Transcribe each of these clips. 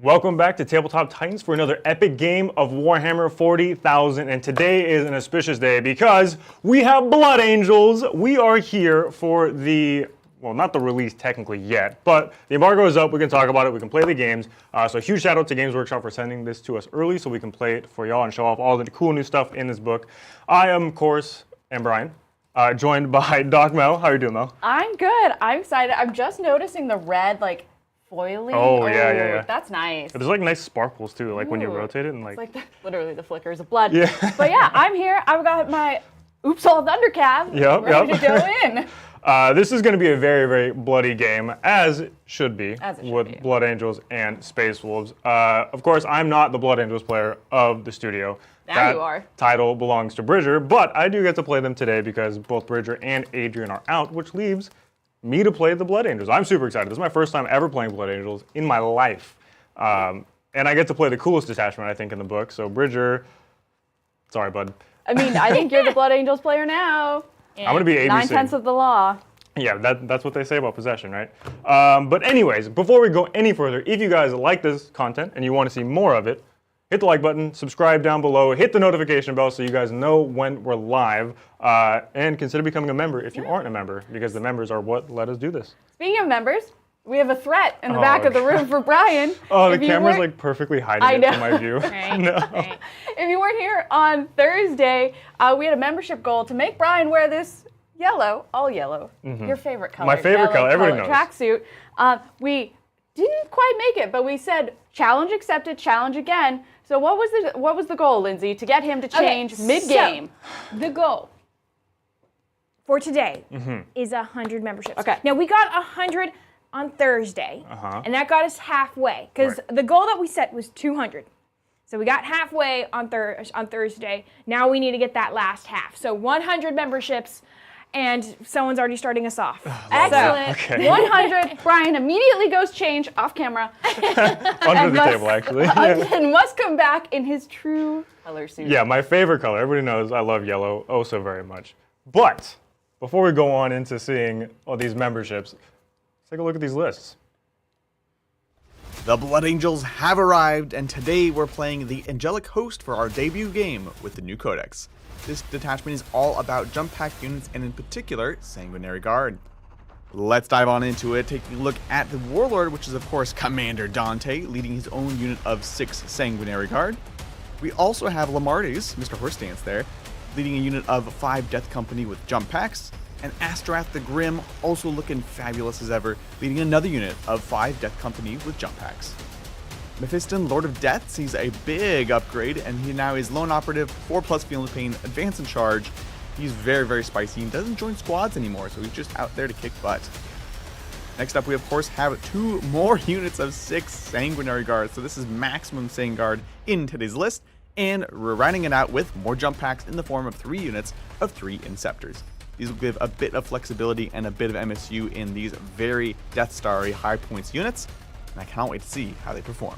Welcome back to Tabletop Titans for another epic game of Warhammer 40,000, and today is an auspicious day because we have Blood Angels. We are here for the, well, not the release technically yet, but the embargo is up, we can talk about it, we can play the games. So a huge shout out to Games Workshop for sending this to us early so we can play it for y'all and show off all the cool new stuff in this book. I am, of course, Brian, joined by Doc Mel. How are you doing, Mel? I'm good, I'm excited. I'm just noticing the red, foiling. Oh, yeah. That's nice. There's nice sparkles too, when you rotate it and It's literally the flickers of blood. Yeah. But yeah, I'm here. I've got my Oops All Thundercab ready to go in. This is going to be a very, very bloody game, as it should be, with Blood Angels and Space Wolves. Of course, I'm not the Blood Angels player of the studio. Now you are. Title belongs to Bridger, but I do get to play them today because both Bridger and Adrian are out, which leaves me to play the Blood Angels. I'm super excited. This is my first time ever playing Blood Angels in my life. And I get to play the coolest detachment, I think, in the book. So Bridger, sorry, bud. I mean, I think you're the Blood Angels player now. I'm going to be ABC. 9/10 of the law. Yeah, that's what they say about possession, right? But anyways, before we go any further, if you guys like this content and you want to see more of it, hit the like button, subscribe down below, hit the notification bell so you guys know when we're live, and consider becoming a member if you aren't a member, because the members are what let us do this. Speaking of members, we have a threat in the back of the room for Brian. Oh, the camera's perfectly hiding it from my view. Right. No. Right. If you weren't here on Thursday, we had a membership goal to make Brian wear this yellow, all yellow, your favorite color. My favorite color, everybody knows. Tracksuit. We didn't quite make it, but we said challenge accepted, challenge again. So what was the goal, Lindsay, to get him to change mid-game? So, the goal for today is 100 memberships. Okay. Now we got 100 on Thursday, and that got us halfway because the goal that we set was 200. So we got halfway on Thursday. Now we need to get that last half. So 100 memberships. And someone's already starting us off. Excellent. Okay. 100. Brian immediately goes change off camera. Under the table, actually. And must come back in his true color suit. Yeah, my favorite color. Everybody knows I love yellow oh so very much. But before we go on into seeing all these memberships, let's take a look at these lists. The Blood Angels have arrived, and today we're playing the Angelic Host for our debut game with the new Codex. This detachment is all about jump pack units, and in particular, Sanguinary Guard. Let's dive on into it, taking a look at the Warlord, which is of course Commander Dante, leading his own unit of 6 Sanguinary Guard. We also have Lamardes, Mr. Horstance there, leading a unit of 5 Death Company with jump packs, and Astrath the Grim, also looking fabulous as ever, leading another unit of 5 Death Company with jump packs. Mephiston, Lord of Death, sees a big upgrade, and he now is Lone Operative, 4+ Feel No Pain, Advance and Charge. He's very, very spicy and doesn't join squads anymore, so he's just out there to kick butt. Next up, we of course have 2 more units of 6 Sanguinary Guards, so this is maximum Sang Guard in today's list, and we're rounding it out with more jump packs in the form of 3 units of 3 Inceptors. These will give a bit of flexibility and a bit of MSU in these very Death Starry high points units, and I cannot wait to see how they perform.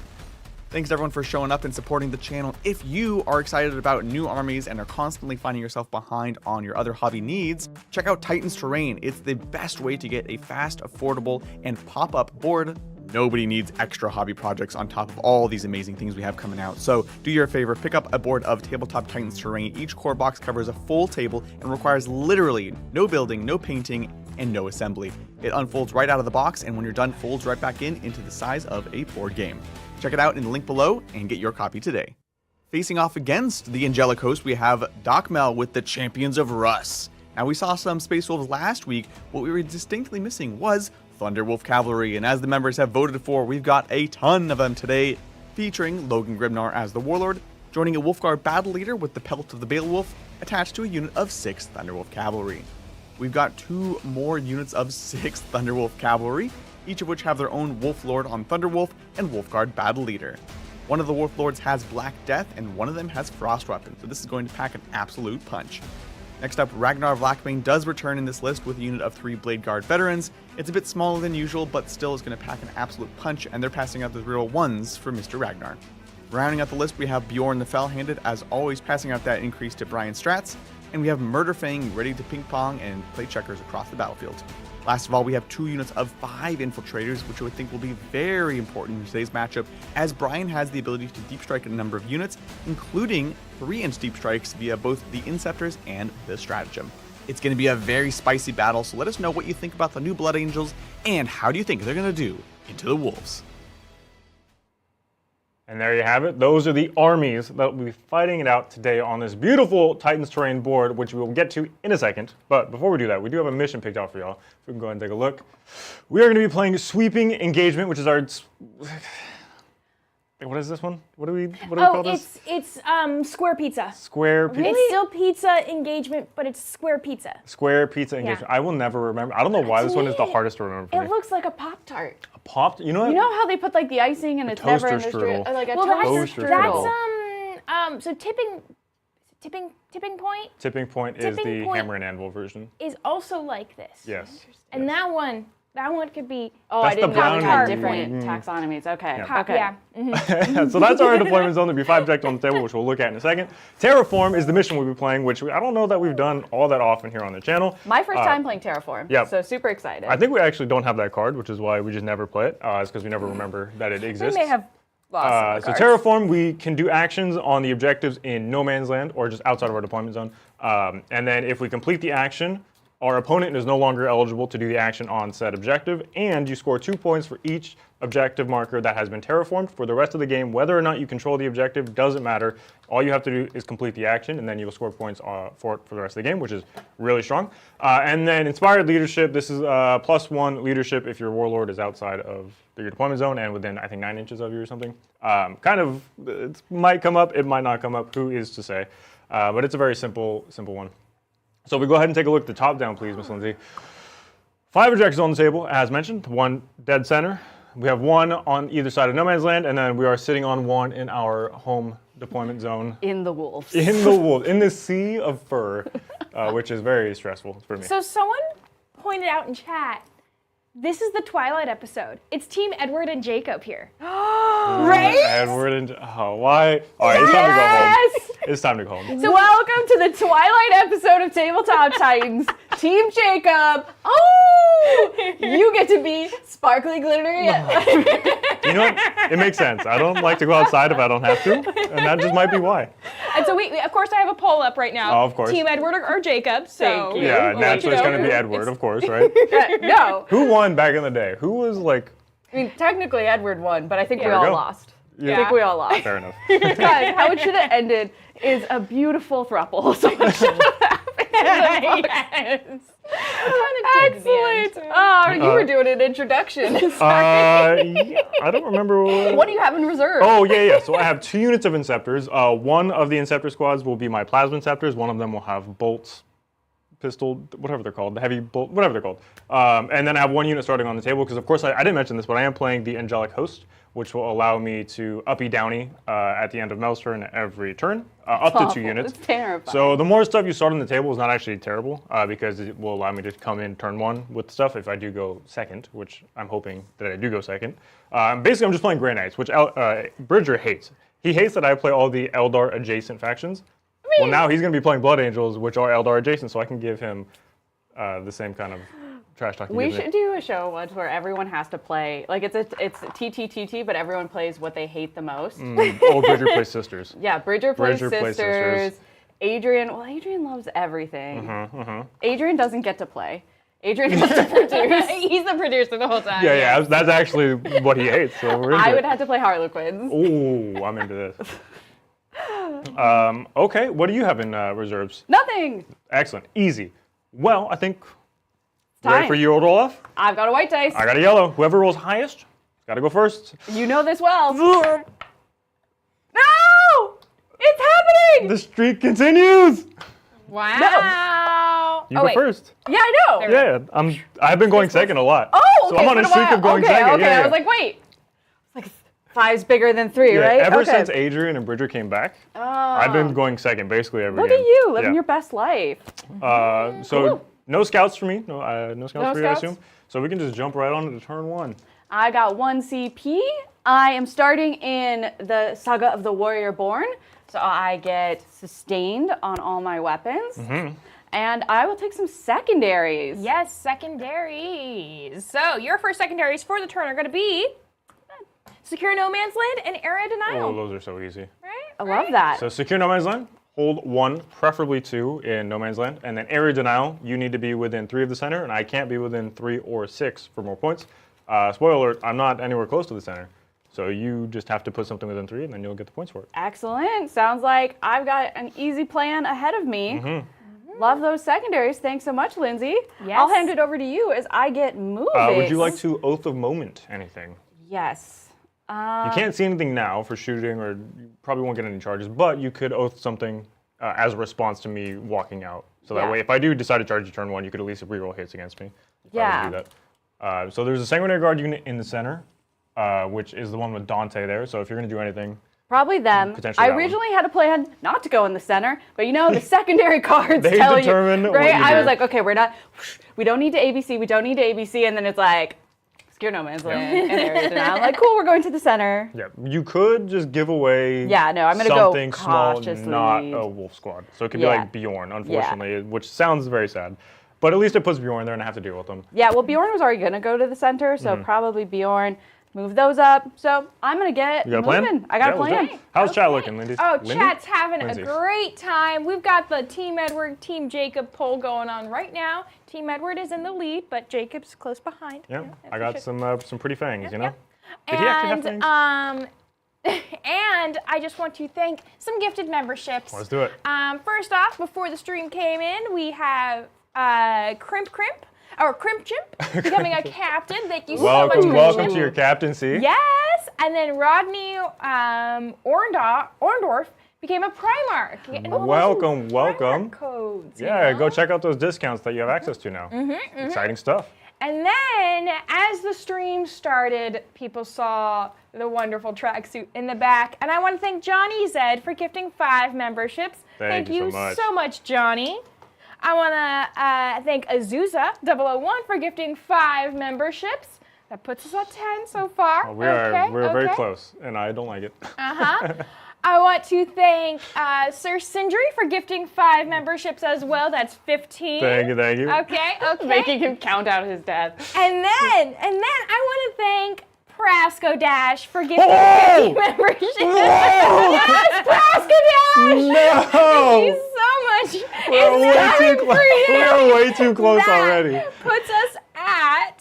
Thanks everyone for showing up and supporting the channel. If you are excited about new armies and are constantly finding yourself behind on your other hobby needs, check out Titan's Terrain. It's the best way to get a fast, affordable, and pop-up board. Nobody needs extra hobby projects on top of all these amazing things we have coming out. So do your favor, pick up a board of Tabletop Titan's Terrain. Each core box covers a full table and requires literally no building, no painting, and no assembly. It unfolds right out of the box, and when you're done, folds right back into the size of a board game. Check it out in the link below and get your copy today. Facing off against the Angelic Host, we have Doc Mel with the Champions of Russ. Now, we saw some Space Wolves last week. What we were distinctly missing was Thunderwolf Cavalry, and as the members have voted for, we've got a ton of them today, featuring Logan Grimnar as the Warlord, joining a Wolfguard Battle Leader with the Pelt of the Beowulf, attached to a unit of 6 Thunderwolf Cavalry. We've got 2 more units of 6 Thunderwolf Cavalry, each of which have their own Wolf Lord on Thunderwolf and Wolfguard Battle Leader. One of the Wolf Lords has Black Death, and one of them has Frost Weapon, so this is going to pack an absolute punch. Next up, Ragnar Blackbane does return in this list with a unit of 3 Blade Guard veterans. It's a bit smaller than usual, but still is going to pack an absolute punch, and they're passing out the real ones for Mr. Ragnar. Rounding out the list, we have Bjorn the Fell-Handed, as always passing out that increase to Brian Strats, and we have Murderfang ready to ping pong and play checkers across the battlefield. Last of all, we have 2 units of 5 infiltrators, which I think will be very important in today's matchup, as Brian has the ability to deep strike a number of units, including 3-inch deep strikes via both the Inceptors and the Stratagem. It's going to be a very spicy battle, so let us know what you think about the new Blood Angels, and how do you think they're going to do into the Wolves. And there you have it. Those are the armies that will be fighting it out today on this beautiful Titans terrain board, which we will get to in a second. But before we do that, we do have a mission picked out for y'all. If we can go ahead and take a look. We are going to be playing Sweeping Engagement, which is our... What is this one? What do we call this? It's square pizza. Square pizza. It's still pizza engagement, but it's square pizza. Square pizza engagement. I will never remember. I don't know why this one is the hardest to remember for me. It looks like a Pop-Tart. A Pop? You know what? You know how they put like the icing and it's never in the toaster strudel. like a toaster strudel. So tipping point. Tipping Point is Tipping the Point hammer and anvil version. Is also like this. Yes. And yes. that one could be. Oh, That's I didn't the know we had brownie. different taxonomies. Okay. Yeah. Okay. Yeah. So that's our deployment zone. There'll be 5 objectives on the table, which we'll look at in a second. Terraform is the mission we'll be playing, which I don't know that we've done all that often here on the channel. My first time playing Terraform. Yep. So super excited. I think we actually don't have that card, which is why we just never play it. It's because we never remember that it We exists. may have lost So some Terraform, we can do actions on the objectives in no man's land or just outside of our deployment zone. And then if we complete the action, our opponent is no longer eligible to do the action on said objective, and you score 2 points for each objective marker that has been terraformed for the rest of the game. Whether or not you control the objective doesn't matter. All you have to do is complete the action, and then you'll score points for it for the rest of the game, which is really strong. And then Inspired Leadership, this is +1 leadership if your warlord is outside of your deployment zone and within, I think, 9 inches of you or something. It might come up, it might not come up, who is to say. But it's a very simple one. So we go ahead and take a look at the top down, please, Miss Lindsay. 5 objectives on the table, as mentioned. 1 dead center. We have 1 on either side of no man's land, and then we are sitting on 1 in our home deployment zone. in the wolves. In the wolf, in the sea of fur, which is very stressful for me. So someone pointed out in chat, this is the Twilight episode. It's Team Edward and Jacob here. Right? Edward and why? All right, it's time to go home. It's time to go home. So welcome to the Twilight episode of Tabletop Titans. Team Jacob. Oh, you get to be sparkly, glittery. You know what? It makes sense. I don't like to go outside if I don't have to, and that just might be why. And so we of course, I have a poll up right now. Oh, of course. Team Edward or Jacob. So Thank you. Yeah, Well, naturally it's you know, going to be Edward, of course, right? No, Who won back in the day? Who was like... I mean technically Edward won, but I think we There we all go. lost. Yeah. I think we all lost. Fair enough. Guys, how it should have ended is a beautiful thruple. So it should have happened. Yes. Excellent. Oh, you were doing an introduction. Yeah, I don't remember What do you have in reserve? Oh, yeah. So I have 2 units of Inceptors. 1 of the Inceptor squads will be my Plasma Inceptors. 1 of them will have bolts, pistol, whatever they're called, the heavy bolt, whatever they're called. And then I have 1 unit starting on the table because, of course, I didn't mention this, but I am playing the Angelic Host, which will allow me to uppy downy at the end of Mel's turn every turn, up to 2 units. It's terrifying. So the more stuff you start on the table is not actually terrible because it will allow me to come in turn 1 with stuff if I do go second, which I'm hoping that I do go second. Basically, I'm just playing Grey Knights, which Bridger hates. He hates that I play all the Eldar adjacent factions. Well, now he's going to be playing Blood Angels, which are Eldar adjacent, so I can give him the same kind of trash talk. We should do a show once where everyone has to play, like it's TTTT, but everyone plays what they hate the most. Oh, Bridger plays Sisters. Yeah, Bridger plays Bridger plays sisters. Sisters. Adrian loves everything. Adrian doesn't get to play. Adrian has to produce. He's the producer the whole time. Yeah, that's actually what he hates. So we're into I would it. have to play Harlequins. Ooh, I'm into this. Okay, what do you have in reserves? Nothing. Excellent, easy. Well, I think Time. ready for you to roll off. I've got a white dice. I got a yellow. Whoever rolls highest, got to go first. You know this well. No! It's happening! The streak continues. Wow. You go first. Yeah, I know. Yeah, I've been going second a lot. Oh, okay. So I'm on a streak of going second. Okay, Yeah. I was like, wait. It's like 5's bigger than 3, Yeah, right? ever Okay. since Adrian and Bridger came back, I've been going second basically every Look game. at you living Yeah. your best life. So Cool. no scouts for me. No scouts No for you, I scouts? assume. So we can just jump right on to turn 1. I got 1 CP. I am starting in the Saga of the Warrior Born, so I get sustained on all my weapons. And I will take some secondaries. Yes, secondaries. So your first secondaries for the turn are going to be Secure No Man's Land and Area Denial. Oh, those are so easy. Right? I love that. So secure No Man's Land, hold 1, preferably 2 in No Man's Land, and then Area Denial, you need to be within 3 of the center, and I can't be within 3 or 6 for more points. Spoiler alert, I'm not anywhere close to the center. So you just have to put something within 3, and then you'll get the points for it. Excellent. Sounds like I've got an easy plan ahead of me. Love those secondaries. Thanks so much, Lindsay. Yes. I'll hand it over to you as I get moving. Would you like to Oath of Moment anything? Yes. You can't see anything now for shooting, or you probably won't get any charges, but you could oath something as a response to me walking out. So that Yeah. way, if I do decide to charge you turn 1, you could at least reroll hits against me. If I Yeah. were to do that. So there's a Sanguinary Guard unit in the center, which is the one with Dante there. So if you're going to do anything, Probably them. Potentially I that one. originally had a plan not to go in the center, but you know, the secondary cards They tell determine you, what right? you I do. was like, okay, we don't need to ABC, we don't need to ABC, and then it's like, Secure No Man's Land and Area Denial. I'm like, cool, we're going to the center. yeah, you could just give away Yeah, no, I'm gonna go something small, cautiously. not a wolf squad. So it could Yeah. be like Bjorn, unfortunately, which sounds very sad. But at least it puts Bjorn there and I have to deal with them. Yeah, well, Bjorn was already gonna go to the center, so probably Bjorn. Move those up. So I'm gonna get You got a moving. plan? I got a Yeah, let's do plan. it. How's chat looking, Lindy? Oh, Lindy? chat's having Lindsay. a great time. We've got the Team Edward, Team Jacob poll going on right now. Team Edward is in the lead, but Jacob's close behind. Yeah, as I he got should. some pretty fangs, you know? Yep. Did he actually have And fangs? and I just want to thank some gifted memberships. Let's do it. First off, before the stream came in, we have Crimp Chimp becoming a captain. Thank you so much, Welcome, Crimp welcome Chimp. to your captaincy. Yes, and then Rodney Orndorff became a Primarch. Getting all those Welcome, welcome. Primarch codes. you Yeah, know? go check out those discounts that you have access to now. Exciting stuff. And then, as the stream started, people saw the wonderful tracksuit in the back. And I want to thank Johnny Zed for gifting 5 memberships. Thank you so much. Johnny. I want to thank Azusa 001 for gifting 5 memberships. That puts us at 10 so far. We're very okay. close, and I don't like it. I want to thank Sir Sindri for gifting 5 memberships as well. That's 15. Thank you, thank you. Okay. Making him count out his death. And then I want to thank Prasco Dash for gifting Oh! 50 memberships. Yes, Prasco Dash! Thank No! you so much. We're way It's too coming close. for you. We're way too close That already. puts us at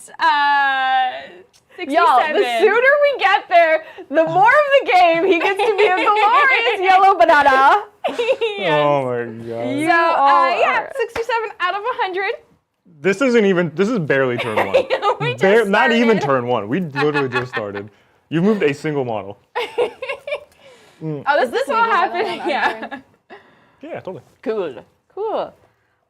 67. Y'all, the sooner we get there, the more of the game he gets to be a glorious yellow banana. Yes. Oh my god. You So, all yeah, are. 67 out of 100. This is barely turn 1. We just Not even started. turn 1. We literally just started. You moved a single model. Oh, this all happened. Yeah. Yeah, totally. Cool. Cool.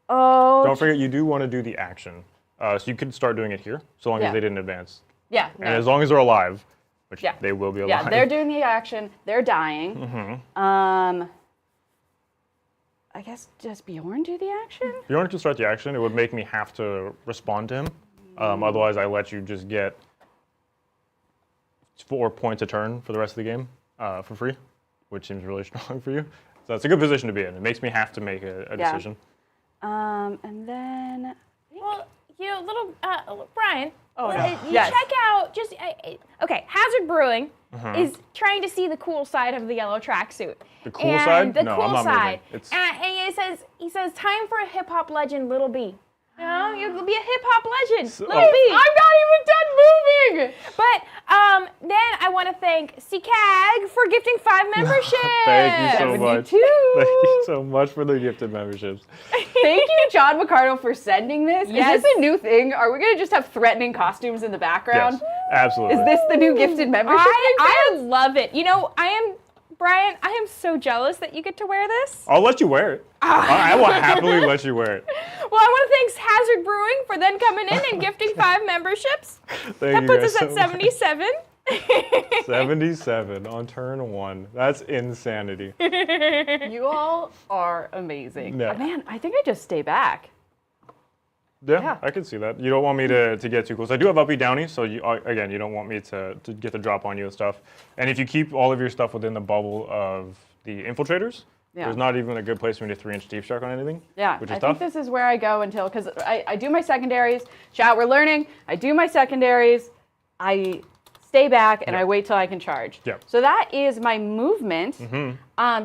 Oh. Don't forget, you do want to do the action. So you could start doing it here, so long Yeah. as they didn't advance. Yeah. And as long as they're alive, which Yeah. they will be alive. Yeah, they're doing the action. They're dying. I guess does Bjorn do the action? If you wanted to start the action, it would make me have to respond to him. Otherwise, I let you just get 4 points a turn for the rest of the game for free, which seems really strong for you. So that's a good position to be in. It makes me have to make a Yeah. decision. And then Well, you know, little Brian. Oh, well, no. You Yes. check out just okay. Hazard Brewing is trying to see the cool side of the yellow tracksuit. The cool And side? The No, cool I'm not side. moving. It's- And he says, time for a hip hop legend, Little B. You know, you'll be a hip hop legend, So- Little B. I'm not even done moving. But then I want to thank CCAG for gifting 5 memberships. Thank you so much. 72. Thank you so much for the gifted memberships. Thank you, John McCardle, for sending this. Yes. Is this a new thing? Are we gonna just have threatening costumes in the background? Yes, absolutely. Is this the new gifted membership? I love it. You know, Brian, I am so jealous that you get to wear this. I'll let you wear it. I will happily let you wear it. Well, I want to thank Hazard Brewing for then coming in and gifting 5 memberships. Thank That you puts guys us at so much. 77. 77 on turn 1. That's insanity. You all are amazing. Yeah. Man, I think I just stay back. Yeah, Yeah. I can see that. You don't want me to get too close. I do have uppy downy, so again, you don't want me to get the drop on you and stuff. And if you keep all of your stuff within the bubble of the infiltrators, Yeah. There's not even a good place for me to 3-inch deep shark on anything. Yeah, which is I tough. think this is where I go until, because I do my secondaries. Chat, we're learning. I do my secondaries. I stay back and I wait till I can charge. Yep. So that is my movement.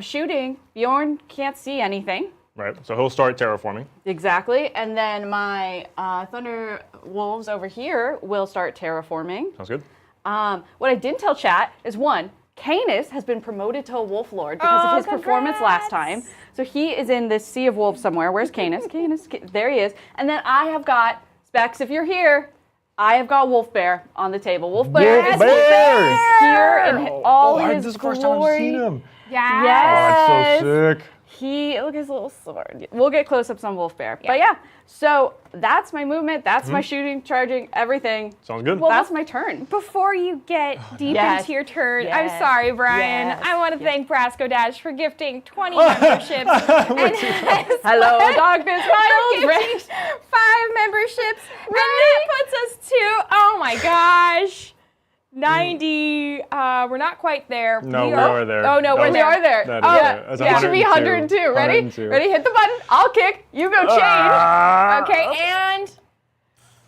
Shooting, Bjorn can't see anything. Right. So he'll start terraforming. Exactly. And then my Thunder Wolves over here will start terraforming. Sounds good. What I didn't tell chat is one, Canis has been promoted to a Wolf Lord because of his performance last time. So he is in this Sea of Wolves somewhere. Where's Canis? There he is. And then I have got, Specs, if you're here, I have got Wolf Bear on the table. Wolf Bear is here in all his this is the glory. first time I've seen him. Yeah. Yes. Oh, that's so sick. Look at his little sword. We'll get close-ups on Wolf Bear. But yeah, so that's my movement, that's my shooting, charging, everything. Sounds good. Well, that's my turn. Before you get deep Yes. into your turn, Yes. I'm sorry, Brian. Yes. I want to thank Brasco Dash for gifting 20 memberships. and Hello, Dogfish for Miles. gifting 5 memberships. And that puts us to, oh my gosh, 90. We're not quite there. No, we are there. Oh no, That we are there. That is Oh, there. That's it should be 102. Ready? 102. Ready? Hit the button. I'll kick. You go change. Ah! Okay, and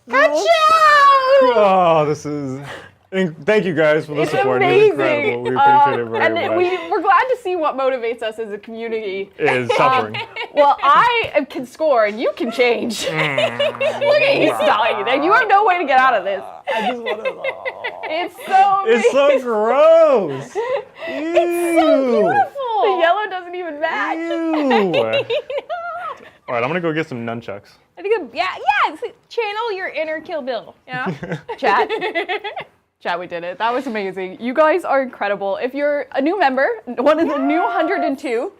Ka-chow! Oh, this is. Thank you guys for the It's support. It's amazing. incredible. We appreciate it very And much. we're glad to see what motivates us as a community. Is suffering. Well, I can score and you can change. Look at you stalling you there. You have no way to get out of this. I just want to. It's so It's so gross. It's so beautiful. The yellow doesn't even match. Ew. All right, I'm gonna go get some nunchucks. I think, channel your inner Kill Bill. You know? Chat, we did it. That was amazing. You guys are incredible. If you're a new member, one of the new 102,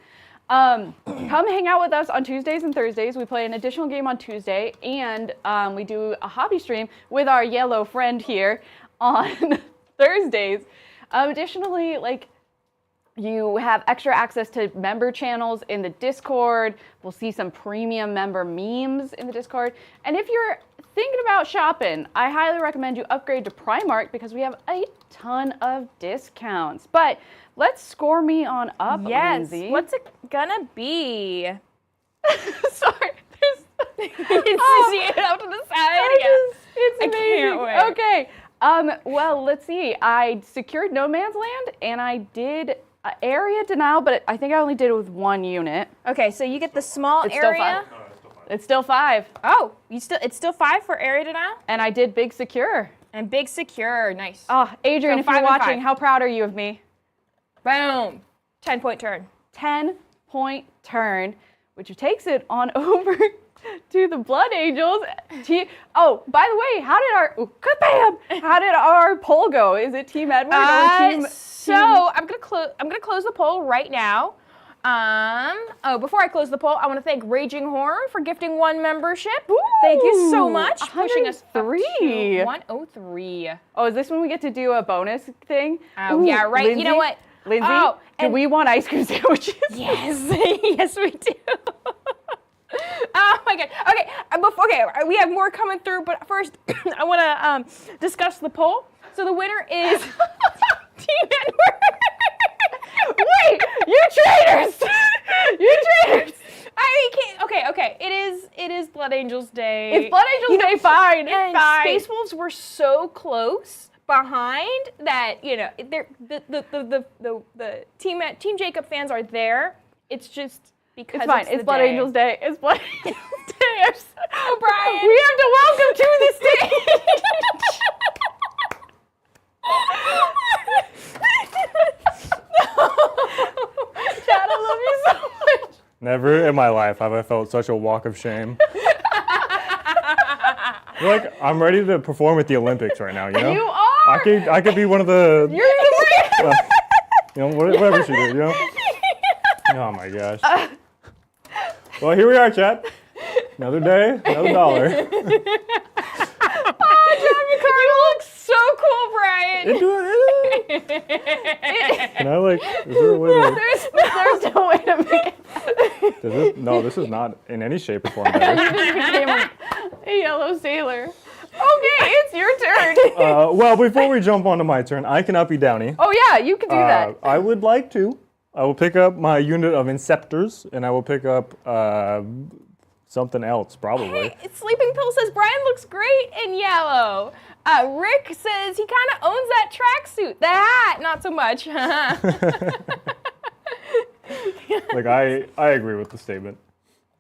come hang out with us on Tuesdays and Thursdays. We play an additional game on Tuesday, and we do a hobby stream with our yellow friend here on Thursdays. Additionally, you have extra access to member channels in the Discord. We'll see some premium member memes in the Discord. And if you're thinking about shopping, I highly recommend you upgrade to Primark because we have a ton of discounts. But let's score me on up, Yes. Lindsay. What's it gonna be? Sorry. It's just out to the side. It's I amazing. can't wait. Okay. Well, let's see. I secured No Man's Land, and I did area denial, but I think I only did it with 1 unit. Okay, so you get the small It's still area. 5. It's still 5. Oh, it's still 5 for area denial And I did big secure. and big secure. Nice. Oh, Adrian, So if you're 5 and watching, 5. how proud are you of me? Boom. 10-point turn. 10-point turn, which takes it on over to the Blood Angels. Oh, by the way, how did our poll go? Is it Team Edward or Team? So I'm gonna close the poll right now. Before I close the poll, I want to thank Raging Horror for gifting 1 membership. Thank you so much. Pushing us up to 103. 103. Oh, is this when we get to do a bonus thing? Oh, yeah, right. Lindsay? You know what? Lindsay, Oh, do we want ice cream sandwiches? Yes, yes, we do. Oh my god. Okay, we have more coming through, but first I want to discuss the poll. So the winner is Team Edward. Wait, you traitors! You traitors! Okay. It is Blood Angels Day. It's Blood Angels Day, fine. And fine. Space Wolves were so close behind that the Team Jacob fans are there. It's just because It's fine. It's It's the Blood day. Angels Day. It's Blood Angels Day. Oh, Brian. We have to welcome to the stage. Dad, I love you so much. Never in my life have I felt such a walk of shame. I'm ready to perform at the Olympics right now. You know. You are. I could be one of the. You're the Whatever she did. You know. Oh my gosh. Well, here we are, chat. Another day, another dollar. You look so cool, Brian. Can I is there a way to? There's no way to make it. No, this is not in any shape or form. You just became a yellow sailor. Okay, it's your turn. Well, before we jump onto my turn, I can uppy downy. Oh yeah, you can do that. I would like to I will pick up my unit of Inceptors, and I will pick up something else, probably. Hey, Sleeping Pill says Brian looks great in yellow. Rick says he kind of owns that tracksuit. The hat, not so much. Like, I agree with the statement.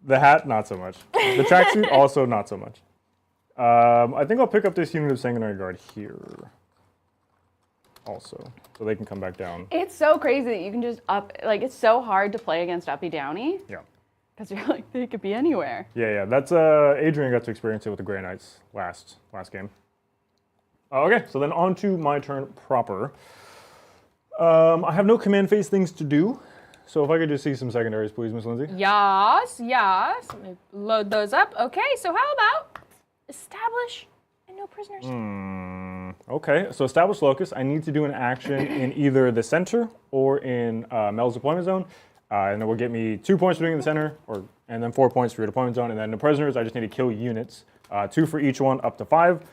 The hat, not so much. The tracksuit, also not so much. I think I'll pick up this unit of Sanguinary Guard here. Also, so they can come back down. It's so crazy that you can just it's so hard to play against Uppy Downy. Yeah. Because you're like, they could be anywhere. Yeah. That's Adrian got to experience it with the Grey Knights last game. Okay, so then on to my turn proper. I have no command phase things to do, so if I could just see some secondaries, please, Miss Lindsay. Yes. Let me load those up. Okay, so how about establish and no prisoners? Okay, so establish locus. I need to do an action in either the center or in Mel's deployment zone, and it will get me 2 points for doing it in the center, and then 4 points for your deployment zone, and then the prisoners, I just need to kill units, 2 for each one, up to 5.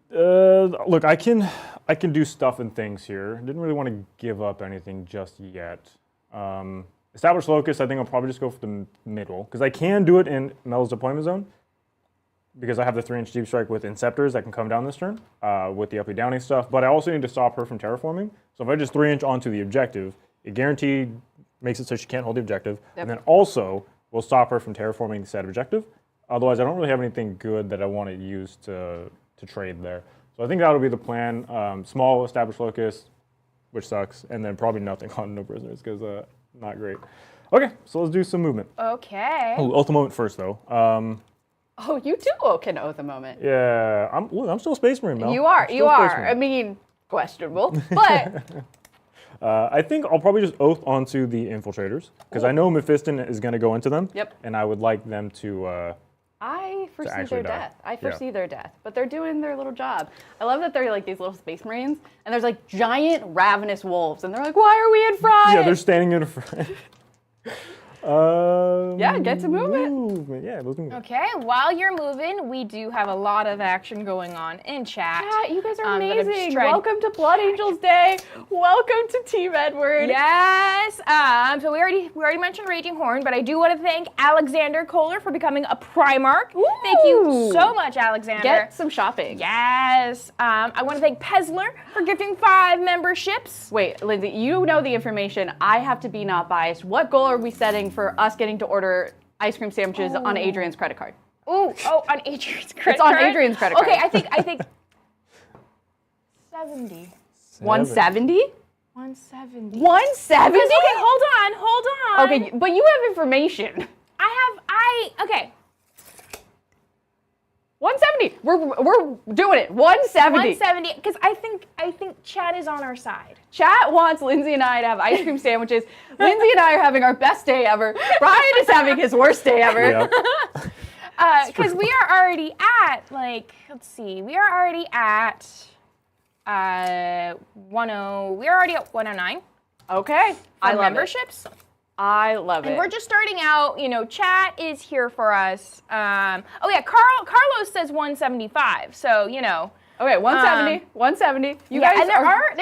Look, I can do stuff and things here. Didn't really want to give up anything just yet. Establish locus, I think I'll probably just go for the middle, because I can do it in Mel's deployment zone, because I have the 3-inch deep strike with Inceptors that can come down this turn with the Uppy Downy stuff, but I also need to stop her from terraforming. So if I just 3-inch onto the objective, it guaranteed makes it so she can't hold the objective, and then also will stop her from terraforming the said objective. Otherwise, I don't really have anything good that I want to use to trade there. So I think that'll be the plan. Small established locus, which sucks, and then probably nothing on no prisoners, because not great. Okay, so let's do some movement. Okay. Oh, Oath moment first, though. Oh, you too can oath a moment. Yeah, I'm still a Space Marine, Mel. You are. I'm still a Space Marine. I mean, questionable, but I think I'll probably just oath onto the infiltrators, because I know Mephiston is going to go into them. Yep. And I would like them to. I foresee actually their die. death. I foresee their death, but they're doing their little job. I love that they're like these little Space Marines, and there's like giant ravenous wolves, and they're like, "Why are we in front?" Yeah, they're standing in front. Yeah, get to movement. Yeah, let's move. Okay, while you're moving, we do have a lot of action going on in chat. Yeah, you guys are that I'm just amazing. trying- Welcome to Blood Angels Day. Welcome to Team Edward. Yes. So we already mentioned Raging Horn, but I do want to thank Alexander Kohler for becoming a Primarch. Thank you so much, Alexander. Get some shopping. Yes. I want to thank Pezler for gifting 5 memberships. Wait, Lindsay, you know the information. I have to be not biased. What goal are we setting for us getting to order ice cream sandwiches on Adrian's credit card? Oh, on Adrian's credit It's on card? Adrian's credit card. Okay, I think 70. 170? 170. 170? Okay, hold on. Okay, but you have information. Okay. 170. We're doing it. 170. 170, because I think Chad is on our side. Chat wants Lindsay and I to have ice cream sandwiches. Lindsay and I are having our best day ever. Brian is having his worst day ever. Yeah. Because we are already at, we are already at 10, we are already at 109 Okay. I for love memberships. I love it. And we're just starting out, chat is here for us. Carlos says 175, so, Okay, 170. 170. You guys and are...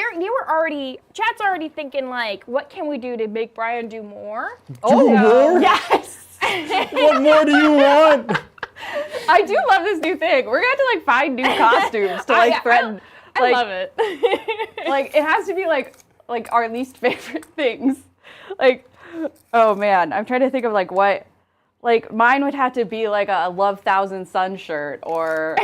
chat's already thinking, what can we do to make Brian do more? More? Yes. What more do you want? I do love this new thing. We're going to have to find new costumes to threaten. I love it. It has to be like our least favorite things. Oh man, I'm trying to think of what. Mine would have to be like a Love Thousand Sun shirt or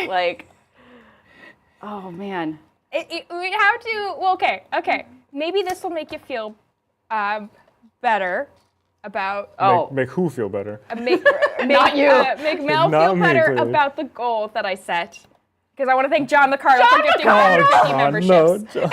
oh man. It would have to. Well, okay. Maybe this will make you feel better about. Make who feel better? Not you. Make Mel Not feel me, better clearly. about the goal that I set. Because I want to thank John McCardle for gifting 150 memberships. No.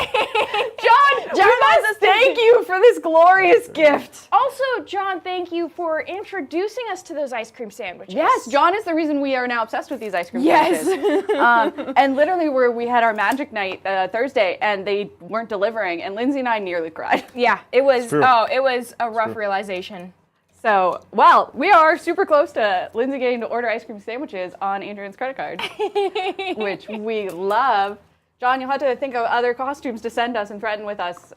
John, thank you for this glorious gift. Also, John, thank you for introducing us to those ice cream sandwiches. Yes, John is the reason we are now obsessed with these ice cream Yes. sandwiches. And literally, we had our magic night Thursday, and they weren't delivering, and Lindsay and I nearly cried. Yeah, it was. true. It was a rough realization. So, well, we are super close to Lindsay getting to order ice cream sandwiches on Adrian's credit card, which we love. John, you'll have to think of other costumes to send us and threaten with us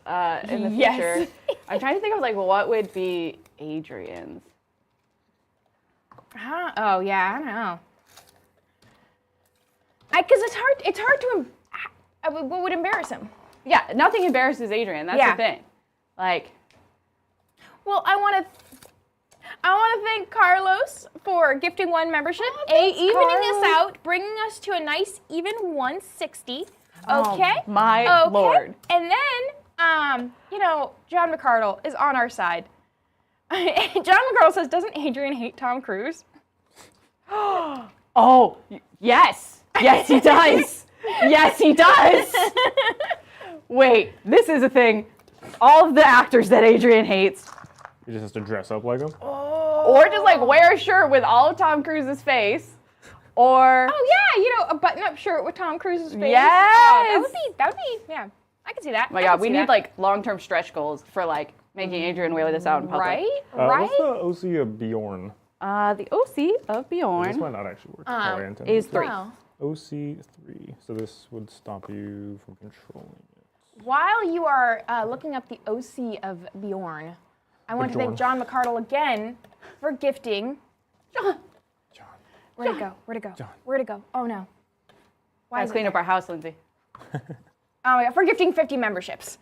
in the future. Yes. I'm trying to think of like what would be Adrian's. Oh yeah, I don't know. Because it's hard to. What would embarrass him? Yeah, nothing embarrasses Adrian. That's Yeah. the thing. Like, Well, I want to thank Carlos for gifting 1 membership, evening us out, bringing us to a nice even 160. Okay. Oh, my okay. lord. And then, John McCardle is on our side. John McCardle says, "Doesn't Adrian hate Tom Cruise?" oh, yes. Yes, he does. Yes, he does. Wait, this is a thing. All of the actors that Adrian hates. He just has to dress up like him. Or just like wear a shirt with all of Tom Cruise's face. Or Oh yeah, a button-up shirt with Tom Cruise's face. Yes! That would be, yeah. I could see that. oh my god, we need like long-term stretch goals for like making Adrian wear this out in public. Right? What's the OC of Bjorn? The OC of This Bjorn might not actually work. how I intended is it. 3. Wow. OC 3. So this would stop you from controlling it. While you are looking up the OC of Bjorn, I want to thank John McCardle again for gifting. John. Where'd it go? Where'd it go? John. Where'd it go? Oh no. Why Let's is it clean up there? our house, Lindsay. Oh my God, for gifting 50 memberships.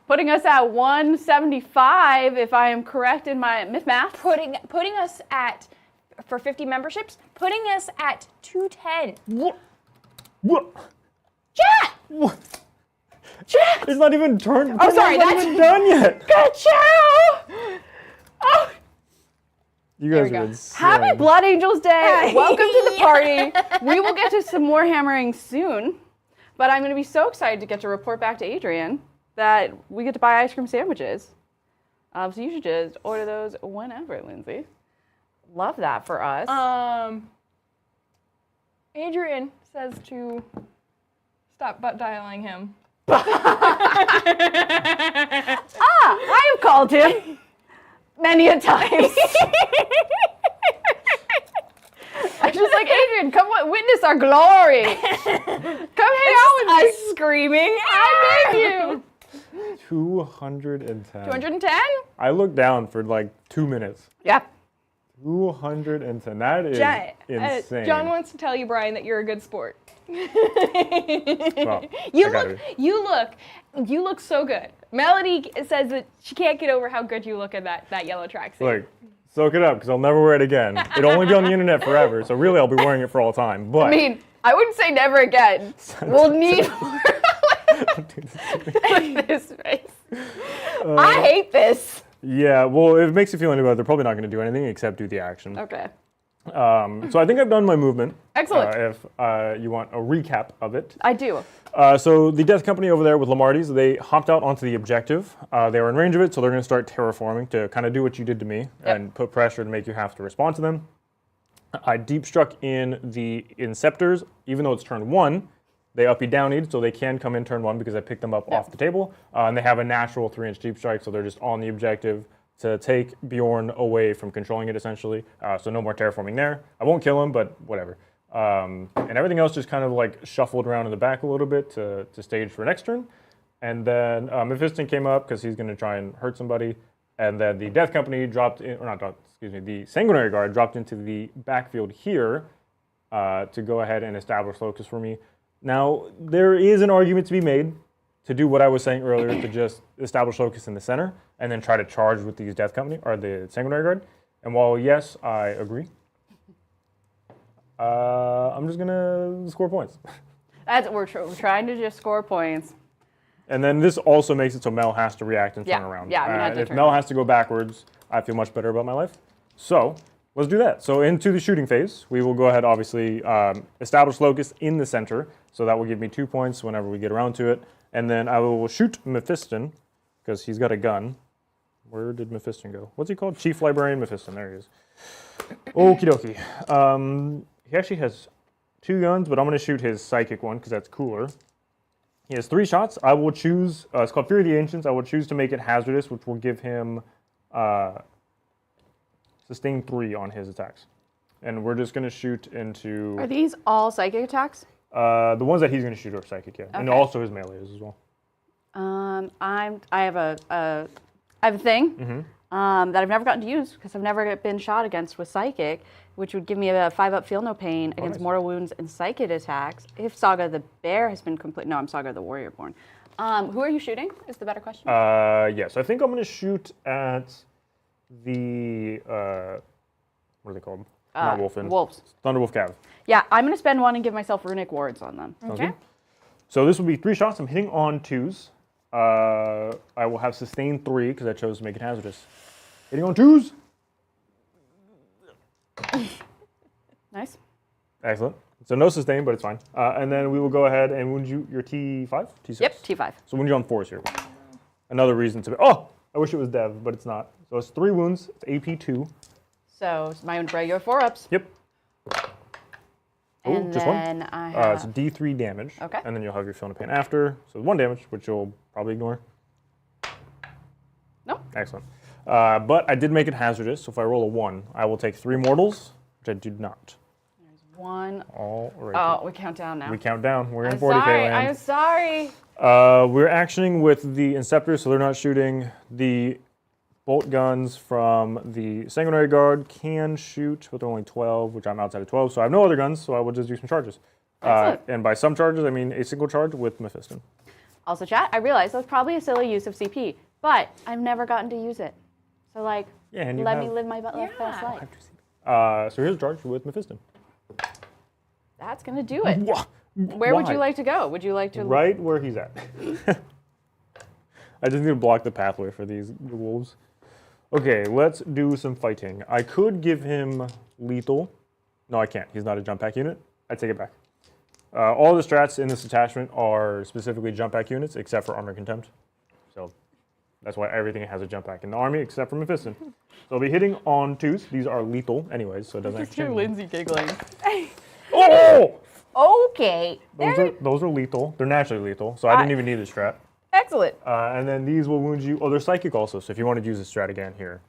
Putting us at 175, if I am correct in my myth math. Putting us at, for 50 memberships, putting us at 210. What? Chat! What? It's not even turned. Oh, sorry, it's not that's- even done yet. Ka-chow! Oh, You guys we are go. insane. happy Blood Angels Day! Welcome to the party. We will get to some more hammering soon, but I'm going to be so excited to get to report back to Adrian that we get to buy ice cream sandwiches. So you should just order those whenever, Lindsay. Love that for us. Adrian says to stop butt dialing him. I have called him many a times. I'm just like, Adrian, come witness our glory. Come hang out with us screaming. I beg you. 210. 210? I looked down for like 2 minutes. Yeah. 210. That is insane. John wants to tell you, Brian, that you're a good sport. Well, You I gotta look so good. Melody says that she can't get over how good you look in that yellow tracksuit. Look, soak it up because I'll never wear it again. It'll only be on the internet forever, so really I'll be wearing it for all time. But I mean, I wouldn't say never again. We'll need more like this face. I hate this. yeah, well, if it makes you feel any better, they're probably not going to do anything except do the action. Okay. So I think I've done my movement. Excellent. If you want a recap of it. I do. So the Death Company over there with Lamarty's, they hopped out onto the objective. They were in range of it, so they're going to start terraforming to kind of do what you did to me and put pressure to make you have to respond to them. I deep struck in the Inceptors, even though it's turn 1. They uppy downied, so they can come in turn 1 because I picked them up off the table. And they have a natural 3-inch deep strike, so they're just on the objective to take Bjorn away from controlling it, essentially. So no more terraforming there. I won't kill him, but whatever. And everything else just kind of like shuffled around in the back a little bit to stage for next turn. And then Mephiston came up because he's going to try and hurt somebody. And then the Death Company dropped in, or not dropped, excuse me, the Sanguinary Guard dropped into the backfield here to go ahead and establish locus for me. Now, there is an argument to be made to do what I was saying earlier, to just establish locus in the center and then try to charge with these Death Company, or the Sanguinary Guard. And while, yes, I agree, I'm just going to score points. We're trying to just score points. And then this also makes it so Mel has to react and turn around. Yeah, I'm gonna have to if turn Mel around. has to go backwards, I feel much better about my life. So let's do that. So into the shooting phase, we will go ahead, obviously, establish locus in the center. So that will give me 2 points whenever we get around to it. And then I will shoot Mephiston, because he's got a gun. Where did Mephiston go? What's he called? Chief Librarian Mephiston. There he is. Okie dokie. He actually has 2 guns, but I'm going to shoot his psychic one, because that's cooler. He has 3 shots. I will choose, it's called Fury of the Ancients. I will choose to make it hazardous, which will give him sustain 3 on his attacks. And we're just going to shoot into... Are these all psychic attacks? The ones that he's going to shoot are psychic, yeah. And Okay. also his melee is as well. I have a thing that I've never gotten to use because I've never been shot against with psychic, which would give me a 5-up feel no pain against nice. mortal wounds and psychic attacks. If Saga the Bear has been complete, no, I'm Saga the Warrior Born. Who are you shooting? Is the better question. Yes, I think I'm going to shoot at the what are they called? Not Wolfen. Wolves. Thunderwolf Cav. Yeah, I'm going to spend one and give myself runic wards on them. Sounds Okay. good. So this will be 3 shots. I'm hitting on 2s. I will have sustained 3 because I chose to make it hazardous. Hitting on 2s. Nice. Excellent. So no sustain, but it's fine. And then we will go ahead and wound you your T5? T6? Yep, T5. So wound you on 4s here. Another reason to be. Oh! I wish it was Dev, but it's not. So it's 3 wounds. It's AP 2. So my regular 4-ups. Yep. Oh, And just then one. I have... It's D3 damage. Okay. And then you'll have your fill in the pain after. So 1 damage, which you'll probably ignore. Nope. Excellent. But I did make it hazardous, so if I roll a 1, I will take 3 mortals, which I did not. There's 1. All right. Oh, we count down now. We count down. We're in I'm 40k sorry. land. I'm sorry. We're actioning with the Inceptors, so they're not shooting. The bolt guns from the Sanguinary Guard can shoot, but they're only 12, which I'm outside of 12, so I have no other guns, so I will just do some charges. Excellent. And by some charges, I mean a single charge with Mephiston. Also, chat, I realize that's probably a silly use of CP, but I've never gotten to use it. So, like, Yeah, and you let have- me live my best life. So here's a charge with Mephiston. That's going to do it. Wha- Where would why? you like to go? Would you like to... Right where he's at. I just need to block the pathway for these wolves. Okay, let's do some fighting. I could give him lethal. No, I can't. He's not a jump pack unit. I take it back. All the strats in this attachment are specifically jump pack units, except for Armor Contempt. So that's why everything has a jump pack in the army, except for Mephiston. So I'll be hitting on 2s. These are lethal anyways, so it doesn't actually change. Lindsay giggling. Oh! Okay. Those are lethal. They're naturally lethal, so I didn't even need the strat. Excellent. And then these will wound you. Oh, they're psychic also, so if you wanted to use the strat again here.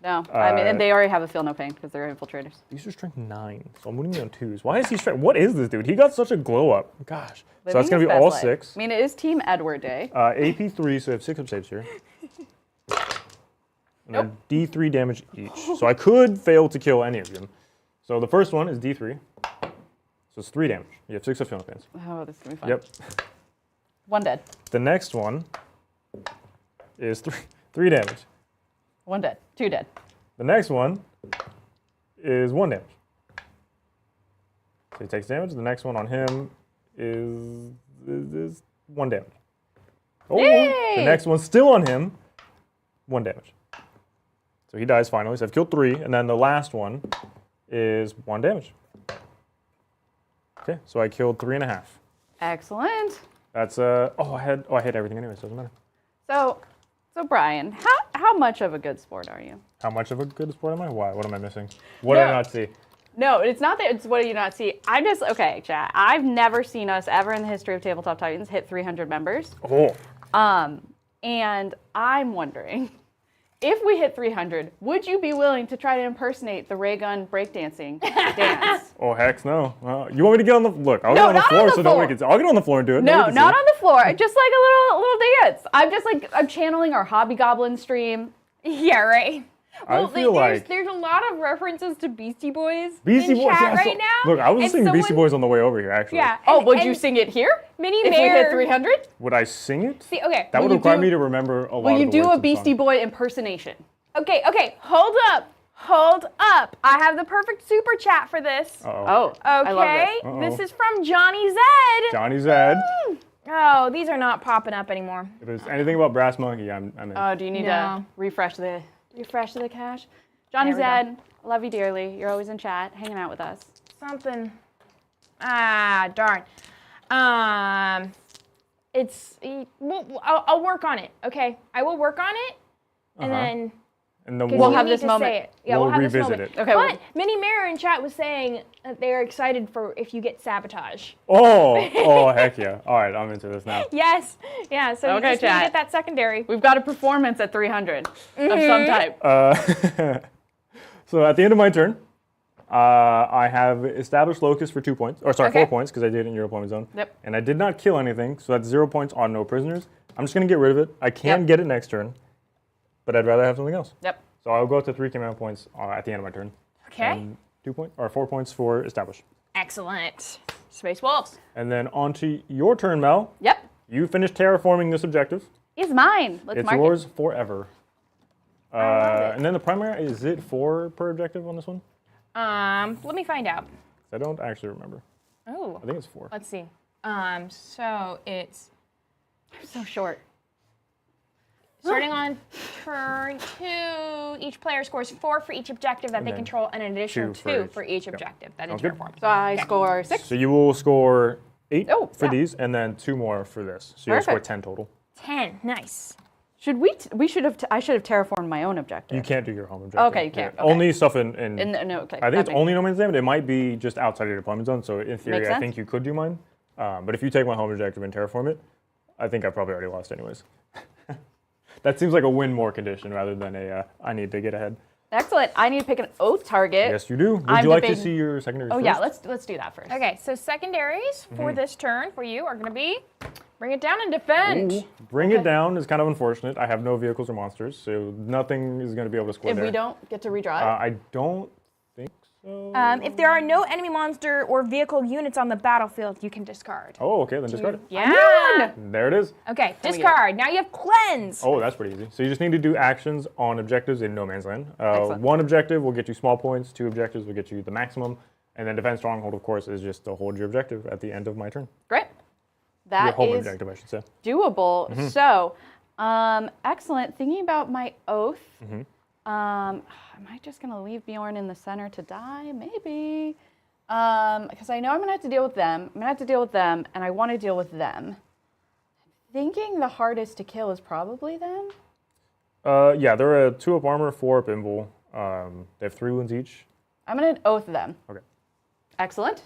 No, I mean, and they already have a feel no pain because they're infiltrators. These are strength 9, so I'm wounding you on 2s. Why is he strength? What is this dude? He got such a glow up. Gosh. So that's going to be all 6. I mean, it is Team Edward Day. AP 3, so I have 6 up saves here. And then D3 damage each. So I could fail to kill any of them. So the first one is D3. So it's 3 damage. You have 6 up feeling pains. Oh, this is going to be fun. Yep. 1 dead. The next one is 3 damage. 1 dead. 2 dead. The next one is 1 damage. So he takes damage. The next one on him is 1 damage. Oh, Yay! the next one's still on him. 1 damage. So he dies finally. So I've killed 3, and then the last one is 1 damage. Okay, so I killed 3.5. Excellent. That's I hit everything anyway, so it doesn't matter. So Brian, how much of a good sport are you? How much of a good sport am I? Why? What am I missing? What did I not see? No, it's not that it's what do you not see. I'm just, okay, chat. I've never seen us ever in the history of Tabletop Titans hit 300 members. Oh. And I'm wondering, if we hit 300, would you be willing to try to impersonate the ray gun breakdancing dance? Oh, heck no. You want me to get on the... Look, I'll get on the not floor on the so floor. nobody can see. I'll get on the floor and do it. No, Nobody can not see. on the floor. Just like a little dance. I'm channeling our Hobgoblin stream. Yeah, right. I feel like... there's a lot of references to Beastie Boys Beastie in Boys, chat yeah, right now. Look, I was and singing Beastie someone- Boys on the way over here, actually. Yeah. Oh, and- would and you sing it here? Mini If we Bear. hit 300? Would I sing it? See, okay. That will would you require do- me to remember a lot Will of you the do words a of the Beastie song. Boy impersonation? Okay. Hold up. I have the perfect super chat for this. Uh-oh. Oh, I love Okay. this. Uh-oh. This is from Johnny Zed. Johnny Zed. Oh, these are not popping up anymore. If there's anything about Brass Monkey, I'm in. Oh, do you need No. to refresh the cache? Johnny There we Zed, I love you dearly. You're always in chat, hanging out with us. Something. Darn. I'll work on it. Okay, I will work on it, and then And then We'll you have need this to moment. say it. Yeah, We'll we'll have this revisit moment. it. Okay, But well- Minnie Mare in chat was saying that they're excited for if you get sabotage. Oh, heck yeah. All right, I'm into this now. Yes. Yeah. So Okay, you just need to chat. get that secondary. We've got a performance at 300 of some type. So at the end of my turn, I have established locus for 2 points, or sorry, Okay. 4 points, because I did it in your opponent's zone. Yep. And I did not kill anything, so that's 0 points on no prisoners. I'm just going to get rid of it. I can Yep. get it next turn, but I'd rather have something else. Yep. So I'll go up to 3 command points at the end of my turn. Okay. And 4 points for establish. Excellent. Space Wolves. And then onto your turn, Mel. Yep. You finished terraforming this objective. It's mine. Let's It's mark yours it. forever. love it. And then the primary, is it 4 per objective on this one? Let me find out. I don't actually remember. Oh, I think it's 4. let's see. So it's So short. starting on turn 2. Each player scores 4 for each objective that they then control, and an additional 2 2 for for each. each objective that is Sounds good. terraformed. So I score 6. So you will score 8 Oh, for yeah. these, and then 2 more for this. So you'll score Perfect. 10 total. 10. Nice. Should we should have I should have terraformed my own objective. You can't do your home objective. Okay, you can't. Yeah. Okay. Only stuff in No, okay. I think that it's makes- only no man's land, but it might be just outside of your deployment zone. So in theory, Makes I sense. think you could do mine. But if you take my home objective and terraform it, I think I probably already lost anyways. That seems like a win more condition rather than a I need to get ahead. Excellent. I need to pick an oath target. Yes, you do. Would I'm you like to debating- see your secondaries Oh first? yeah, let's do that first. Okay, so secondaries Mm-hmm. for this turn for you are going to be bring it down and defend. Ooh, bring it down is kind of unfortunate. I have no vehicles or monsters, so nothing is going to be able to score If there. we don't get to redraw it. I don't think so. If there are no enemy monster or vehicle units on the battlefield, you can discard. Oh, okay, then discard it. Yeah. There it is. Okay, we get discard. Now you have cleanse. Oh, that's pretty easy. So you just need to do actions on objectives in no man's land. Excellent. 1 objective will get you small points. 2 objectives will get you the maximum. And then defend stronghold, of course, is just to hold your objective at the end of my turn. Great. Your That home is objective, I should say. doable. Mm-hmm. So, excellent. Thinking about my oath, Mm-hmm. am I just gonna leave Bjorn in the center to die? Maybe, because I know I'm gonna have to deal with them. And I want to deal with them. Thinking the hardest to kill is probably them. Yeah, they're a 2 up armor, 4 up invul. They have 3 wounds each. I'm gonna oath them. Okay. Excellent.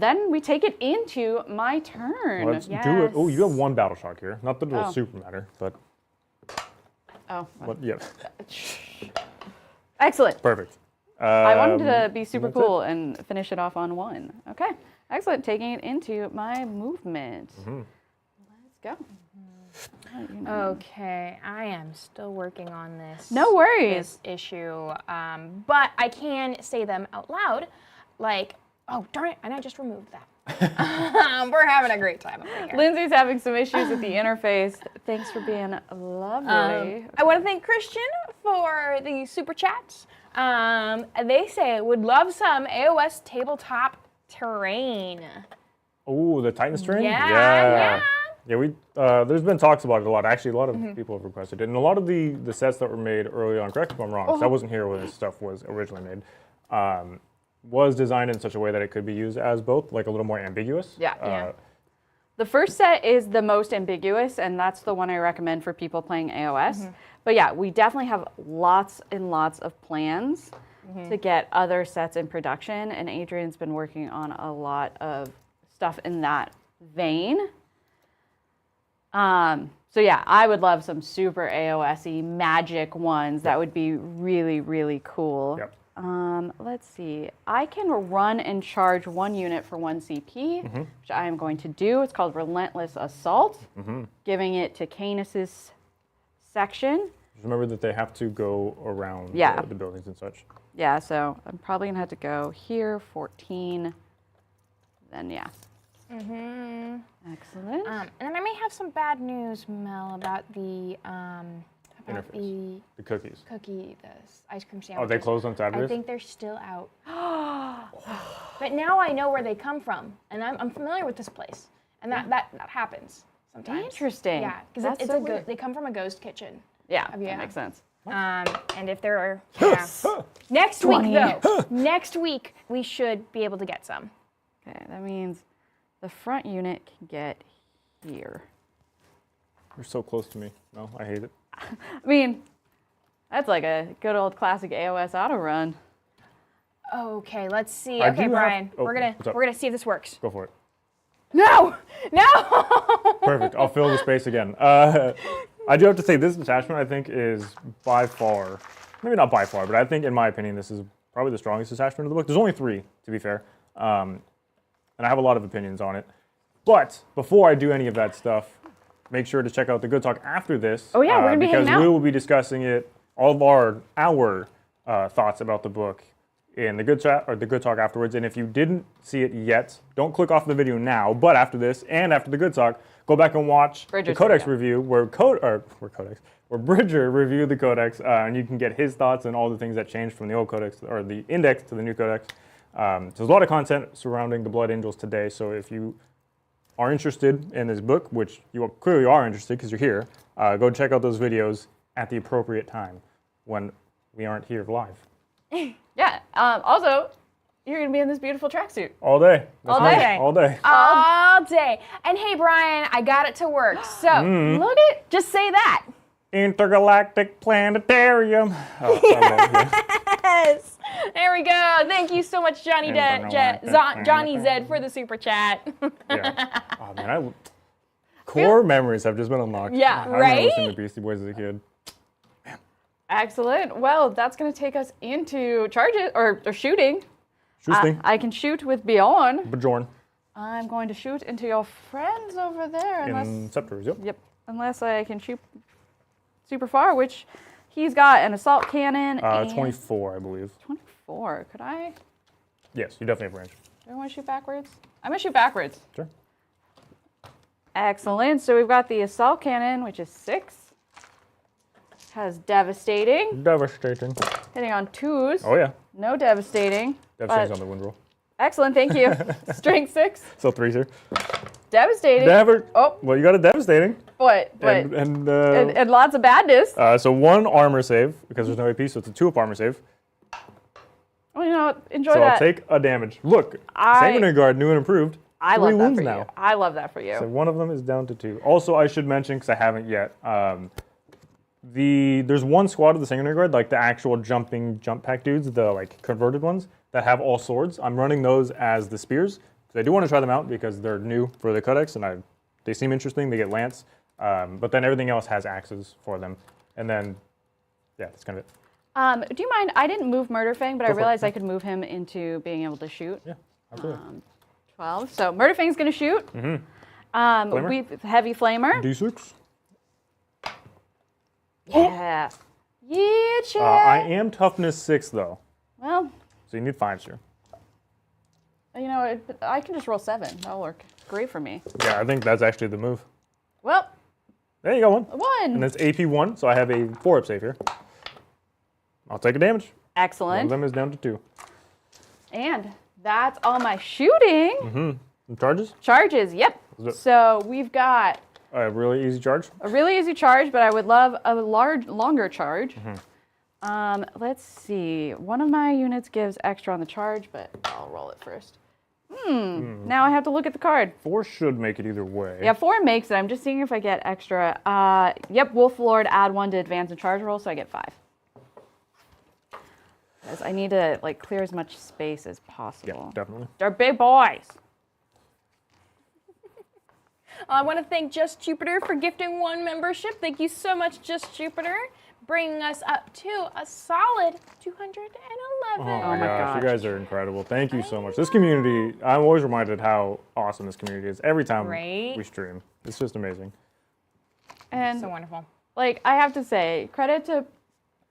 Then we take it into my turn. Let's do it. Oh, you have 1 battle shock here. Not that it'll Oh. super matter, but Oh, yeah, excellent. perfect. I wanted to be super that's it. cool and finish it off on 1. Okay, excellent. Taking it into my movement. Mm-hmm. Let's go. Okay, I am still working on this. No worries. This issue, but I can say them out loud, like, oh darn it, and I just removed that. We're having a great time over here. Lindsay's having some issues with the interface. Thanks for being lovely. I want to thank Christian for the super chats. They say would love some AOS tabletop terrain. Oh, the Titan string? Yeah. Yeah, we there's been talks about it a lot. Actually, a lot of Mm-hmm. people have requested it. And a lot of the sets that were made early on, correct me if I'm wrong, 'cause I wasn't here when this stuff was originally made, was designed in such a way that it could be used as both, like a little more ambiguous. Yeah. Yeah. The first set is the most ambiguous, and that's the one I recommend for people playing AOS. But yeah, we definitely have lots and lots of plans to get other sets in production, and Adrian's been working on a lot of stuff in that vein. So yeah, I would love some super AOS-y magic ones. That would be really, really cool. Yep. Let's see. I can run and charge 1 unit for 1 CP, which I am going to do. It's called Relentless Assault, giving it to Canis's section. Just remember that they have to go around Yeah. the buildings and such. Yeah, so I'm probably going to have to go here, 14, then yeah. Excellent. And then I may have some bad news, Mel, about the Interface. The cookies. the ice cream Oh, sandwiches. they closed on I Saturdays? think they're still out. But now I know where they come from, and I'm familiar with this place, and that happens sometimes. Interesting. Yeah, because That's it's so a weird. they come from a ghost kitchen. Yeah, Yeah. that makes sense. And if there are next 20. week though, next week we should be able to get some. Okay, that means the front unit can get here. You're so close to me. No, I hate it. I mean, that's like a good old classic AOS auto run. Okay, let's see. I Okay, do Brian, have- oh, we're what's up? gonna see if this works. Go for it. No, no. Perfect. I'll fill the space again. I do have to say this detachment, I think, is by far, maybe not by far, but I think in my opinion, this is probably the strongest detachment of the book. There's only 3, to be fair. And I have a lot of opinions on it. But before I do any of that stuff, make sure to check out the Good Talk after this. Oh yeah, we're gonna be hanging out. Because we will be discussing it, all of our thoughts about the book in the Good Chat or the Good Talk afterwards. And if you didn't see it yet, don't click off the video now. But after this and after the Good Talk, go back and watch Bridger's the Codex video. review where Bridger reviewed the Codex, and you can get his thoughts and all the things that changed from the old Codex or the Index to the new Codex. So there's a lot of content surrounding the Blood Angels today. So if you are interested in this book, which you clearly are interested because you're here, go check out those videos at the appropriate time when we aren't here live. Yeah. Also, you're gonna be in this beautiful tracksuit. All day. That's All nice. day. All day. All day. And hey, Brian, I got it to work. So Look at, just say that. Intergalactic Planetarium. Oh, I love it. Yes. There we go. Thank you so much, Johnny Zed, for the super chat. Yeah. Oh man, core memories have just been unlocked. Yeah, I remember right? listening to Beastie Boys as a kid. excellent. Well, that's gonna take us into charges or shooting. Shooting. I can shoot with Bjorn. Bjorn. I'm going to shoot into your friends over there. In Scepters, yep. Yep. Unless I can shoot super far, which he's got an assault cannon. And 24, I believe. 24. Could I? Yes, you definitely have range. Do I want to shoot backwards? I'm going to shoot backwards. Sure. Excellent. So we've got the assault cannon, which is 6. Has devastating. Devastating. Hitting on 2s. Oh yeah. No devastating. Devastating's but- on the wind roll. Excellent. Thank you. Strength 6. So 3s here. Devastating. Oh. Well, you got a devastating. But and lots of badness. So 1 armor save because there's no AP, so it's a 2-up armor save. Well, you know what? Enjoy So that. I'll take a damage. Look, Sanguinary Guard, new and improved. I 3 love that wounds for now. you. I love that for you. So 1 of them is down to 2. Also, I should mention, because I haven't yet, there's 1 squad of the Sanguinary Guard, like the actual jump pack dudes, the like converted ones that have all swords. I'm running those as the spears. So I do want to try them out because they're new for the Codex and they seem interesting. They get lance, but then everything else has axes for them. And then, yeah, that's kind of it. Do you mind? I didn't move Murderfang, but I for it. realized I could move him into being able to shoot. Yeah, absolutely. 12. So Murderfang's going to shoot. Flamer? We've heavy flamer. D6. Yeah. Yeah, Chad. I am toughness 6 though, Well, so you need 5s here. you know, I can just roll 7. That'll work great for me. Yeah, I think that's actually the move. Well, There you go, 1. 1. And that's AP 1, so I have a 4-up save here. I'll take a damage. 1 of Excellent. them is down to 2. And that's all my shooting. And charges? Charges, yep. Is it- So we've got A really easy charge. a really easy charge, but I would love a longer charge. Let's see. One of my units gives extra on the charge, but I'll roll it first. Now I have to look at the card. 4 should make it either way. Yeah, 4 makes it. I'm just seeing if I get extra. Yep, Wolf Lord, add 1 to advance and charge roll, so I get 5. Because I need to like clear as much space as possible. Yeah, definitely. They're big boys. I want to thank Just Jupiter for gifting 1 membership. Thank you so much, Just Jupiter, bringing us up to a solid 211. Oh my my gosh, you gosh. guys are incredible. Thank you so much. This community, I'm always reminded how awesome this community is every time Right? we stream. It's just amazing. And So wonderful. like I have to say, credit to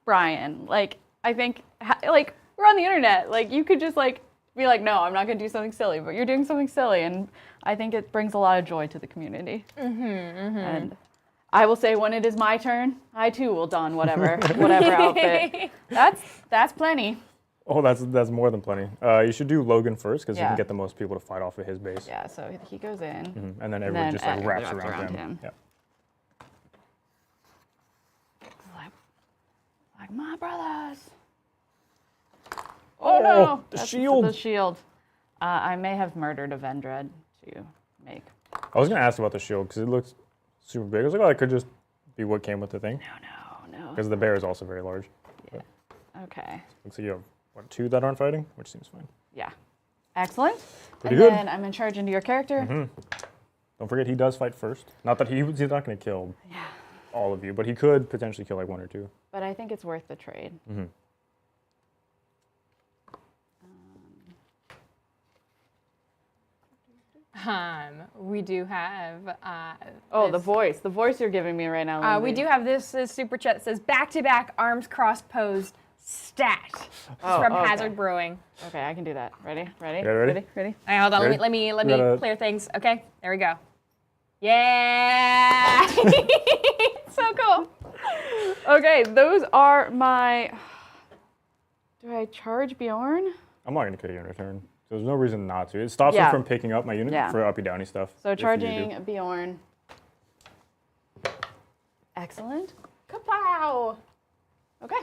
Brian. Like I think like we're on the internet. Like you could just like be like, no, I'm not gonna do something silly, but you're doing something silly, and I think it brings a lot of joy to the community. And I will say, when it is my turn, I too will don whatever outfit. That's plenty. Oh, that's more than plenty. You should do Logan first because you Yeah. can get the most people to fight off of his base. Yeah. So he goes in. And then everyone just like everyone wraps around him. Yeah. Like my brothers. Oh no! the That's shield. The shield. I may have murdered a Vendread to make. I was gonna ask about the shield because it looks super big. I was like, oh, it could just be what came with the thing. No. Because the bear is also very large. Okay. Looks like you have, what, 2 that aren't fighting? Which seems fine. Yeah. Excellent. Pretty and good. then I'm in charge into your character. Don't forget he does fight first. Not that he's not gonna kill all of you, but he could potentially kill like 1 or 2. But I think it's worth the trade. We do have. Oh, this. the voice you're giving me right now. We Lindsay. do have this super chat that says back-to-back arms cross-posed stat. It's from okay. Hazard Brewing. Okay, I can do that. Ready? Yeah, ready? All right, hold on. Ready? Let me gotta- clear things. Okay, there we go. Yeah. So cool. Okay, those are my. Do I charge Bjorn? I'm not going to kill you in return. There's no reason not to. It stops Yeah. me from picking up my unit Yeah. for uppy downy stuff. So if you charging do. Bjorn. Excellent. Kapow. Okay.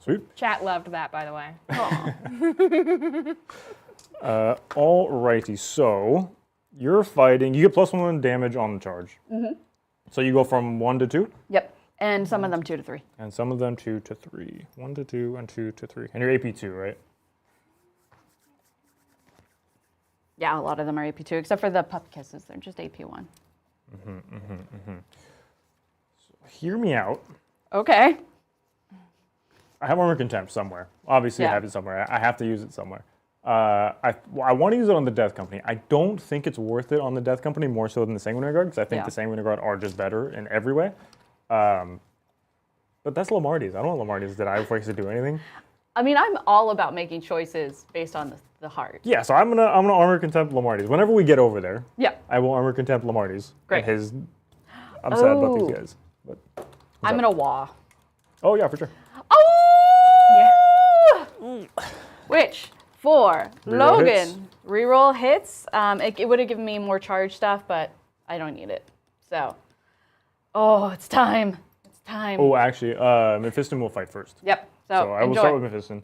Sweet. Chat loved that, by the way. Alrighty, so you're fighting. You get +1 damage on the charge. Mm-hmm. So you go from 1 to 2, Yep. And some of them 2 to 3. and some of them 2 to 3. 1 to 2 and 2 to 3. And you're AP 2, right? Yeah, a lot of them are AP2, except for the pup kisses. They're just AP1. Hear me out. Okay. I have Armor Contempt somewhere. Obviously, I Yeah. have it somewhere. I have to use it somewhere. I want to use it on the Death Company. I don't think it's worth it on the Death Company more so than the Sanguinary Guard, because I think Yeah. the Sanguinary Guard are just better in every way. But that's Lamarty's. I don't want Lamarty's that I force to do anything. I mean, I'm all about making choices based on the heart. Yeah, so I'm gonna Armor Contempt Lamarty's. Whenever we get over there, Yeah. I will Armor Contempt Lamarty's. Great. And I'm sad about Oh. these guys. But I'm going to wah. oh yeah, for sure. Oh! Which, for Reroll Logan, hits. reroll hits. It would have given me more charge stuff, but I don't need it. So, it's time. It's time. Oh, actually, Mephiston will fight first. Yep. So, So I will enjoy. start with Mephiston.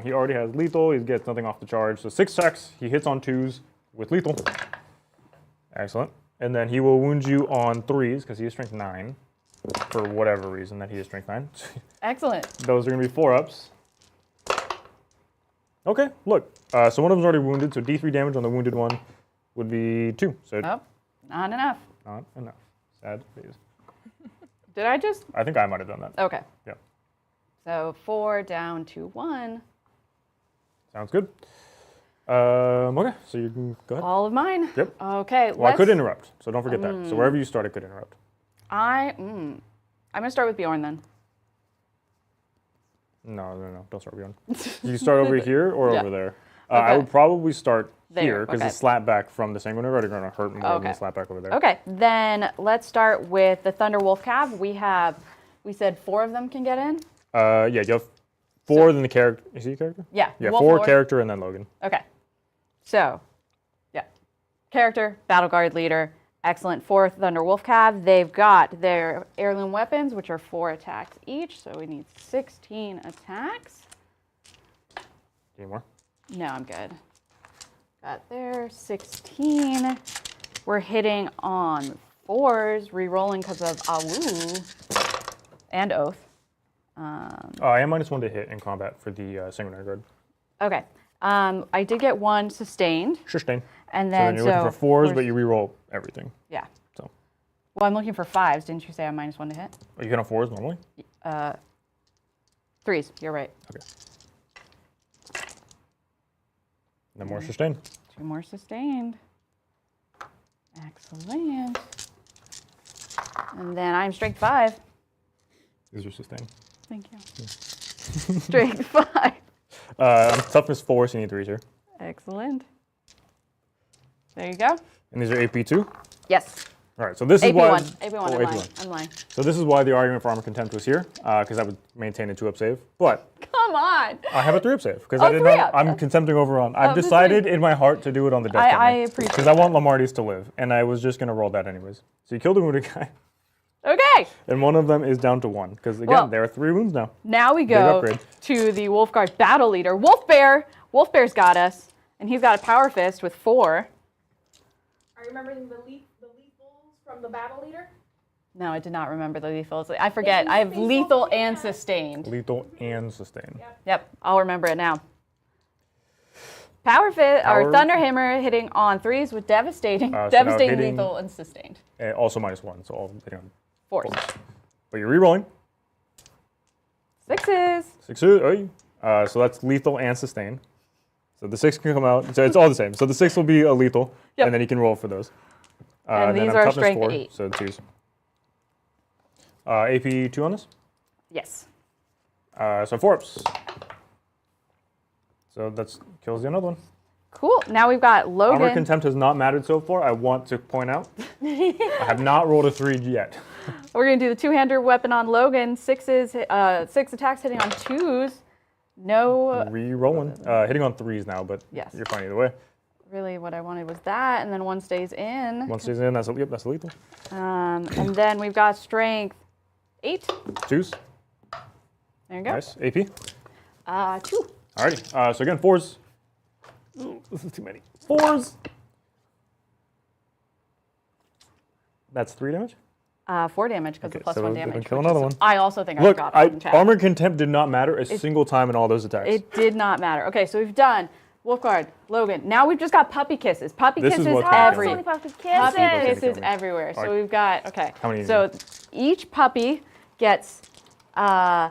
He already has lethal. He gets nothing off the charge. So 6 checks. He hits on 2s with lethal. Excellent. And then he will wound you on 3s because he is strength 9 for whatever reason that he is strength 9. Excellent. Those are going to be 4-ups. Okay, look. So one of them's already wounded. So D3 damage on the wounded one would be 2. So Oh, not enough. not enough. Sad face. Did I just? I think I might have done that. Okay. Yeah. So 4 down to 1. Sounds good. Okay, so you can go ahead. All of mine. Yep. Okay. Well, I could interrupt, so don't forget that. So wherever you start, I could interrupt. I'm gonna start with Bjorn then. No, don't start beyond. You start over here or Yeah. over there. I Okay. would probably start There, here because okay. the slap back from the Sanguinary Guard are going to hurt more than Okay. the slap back over there. Okay. Then let's start with the Thunder Wolf Cav. We said 4 of them can get in. Yeah, you have 4, then the character. Is he a character? Yeah. Yeah, Wolf 4 Lord. character and then Logan. Okay. So, yeah. Character, Battle Guard leader, excellent. 4 Thunder Wolf Cav. They've got their heirloom weapons, which are 4 attacks each. So we need 16 attacks. Any more? No, I'm good. Got there, 16. We're hitting on 4s, re-rolling because of Awu and Oath. I am -1 to hit in combat for the Sanguinary Guard. Okay. I did get 1 sustained. Sustain. And So then, then you're looking for 4s, but you reroll everything. Yeah. So, Well, I'm looking for 5s. Didn't you say I'm -1 to hit? you hit on 4s normally? 3s. You're right. Okay. Then more sustain. 2 more sustained. Excellent. And then I'm strength 5. These are sustain. Thank you. Strength 5. I'm toughness 4, so you need 3s here. Excellent. There you go. And these are AP2. Yes. All right, so this is why. AP1. AP1. Oh, I'm lying. AP1. I'm lying. So this is why the argument for Armor Contempt was here, because that would maintain a 2-up save. But Come on. I have a 3-up save because Oh, I did 3-up. not. I'm contempting over on. I've Oh, this decided in my heart to do it on the death I appreciate because I want Lamarty's to live, and I was just gonna roll that anyways. So you killed a wounded guy, Okay. and one of them is down to 1 because again Well- there are 3 wounds now. Now we go upgrade. to the Wolf Guard battle leader, Wolf Bear. Wolf Bear's got us, and he's got a power fist with 4. Are you remembering the lethals from the battle leader? No, I did not remember the lethals. I forget. Yeah, I have lethal, lethal yeah. and sustained. Lethal and sustain. Yep, I'll remember it now. Power fist or Power- Thunder Hammer hitting on 3s with devastating, So now devastating, hitting- lethal, and sustained. And also -1, so all hitting on 4s. But you're rerolling 6s. 6. So that's lethal and sustain. So So the 6 can come out. So it's all the same. So the 6 will be a lethal, Yep. and then you can roll for those. And then these I'm are toughness strength 4, 8. so 2s. AP 2 on this. Yes. So 4 ups. So that kills the another one. Cool. Now we've got Logan. Armor Contempt has not mattered so far. I want to point out. I have not rolled a 3 yet. We're going to do the two-hander weapon on Logan. 6 attacks hitting on 2s. No. Re-rolling. Hitting on 3s now, but Yes. you're fine either way. Really, what I wanted was that, and then 1 stays in. 1 stays in. That's a lethal. And then we've got strength 8. 2s. There you go. Nice. AP. 2. Alrighty. So again, 4s. Ooh, this is too many. 4s. That's 3 damage. 4 damage because Okay, the plus so 1 we can damage. kill which another is- one. I also think Look, I forgot from chat. Armor Contempt did not matter a single time in all those attacks. It did not matter. Okay, so we've done Wolfguard, Logan. Now we've just got puppy kisses. Puppy This is kisses what killed me. Only puppy kisses. Puppy Kisses. kisses everywhere. So Alright. we've got, okay. How many So is each puppy gets 3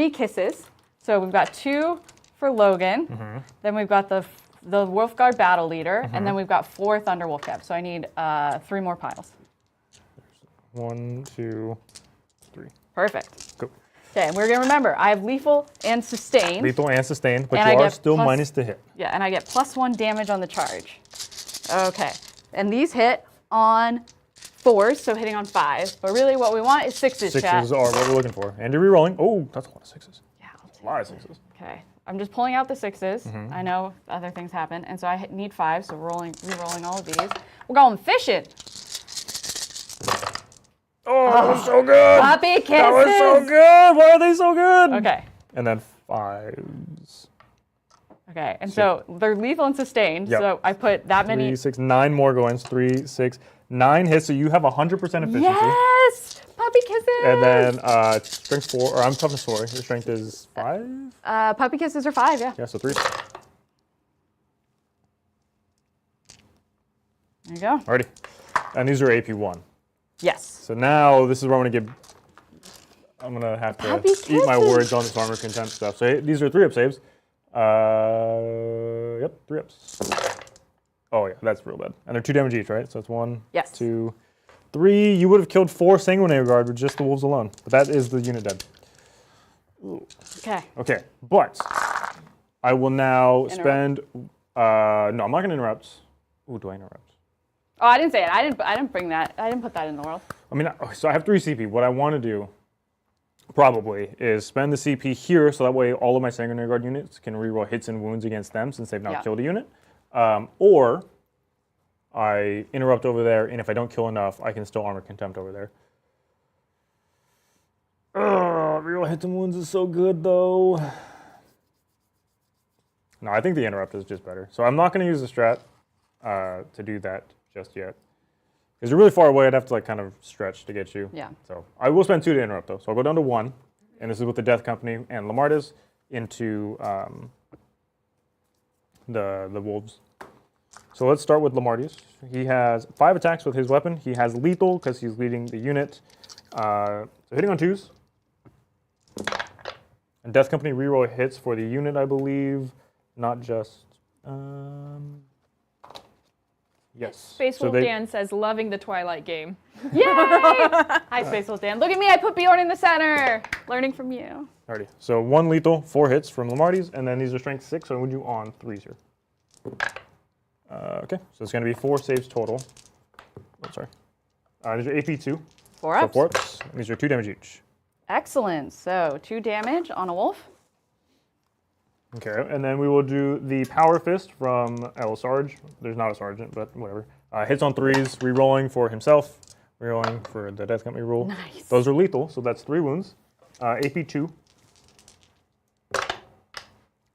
kisses. So we've got 2 for Logan. Mm-hmm. Then we've got the Wolfguard battle leader. And then we've got 4 Thunder Wolf Caps. So I need 3 more piles. 1, 2, 3. Perfect. Go. Okay, and we're going to remember, I have lethal and sustain. Lethal and sustained, but And you I are get still plus- minus to hit. Yeah, and I get +1 damage on the charge. Okay, and these hit on 4s, so hitting on 5s. But really what we want is 6s, chat. 6s are what we're looking for. And you're re-rolling. Oh, that's a lot of 6s. Yeah, I'll take A lot of 6s. Okay, I'm just pulling out the 6s. Mm-hmm. I know other things happen, and so I need 5, so re-rolling all of these. We're going fishing. Oh, that was so good! Puppy kisses. That was so good! Why are they so good? Okay, And then 5s. okay, and so they're lethal and sustained. Yep. So I put that many. 3, 6, 9 more goings. 3, 6, 9 hits, so you have 100% efficiency. Yes, puppy kisses. And then strength 4, or I'm toughness 4. Your strength is 5? Puppy kisses are 5. Yeah. Yeah, so 3. There you go. Alrighty. And these are AP 1. Yes. So now this is where I'm gonna have to Puppy eat my kisses. words on this armor contempt stuff. So these are 3 up saves. Yep, 3 ups. Oh yeah, that's real bad. And they're 2 damage each, right? So it's 1, Yes. 2, 3. You would have killed 4 Sanguinary Guard with just the wolves alone. But that is the unit dead. Okay. Okay, but I will now Interrupt. spend. No, I'm not gonna interrupt. Ooh, do I interrupt? Oh, I didn't say it. I didn't bring that. I didn't put that in the world. I mean, so I have 3 CP. What I want to do, probably, is spend the CP here, so that way all of my Sanguinary Guard units can reroll hits and wounds against them, since they've not Yeah. killed a unit. Or I interrupt over there, and if I don't kill enough, I can still Armor Contempt over there. Reroll hits and wounds is so good, though. No, I think the interrupt is just better. So I'm not going to use the strat to do that just yet. Because you're really far away, I'd have to like kind of stretch to get you. Yeah. So I will spend 2 to interrupt though. So I'll go down to 1, and this is with the Death Company and Lamartis into the wolves. So let's start with Lamartis. He has 5 attacks with his weapon. He has lethal because he's leading the unit. So hitting on 2s. And Death Company reroll hits for the unit, I believe, not just. Yes. Space So Wolf they- Dan says, loving the Twilight game. Yay! Hi, Space Wolf Dan. Look at me. I put Bjorn in the center. Learning from you. Alrighty. So 1 lethal, 4 hits from Lamartis, and then these are strength 6, so I would you on 3s here. Okay, so it's going to be 4 saves total. Oh, sorry. These are AP 2. 4 So ups. 4 ups. And these are 2 damage each. Excellent. So 2 damage on a wolf. Okay, and then we will do the Power Fist from El Sarge. There's not a sergeant, but whatever. Hits on 3s, re-rolling for himself, re-rolling for the Death Company rule. Nice. Those are lethal, so that's 3 wounds. AP 2.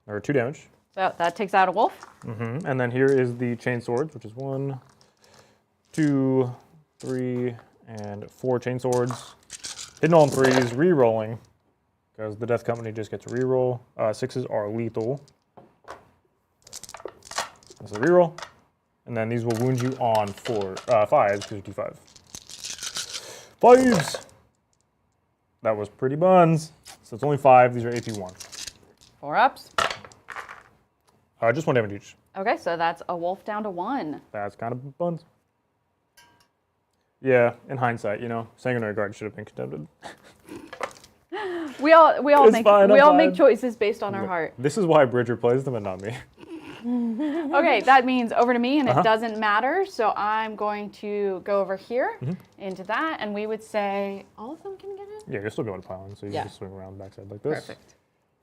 Or 2 damage. So that takes out a wolf. And then here is the chain swords, which is 1, 2, 3, and 4 chain swords. Hitting on 3s, re-rolling, because the Death Company just gets a re-roll. 6s are lethal. That's a re-roll. And then these will wound you on 5s, because you do 5. 5s! That was pretty buns. So it's only 5. These are AP 1. 4 ups. Just 1 damage each. Okay, so that's a wolf down to 1. That's kind of buns. Yeah, in hindsight, you know, Sanguinary Guard should have been contended. We all It's make fine, we I'm all fine. make choices based on our heart. This is why Bridger plays them and not me. Okay, that means over to me, and it doesn't matter. So I'm going to go over here into that, and we would say all of them can get in. Yeah, you're still going to pile in, so you Yeah. just swing around backside like this. Perfect.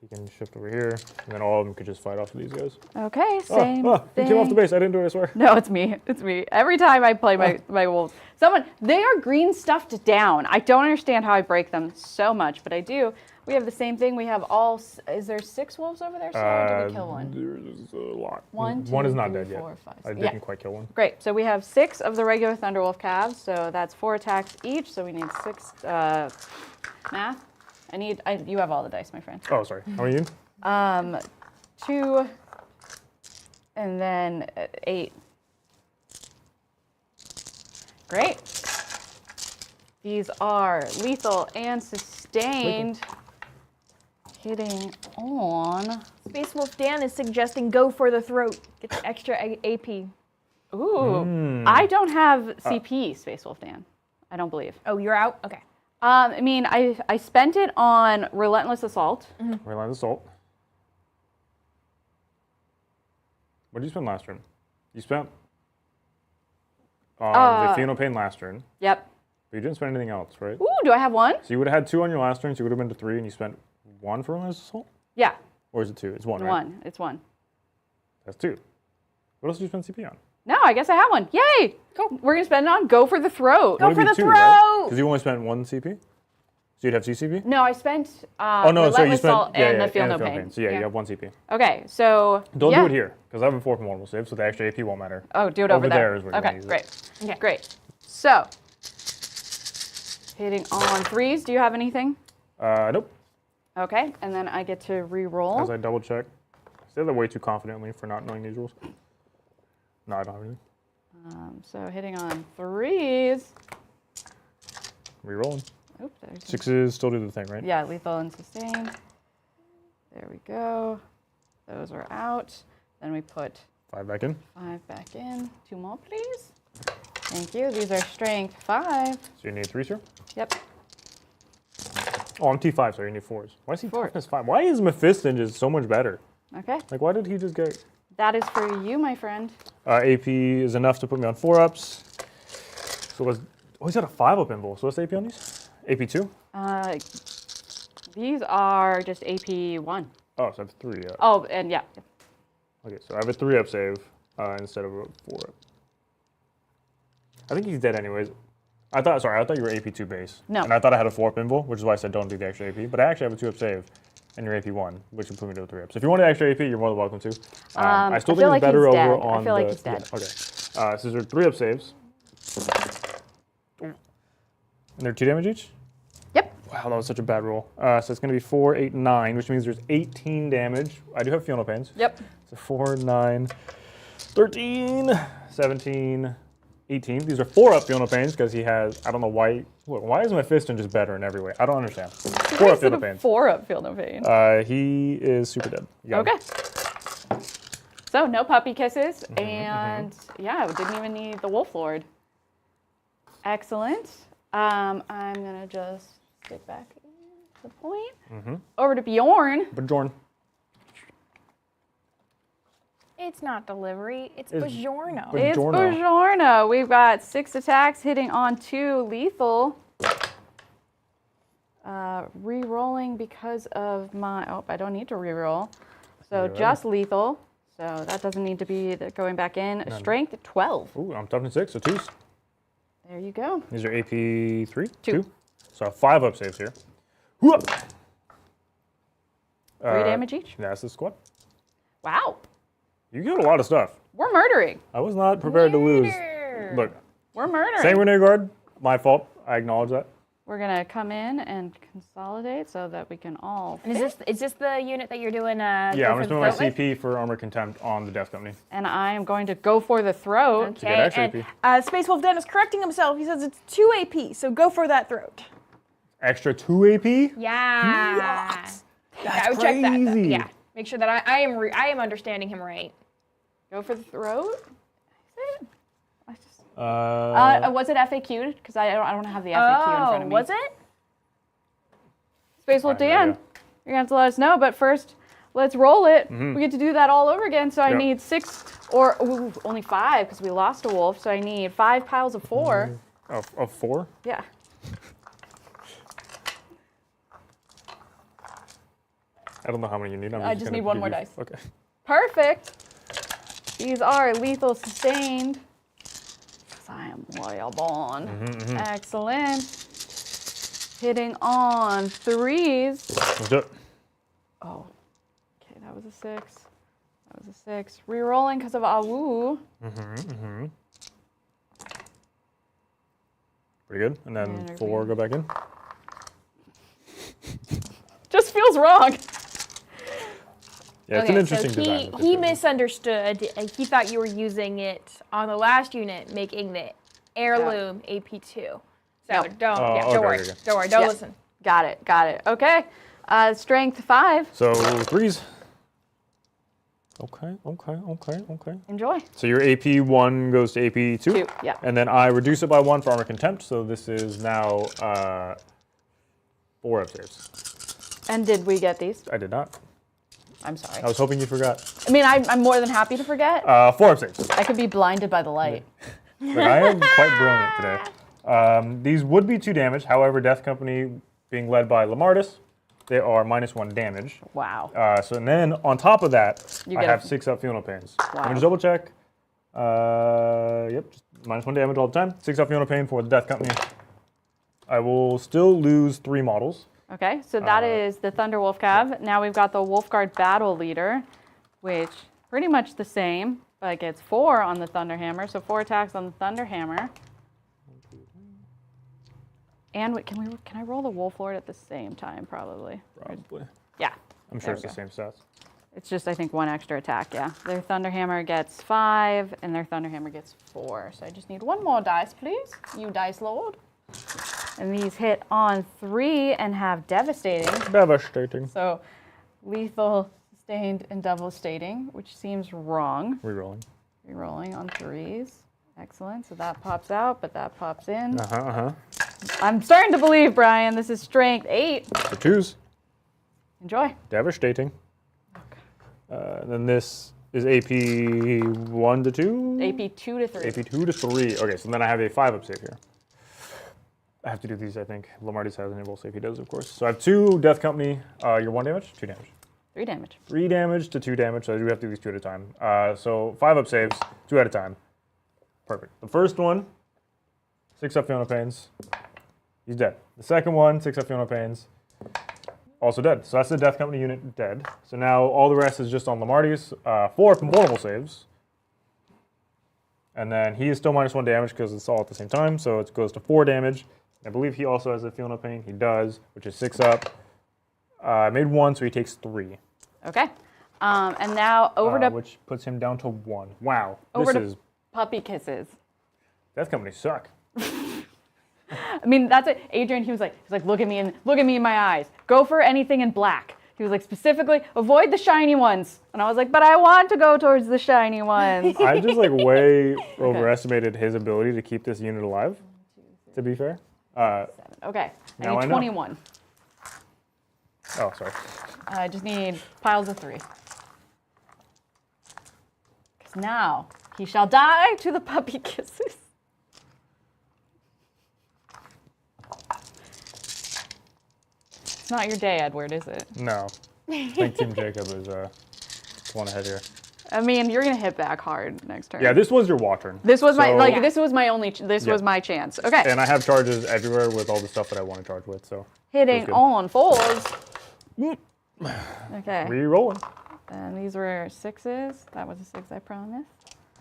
You can shift over here, and then all of them could just fight off of these guys. Okay, same He thing. came off the base. I didn't do it, I swear. No, it's me. It's me. Every time I play my wolves. They are green stuffed down. I don't understand how I break them so much, but I do. We have the same thing. We have is there 6 wolves over there, or did we kill one? There's a lot. One, One is two, not three, dead yet. 4, 5, I 6. didn't quite kill one. Great. So we have 6 of the regular Thunderwolf calves. So that's 4 attacks each. So we need 6 math. You have all the dice, my friend. Oh, sorry. How many you? 2, and then 8. Great. These are lethal and sustained. Hitting on. Space Wolf Dan is suggesting go for the throat. Get the extra AP. Ooh. I don't have CP, Space Wolf Dan. I don't believe. Oh, you're out? Okay. I mean, I spent it on Relentless Assault. Relentless Assault. What did you spend last turn? You spent the Pheno Pain last turn, Yep. but you didn't spend anything else, right? Ooh, do I have 1? So you would have had 2 on your last turn, so you would have been to 3, and you spent 1 for Relentless Assault? Yeah. Or is it 2? It's 1, right? 1. It's 1. That's 2. What else did you spend CP on? No, I guess I have 1. Yay! Cool. We're gonna spend it on Go for the Throat. Go for the Because throat! you only spent 1 CP? So you'd have 2 CP? No, I spent Oh, no, so you Relentless spent Assault and the Feel No Pain. So yeah, you have 1 CP. Okay, so Don't yeah. do it here, because I have a 4 from Mortal Save, so the extra AP won't matter. Oh, do it over there. there is where you're Okay, gonna use great. it. Okay. Great. So, hitting on 3s. Do you have anything? Nope. Okay, and then I get to re-roll. As I double check. I say that way too confidently for not knowing these rules. No, I don't have anything. So hitting on 3s. Rerolling. Oops, there's 6s still do the thing, right? Yeah, lethal and sustained. There we go. Those are out. Then we put 5 back in. 5 back in. 2 more, please. Thank you. These are strength 5. So you need 3s here? Yep. Oh, I'm T5, so you need 4s. Why is he 4s. toughness 5? Why is Mephiston just so much better? Okay. Like, why did he just get... That is for you, my friend. AP is enough to put me on 4-ups. So what's... Oh, he's got a 5-up invul. So what's the AP on these? AP 2? These are just AP 1. Oh, so I have 3. Oh, and yeah. Okay, so I have a 3-up save instead of a 4-up. I think he's dead anyways. I thought you were AP 2 base. No. And I thought I had a 4-up invul, which is why I said don't do the extra AP. But I actually have a 2-up save, and you're AP 1, which would put me to a 3-up. So if you want an extra AP, you're more than welcome to. I still I think feel it's like better he's over dead. on I feel like the- he's dead. Yeah, okay. So these are 3-up saves. And they're 2 damage each? Yep. Wow, that was such a bad roll. So it's going to be 4, 8, 9, which means there's 18 damage. I do have Fiona Pains. Yep. So 4, 9, 13, 17, 18. These are 4-up Fiona Pains because he has, I don't know why. Look, why is Mephiston just better in every way? I don't understand. 4-up Fiona Pains. 4-up Feel No Pain. He is super dead. You got him. Okay. So no puppy kisses, and yeah, we didn't even need the Wolf Lord. Excellent. I'm gonna just stick back to the point. Over to Bjorn. But Jorn. It's not delivery, it's It's- Buongiorno. but- It's Buongiorno. Buongiorno. We've got 6 attacks hitting on 2 lethal. Re-rolling because of my, I don't need to re-roll. So Good. just lethal. So that doesn't need to be going back in. Strength 12. Ooh, I'm toughness 6, so 2s. There you go. These are AP 3? 2. So 5-up saves here. Whoop. 3 damage each. That's the squad. Wow. You get a lot of stuff. We're murdering. I was not prepared to lose. Look, We're murdering. Sanguinary Guard, my fault. I acknowledge that. We're going to come in and consolidate so that we can all And is this the unit that you're doing? Yeah, I'm going to spend my CP for Armor Contempt on the Death Company. And I am going to go for the throat. get extra Okay, AP. and Space Wolf Dan is correcting himself. He says it's 2 AP, so go for that throat. Extra 2 AP? Yeah. That's I would check that. crazy. Yeah. Make sure that I am understanding him right. Go for the throat. Is it? Uh, Was it FAQ'd? Because I don't have the FAQ in front of me. Was it? Space Wolf I have no Dan, idea. you're gonna have to let us know. But first, let's roll it. We get to do that all over again. So I Yep. need 6 or only 5 because we lost a wolf. So I need 5 piles of 4. Of 4? Yeah. I don't know how many you need. I just gonna need one give more you- dice. Okay. Perfect. These are lethal sustained. 'Cause I am loyal born. Excellent. Hitting on 3s. Let's do it. Oh. Okay, that was a 6. That was a 6. Rerolling because of Awu. Pretty good. And then Energy. 4 go back in. Just feels wrong. Yeah, it's an interesting so design. that they he chose. misunderstood. He thought you were using it on the last unit, making the heirloom AP2. So Yep. don't, Oh, don't okay, worry, okay. don't worry, don't Yeah. listen. Got it. Okay. Strength 5. So 3s. Okay. Enjoy. So your AP1 goes to AP2. 2, yeah. And then I reduce it by 1 for armor contempt. So this is now 4 up saves. And did we get these? I did not. I'm sorry. I was hoping you forgot. I mean, I'm more than happy to forget. 4 up saves. I could be blinded by the light. But I am quite brilliant today. These would be 2 damage. However, Death Company being led by Lamardis, they are -1 damage. Wow. So and then on top of that, You I get have a- 6 up funeral pains. Wow. Let me just double check. Yep, just -1 damage all the time. 6 up funeral pain for the Death Company. I will still lose 3 models. Okay, so that is the Thunder Wolf Cav. Now we've got the Wolfguard Battle Leader, which pretty much the same, but gets 4 on the Thunder Hammer, so 4 attacks on the Thunder Hammer. And can I roll the Wolf Lord at the same time? Probably. Probably. Yeah. I'm There sure it's we the same stats. It's just, I think, 1 extra attack, yeah. Their Thunder Hammer gets 5, and their Thunder Hammer gets 4. So I just need 1 more dice, please. You Dice Lord. And these hit on 3 and have Devastating. Devastating. So lethal, sustained, and devastating, which seems wrong. Rerolling. Rerolling on 3s. Excellent. So that pops out, but that pops in. Uh-huh. I'm starting to believe, Brian. This is strength 8. For 2s. Enjoy. Devastating. Then this is AP 1 to 2? AP 2 to 3. AP 2 to 3. Okay, so then I have a 5 up save here. I have to do these, I think. Lamardis has an able save. He does, of course. So I have 2 Death Company. You're 1 damage? 2 damage. 3 damage. 3 damage to 2 damage, so I do have to do these 2 at a time. So 5 up saves, 2 at a time. Perfect. The first one, 6 up Fiona Pains. He's dead. The second one, 6 up Fiona Pains. Also dead. So that's the Death Company unit dead. So now all the rest is just on Lamardis. 4 vulnerable saves. And then he is still -1 damage because it's all at the same time. So it goes to 4 damage. I believe he also has a Fiona Pain. He does, which is 6 up. I made 1, so he takes 3. Okay. And now over to Which puts him down to 1. Wow. Over This to- is... puppy kisses. Death Company suck. I mean, that's it. Adrian, he was like, look at me in my eyes. Go for anything in black. He was like, specifically, avoid the shiny ones. And I was like, but I want to go towards the shiny ones. I just like way overestimated his ability to keep this unit alive, to be fair. Okay. I Now I need know. 21. Oh, sorry. I just need piles of 3. Because now he shall die to the puppy kisses. It's not your day, Edward, is it? No. I think Team Jacob is one ahead here. I mean, you're gonna hit back hard next turn. Yeah, this was your walk turn. This was my So- like. This was my only. This Yeah. was my chance. Okay. And I have charges everywhere with all the stuff that I want to charge with, so. Hitting good. on 4s. Okay. Re-rolling. And these were 6s. That was a 6, I promise.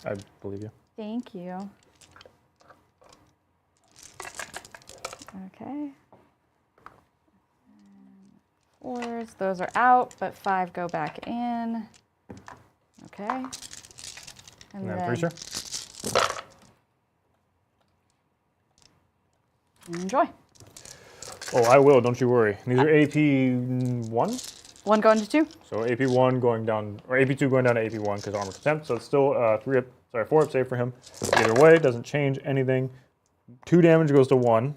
I believe you. Thank you. Okay. 4s. Those are out, but 5 go back in. Okay. And then 3, sir. Enjoy. Oh, I will, don't you worry. These are AP 1? 1 going to 2. So AP1 going down, or AP2 going down to AP1 because armor contempt. So it's still 4 up save for him. Either way, doesn't change anything. 2 damage goes to 1.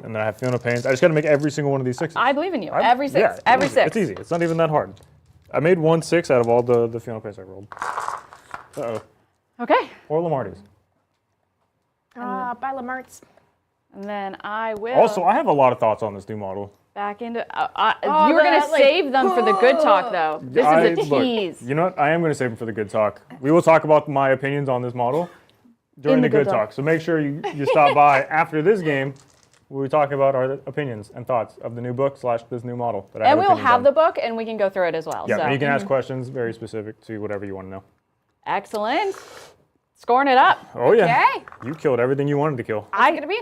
And then I have Fiona Pains. I just got to make every single one of these 6s. I believe in you. Every 6. Yeah, Every easy. 6. It's easy. It's not even that hard. I made 1 6 out of all the Fiona Pains I rolled. Uh-oh. Okay. Or Lamarty's. By Lamart's. And then I will Also, I have a lot of thoughts on this new model. back into. You were going to save them for the good talk, though. This is a tease. Look, you know what? I am going to save them for the good talk. We will talk about my opinions on this model during the good talk. So make sure you stop by after this game. We'll be talking about our opinions and thoughts of the new book / this new model. That I And have we'll opinions have on. the book, and we can go through it as well. Yeah, so. and you can ask questions very specific to whatever you want to know. Excellent. Scoring it up. Oh yeah. Okay. You killed everything you wanted to kill. What's it gonna be?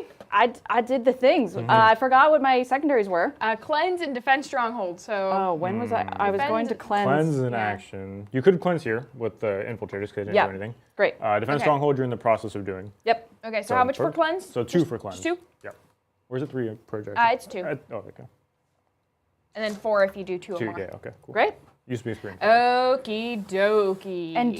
I did the things. I forgot what my secondaries were. Cleanse and defend stronghold. So. Oh, when was I? I was going to cleanse. Cleanse is an yeah. action. You could cleanse here with the infiltrators because they didn't Yeah. do anything. Great. Defense Okay. stronghold you're in the process of doing. Yep. Okay. So how much for perfect. cleanse? So 2 for cleanse. 2. Yep. Where's it 3 per project? It's 2. Oh, okay. And then 4 if you do 2 or 2, more. yeah, okay, cool. Great. Used to be a screen. Okie dokie. And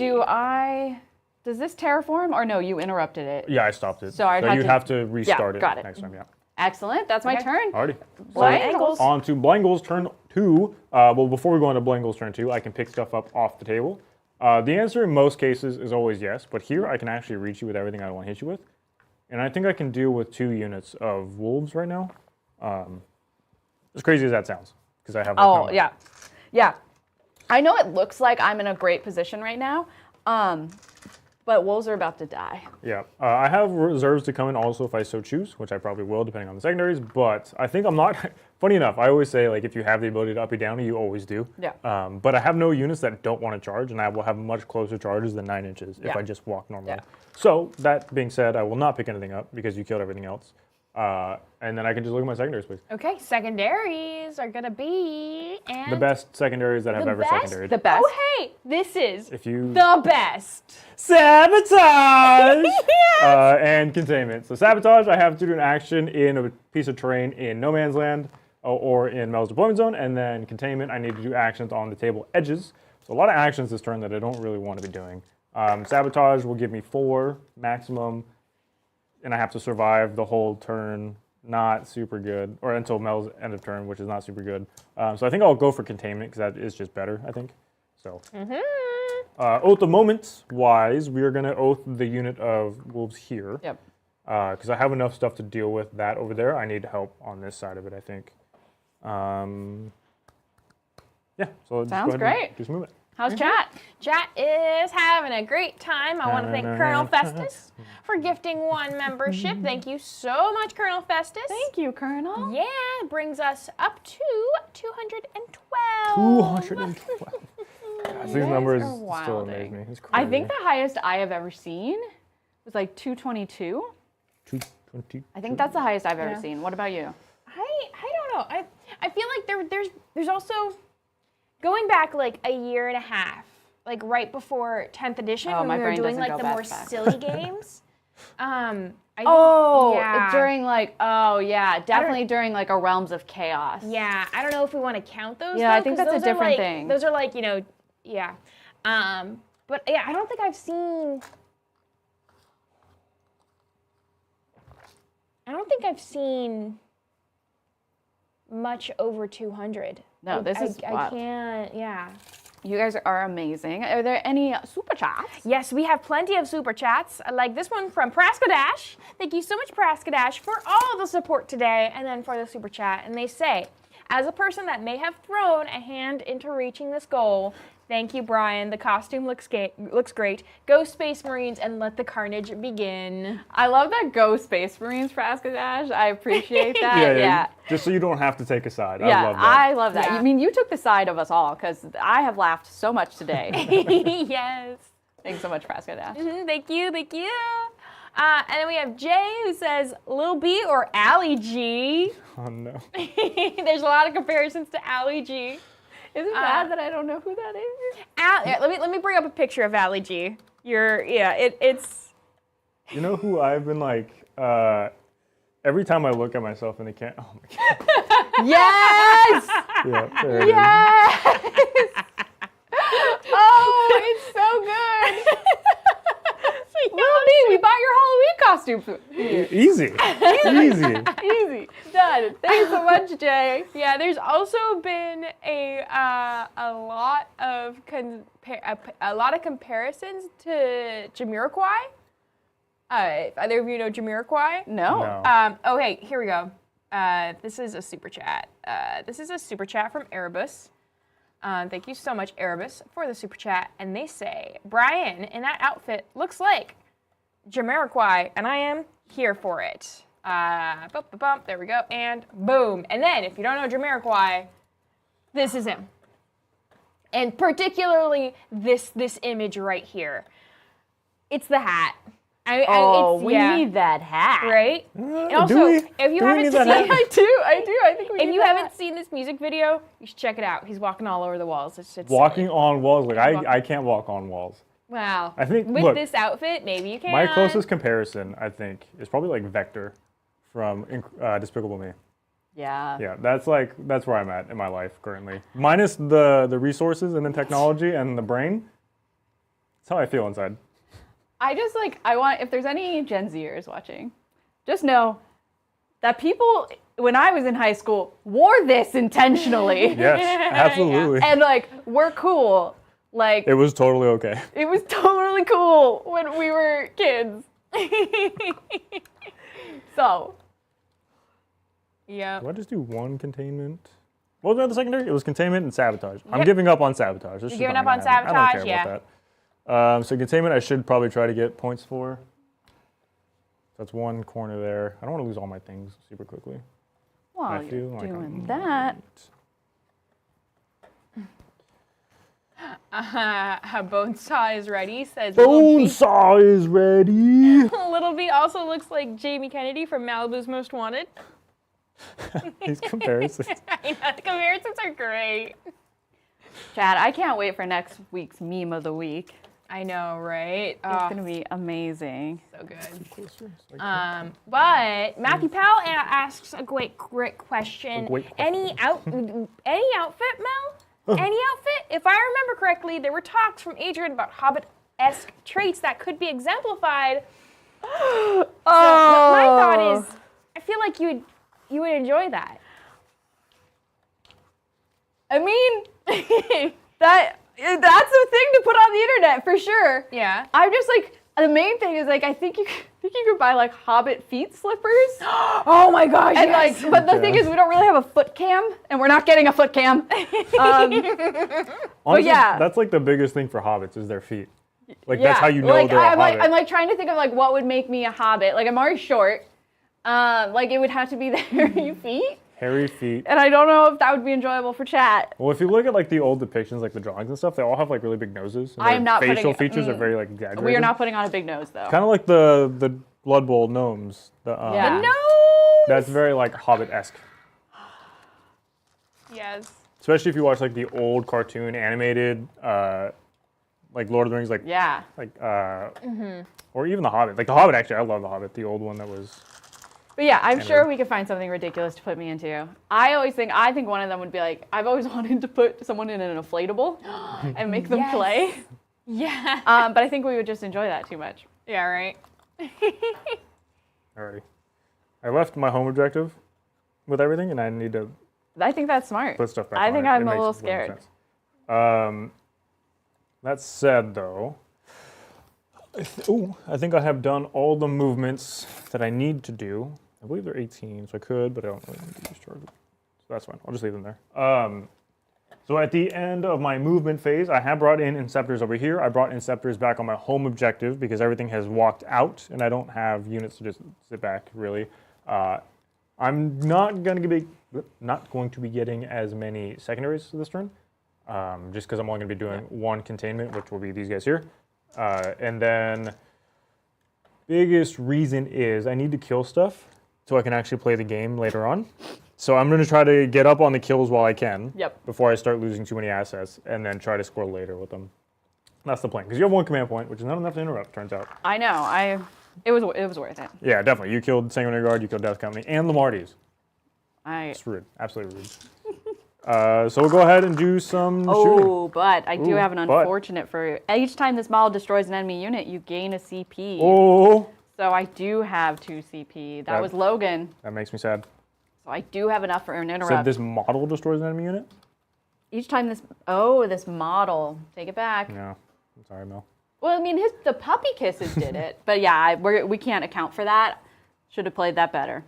does this terraform or no? You interrupted it. Yeah, I stopped it. So I'd have you'd to- have to restart got it. next time, yeah. Excellent. That's my Okay. turn. Alrighty. Blind So, angles. on to Blangle's turn 2. Well, before we go on to Blangle's turn 2, I can pick stuff up off the table. The answer in most cases is always yes, but here I can actually reach you with everything I want to hit you with. And I think I can deal with 2 units of wolves right now. As crazy as that sounds, because I have like, Oh, not much. yeah. Yeah. I know it looks like I'm in a great position right now, but wolves are about to die. Yeah, I have reserves to come in also if I so choose, which I probably will depending on the secondaries, but I think I'm not, funny enough, I always say like if you have the ability to uppy downy, you always do. Yeah. But I have no units that don't want to charge, and I will have much closer charges than 9 inches if Yeah. I just walk normally. Yeah. So that being said, I will not pick anything up because you killed everything else. And then I can just look at my secondaries, please. Okay, secondaries are gonna be The best secondaries that have The ever best? secondaried. The best. Oh hey, this is If you the best. Sabotage! Yes! And containment. So sabotage, I have to do an action in a piece of terrain in no man's land or in Mel's deployment zone, and then containment, I need to do actions on the table edges. So a lot of actions this turn that I don't really want to be doing. Sabotage will give me 4 maximum, and I have to survive the whole turn. Not super good, or until Mel's end of turn, which is not super good. So I think I'll go for containment because that is just better, I think. So. Oath of Moments wise, we are going to oath the unit of wolves here. Yep. Because I have enough stuff to deal with that over there. I need help on this side of it, I think. Yeah, so let's Sounds go ahead great. and just move it. How's chat? Chat is having a great time. I want to thank Colonel Festus for gifting 1 membership. Thank you so much, Colonel Festus. Thank you, Colonel. Yeah, it brings us up to 212. 212. Gosh, these guys numbers are still amaze wilding. me. It's crazy. I think the highest I have ever seen was like 222. 220. I think that's the highest I've ever Yeah. seen. What about you? I don't know. I feel like there's also going back like a year and a half, like right before 10th edition Oh, when my we were brain doing doesn't like go the more back. silly games. Oh, during definitely during like a Realms of Chaos. Yeah, I don't know if we want to count those. Yeah, I though, think 'cause that's a those are, different like- thing. Those are like, yeah. But yeah, I don't think I've seen. Much over 200. No, this is I wild. can't. Yeah. You guys are amazing. Are there any super chats? Yes, we have plenty of super chats, like this one from Praskadash. Thank you so much, Praskadash, for all the support today, and then for the super chat. And they say, as a person that may have thrown a hand into reaching this goal, thank you, Brian. The costume looks great. Go Space Marines and let the carnage begin. I love that Go Space Marines for Askadash. I appreciate that. Yeah. Just so you don't have to take a side. Yeah, I love that. I love that. Yeah. I mean, you took the side of us all because I have laughed so much today. Yes. Thanks so much, Praskadash. Thank you. And then we have Jay who says Lil B or Allie G. Oh no. There's a lot of comparisons to Allie G. Is it bad that I don't know who that is? Let me bring up a picture of Allie G. It's. You know who I've been like, every time I look at myself in the camera, oh my God. Yes! Yeah, there it is. Yes! Oh, it's so good. Lily, we bought your Halloween costume. Easy. Easy. Easy. Done. Thanks so much, Jay. Yeah, there's also been a lot of comparisons to Jamiroquai. If either of you know Jamiroquai? No. No. Okay, here we go. This is a super chat. This is a super chat from Erebus. Thank you so much, Erebus, for the super chat. And they say, Brian in that outfit looks like Jamiroquai, and I am here for it. There we go, and boom. And then, if you don't know Jamiroquai, this is him. And particularly this image right here. It's the hat. We need that hat. Right? And also, if you haven't seen I do. I think we if need you that haven't seen this music video, you should check it out. He's walking all over the walls. It's Walking on walls, like I can't walk on walls. Wow. I think with look, this outfit, maybe you can. my closest comparison, I think, is probably like Vector from Despicable Me. Yeah. Yeah, that's where I'm at in my life currently. Minus the resources and the technology and the brain. That's how I feel inside. I want, if there's any Gen Zers watching, just know that people, when I was in high school, wore this intentionally. Yes, absolutely. And like, we're cool. Like, It was totally okay. it was totally cool when we were kids. So. Yeah. Do I just do one containment? What was the secondary? It was containment and sabotage. I'm giving up on sabotage. You're giving up on sabotage? I don't care Yeah. about that. So containment, I should probably try to get points for. That's one corner there. I don't want to lose all my things super quickly. While I you're feel like doing I'm that. Bonesaw is ready, says Bonesaw is ready. Little B also looks like Jamie Kennedy from Malibu's Most Wanted. These comparisons. I know, the comparisons are great. Chad, I can't wait for next week's meme of the week. I know, right? It's going to be amazing. So good. But Matthew Powell asks a great question. Any outfit, Mel? Any outfit? If I remember correctly, there were talks from Adrian about Hobbit-esque traits that could be exemplified. So my thought is, I feel like you would enjoy that. I mean, that's the thing to put on the internet for sure. Yeah. I'm just like, the main thing is like, I think you could buy like Hobbit feet slippers. Oh my gosh, And yes. like, but the thing is, we don't really have a foot cam, and we're not getting a foot cam. Honestly, yeah. that's like the biggest thing for hobbits is their feet. Like that's how you know like, they're a hobbit. I'm like trying to think of like what would make me a hobbit. Like I'm already short. Like it would have to be the hairy feet. Hairy feet. And I don't know if that would be enjoyable for chat. Well, if you look at like the old depictions, like the drawings and stuff, they all have like really big noses. And I am their not putting facial it- features are very like exaggerated. We are not putting on a big nose though. Kind of like the Blood Bowl gnomes. Yeah. No. That's very like Hobbit-esque. Yes. Especially if you watch like the old cartoon animated, like Lord of the Rings, like Yeah. or even the Hobbit. Like the Hobbit, actually, I love the Hobbit, the old one that was. But yeah, I'm sure we could find something ridiculous to put me into. I think one of them would be like, I've always wanted to put someone in an inflatable and make them Yes. play. Yeah. But I think we would just enjoy that too much. Yeah, right. Alrighty. I left my home objective with everything, and I need to I think that's smart. put stuff back I on think it. I'm It a makes little more scared. sense. That said, though, I think I have done all the movements that I need to do. I believe they're 18, so I could, but I don't really need to use charges. So that's fine. I'll just leave them there. So at the end of my movement phase, I have brought in Inceptors over here. I brought Inceptors back on my home objective because everything has walked out, and I don't have units to just sit back, really. I'm not going to be getting as many secondaries this turn, just because I'm only going to be doing one containment, which will be these guys here. And then biggest reason is I need to kill stuff so I can actually play the game later on. So I'm going to try to get up on the kills while I can before I start losing too many assets, and then try to score later with them. That's the plan, because you have one command point, which is not enough to interrupt, turns out. I know. It was worth it. Yeah, definitely. You killed Sanguinary Guard, you killed Death Company, and the Martys. It's rude. Absolutely rude. So we'll go ahead and do some shooting. Oh, but I do Ooh, have an but. unfortunate for you. Each time this model destroys an enemy unit, you gain a CP. Oh, So I do have 2 CP. That was Logan. that makes me sad. So I do have enough for an interrupt. Said this model destroys an enemy unit? Each time this model. Take it back. No. I'm sorry, Mel. Well, I mean, the puppy kisses did it. But yeah, we can't account for that. Should have played that better.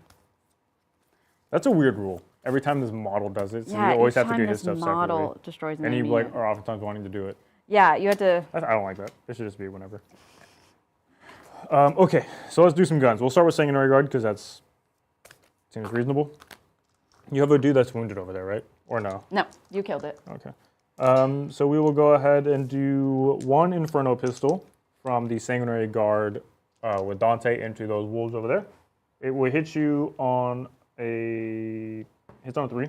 That's a weird rule. Every time this model does it, so Yeah, you always each have to time do his this stuff model separately. destroys an And you enemy like unit. are oftentimes wanting to do it. Yeah, you have to. I don't like that. It should just be whenever. Okay, so let's do some guns. We'll start with Sanguinary Guard because that seems reasonable. You have a dude that's wounded over there, right? Or no? No, you killed it. Okay. So we will go ahead and do 1 Inferno pistol from the Sanguinary Guard with Dante into those wolves over there. It will hit you on hits on a 3.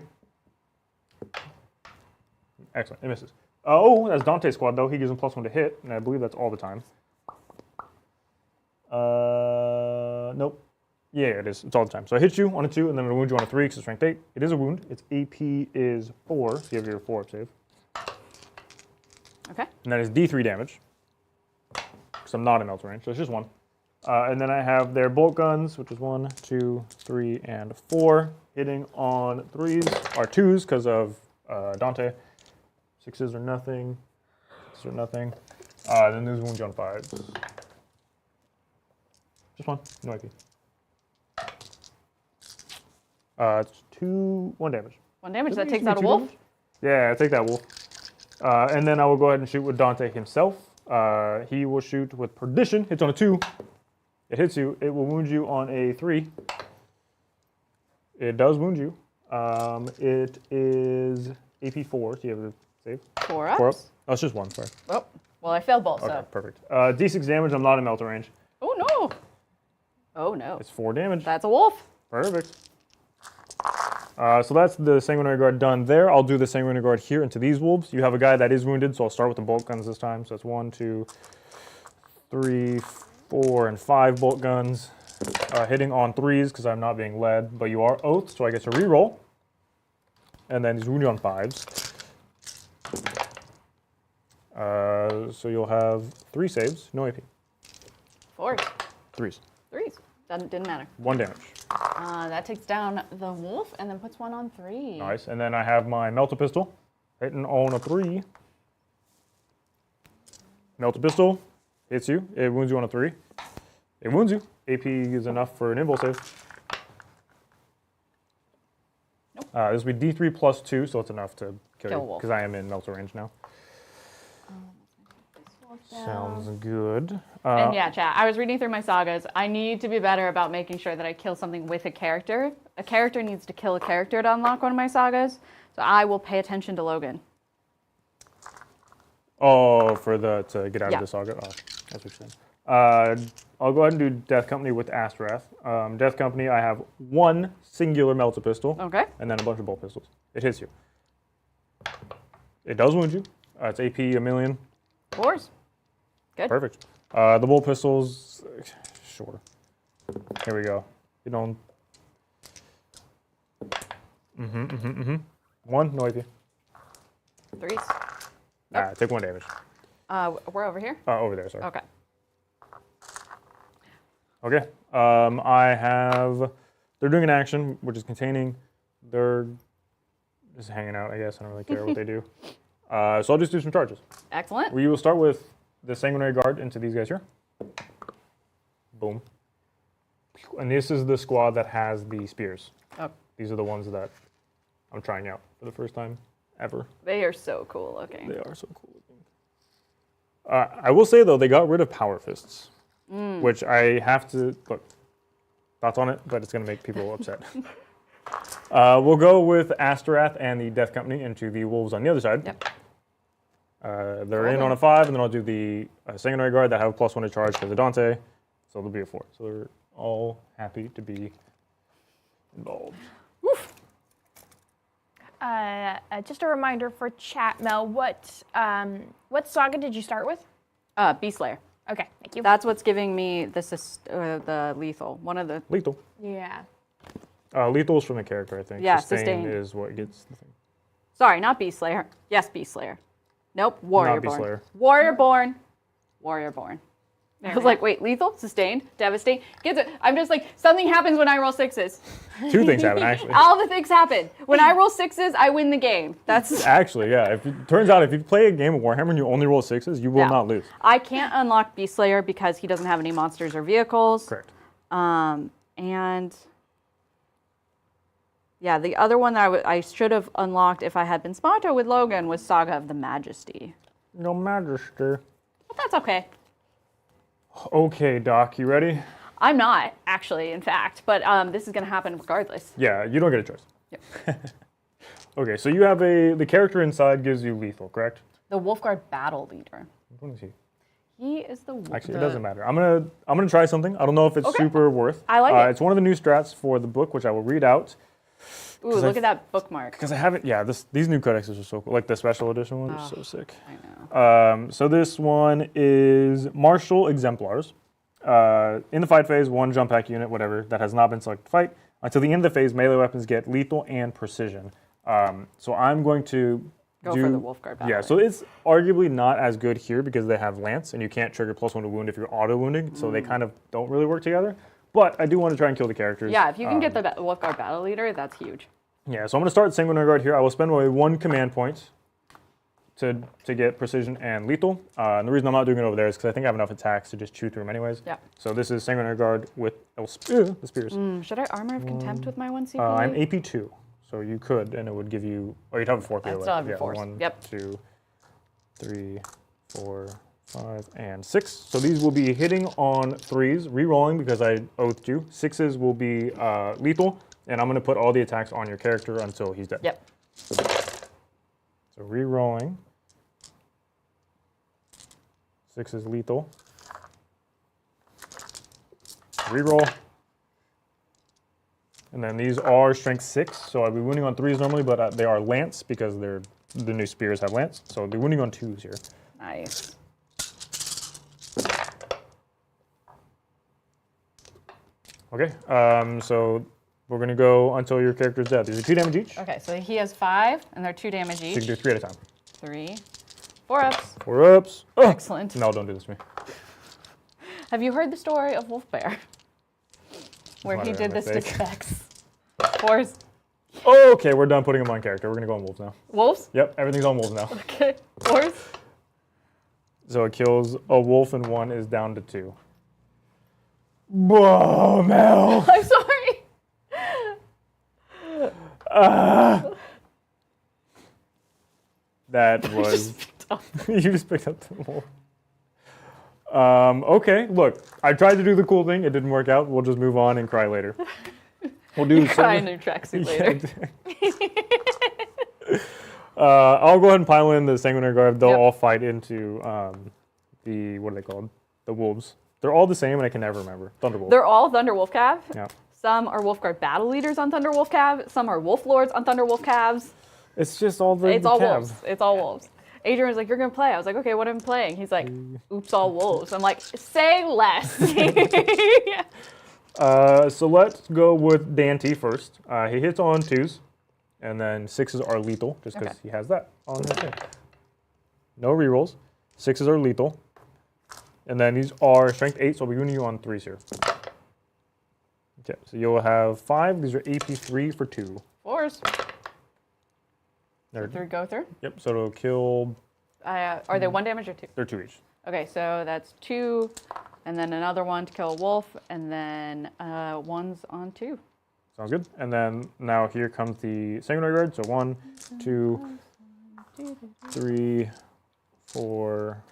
Excellent, it misses. Oh, that's Dante's squad though. He gives him +1 to hit, and I believe that's all the time. Nope. Yeah, it is. It's all the time. So I hit you on a 2, and then it'll wound you on a 3 because it's strength 8. It is a wound. Its AP is 4, so you have your 4-up save. Okay. And that is D3 damage. Because I'm not in melt range, so it's just 1. And then I have their bolt guns, which is 1, 2, 3, and 4. Hitting on 3s are 2s because of Dante. 6s are nothing. 6s are nothing. Then there's wound you on 5s. Just 1. No IP. It's 1 damage. 1 damage. Doesn't That it takes used to out a be 2 wolf. damage? Yeah, take that wolf. And then I will go ahead and shoot with Dante himself. He will shoot with Perdition. Hits on a 2. It hits you. It will wound you on a 3. It does wound you. It is AP 4, so you have to save. 4 ups. 4 up. Oh, it's just 1, sorry. Oh, well, I failed both, Okay, so. perfect. D6 damage. I'm not in melter range. Oh, no. Oh, no. It's 4 damage. That's a wolf. Perfect. So that's the Sanguinary Guard done there. I'll do the Sanguinary Guard here into these wolves. You have a guy that is wounded, so I'll start with the bolt guns this time. So that's 1, 2, 3, 4, and 5 bolt guns. Hitting on 3s because I'm not being led, but you are oathed, so I get to reroll. And then he's wounded on 5s. So you'll have 3 saves, no AP. 4s. 3s. 3s. Didn't matter. 1 damage. That takes down the wolf and then puts 1 on 3. Nice. And then I have my Melta Pistol. Hitting on a 3. Melta Pistol hits you. It wounds you on a 3. It wounds you. AP is enough for an invul save. Nope. This will be D3 plus 2, so it's enough to kill Kill a you wolf. because I am in Melta range now. Sounds good. And yeah, chat, I was reading through my sagas. I need to be better about making sure that I kill something with a character. A character needs to kill a character to unlock one of my sagas. So I will pay attention to Logan. Oh, to get out Yeah. of the saga? Oh, that's what you're saying. I'll go ahead and do Death Company with Astrath. Death Company, I have 1 singular Melta Pistol. Okay. And then a bunch of bolt pistols. It hits you. It does wound you. It's AP 1,000,000. 4s. Good. Perfect. The bolt pistols, sure. Here we go. You don't. 1, no AP. 3s. Take 1 damage. We're over here. Over there, sorry. Okay. Okay. I have. They're doing an action, which is containing. They're just hanging out, I guess. I don't really care what they do. So I'll just do some charges. Excellent. We will start with the Sanguinary Guard into these guys here. Boom. And this is the squad that has the spears. Oh, These are the ones that I'm trying out for the first time ever. they are so cool looking. They are so cool looking. I will say, though, they got rid of Power Fists, which I have to, look, thoughts on it, but it's going to make people upset. We'll go with Astrath and the Death Company into the wolves on the other side. Yep. They're in on a 5, and then I'll do the Sanguinary Guard that have +1 to charge because of Dante, so they'll be a 4. So they're all happy to be involved. Woof. Just a reminder for chat, Mel, what saga did you start with? Beast Slayer. Okay, thank you. That's what's giving me the lethal. One of the. Lethal. Yeah. Lethal's from the character, I think. Yeah, Sustain sustain. is what gets the thing. Sorry, not Beast Slayer. Yes, Beast Slayer. Nope, Warrior Beast Born. Slayer. Warrior Born. Warrior Born. I was like, wait, lethal, sustained, devastate. Gets it. I'm just like, something happens when I roll sixes. 2 things happen, actually. All the things happen. When I roll sixes, I win the game. That's Actually, yeah. Turns out if you play a game of Warhammer and you only roll 6s, you will Yeah. not lose. I can't unlock Beast Slayer because he doesn't have any monsters or vehicles. Correct. And yeah, the other one that I should have unlocked if I had been smarter with Logan was Saga of the Majesty. No Majesty. But that's okay. Okay, Doc, you ready? I'm not, actually, in fact, but this is going to happen regardless. Yeah, you don't get a choice. Yep. Okay, so you have the character inside gives you lethal, correct? The Wolfguard Battle Leader. What is he? He is the... Actually, it doesn't matter. I'm gonna try something. I don't know if it's Okay. super worth. I like it. It's one of the new strats for the book, which I will read out. Ooh, look at that bookmark. Because I haven't, yeah, these new codexes are so cool. Like the special edition one is so sick. I know. So this one is Martial Exemplars. In the fight phase, 1 jump pack unit, whatever, that has not been selected to fight. Until the end of the phase, melee weapons get lethal and precision. So I'm going to Go for the Wolfguard Battle. Yeah, so it's arguably not as good here because they have Lance, and you can't trigger +1 to wound if you're auto-wounding, so they kind of don't really work together. But I do want to try and kill the characters. Yeah, if you can get the Wolfguard Battle Leader, that's huge. Yeah, so I'm going to start Sanguinary Guard here. I will spend my 1 command point to get precision and lethal. And the reason I'm not doing it over there is because I think I have enough attacks to just chew through them anyways. Yeah. So this is Sanguinary Guard with the spears. Should I Armor of Contempt with my 1 CP? I'm AP 2, so you could, and it would give you, oh, you'd have a 4th I here. still have your yeah, fours. 1, Yep. 2, 3, 4, 5, and 6. So these will be hitting on 3s, re-rolling because I oathed you. 6s will be lethal, and I'm going to put all the attacks on your character until he's dead. Yep. So re-rolling. 6 is lethal. Re-roll. And then these are strength 6, so I'd be wounding on 3s normally, but they are lance because they're the new spears have lance. So I'll be wounding on 2s here. Nice. Okay, so we're going to go until your character's dead. These are 2 damage each. Okay, so he has 5, and they're 2 damage So you each. can do 3 at a time. 3. 4 ups. 4 ups. Oh! Excellent. No, don't do this to me. Have you heard the story of Wolf Bear? Where he Not did a this to mistake. Specs. 4s. Okay, we're done putting him on character. We're going to go on wolves now. Wolves? Yep, everything's on wolves now. Okay. 4s. So it kills a wolf and 1 is down to 2. Whoa, Mel! I'm sorry. That was... You just picked up the wolf. Okay, look. I tried to do the cool thing. It didn't work out. We'll just move on and cry later. We'll do Cry in some... their tracksuit Yeah, later. exactly. I'll go ahead and pile in the Sanguinary Guard. They'll Yep. all fight into the... What are they called? The wolves. They're all the same, and I can never remember. Thunderwolf. They're all Thunder Wolf Cav. Yeah. Some are Wolfguard Battle Leaders on Thunder Wolf Cav. Some are Wolf Lords on Thunder Wolf Calves. It's just all the It's all cav. wolves. It's all wolves. Adrian was like, "You're gonna play." I was like, "Okay, what am I playing?" He's like, "Oops, all wolves." I'm like, "Say less." So let's go with Dante first. He hits on 2s, and then 6s are lethal, just because Okay. he has that on his thing. No rerolls. 6s are lethal. And then these are strength 8, so I'll be wounding you on 3s here. Okay, so you'll have 5. These are AP 3 for 2. 4s. There. Through go through. Yep, so it'll kill... Are they 1 damage or 2? They're 2 each. Okay, so that's 2, and then another one to kill a wolf, and then 1's on 2. Sounds good. And then now here comes the Sanguinary Guard. So 1, 2, 3, 4,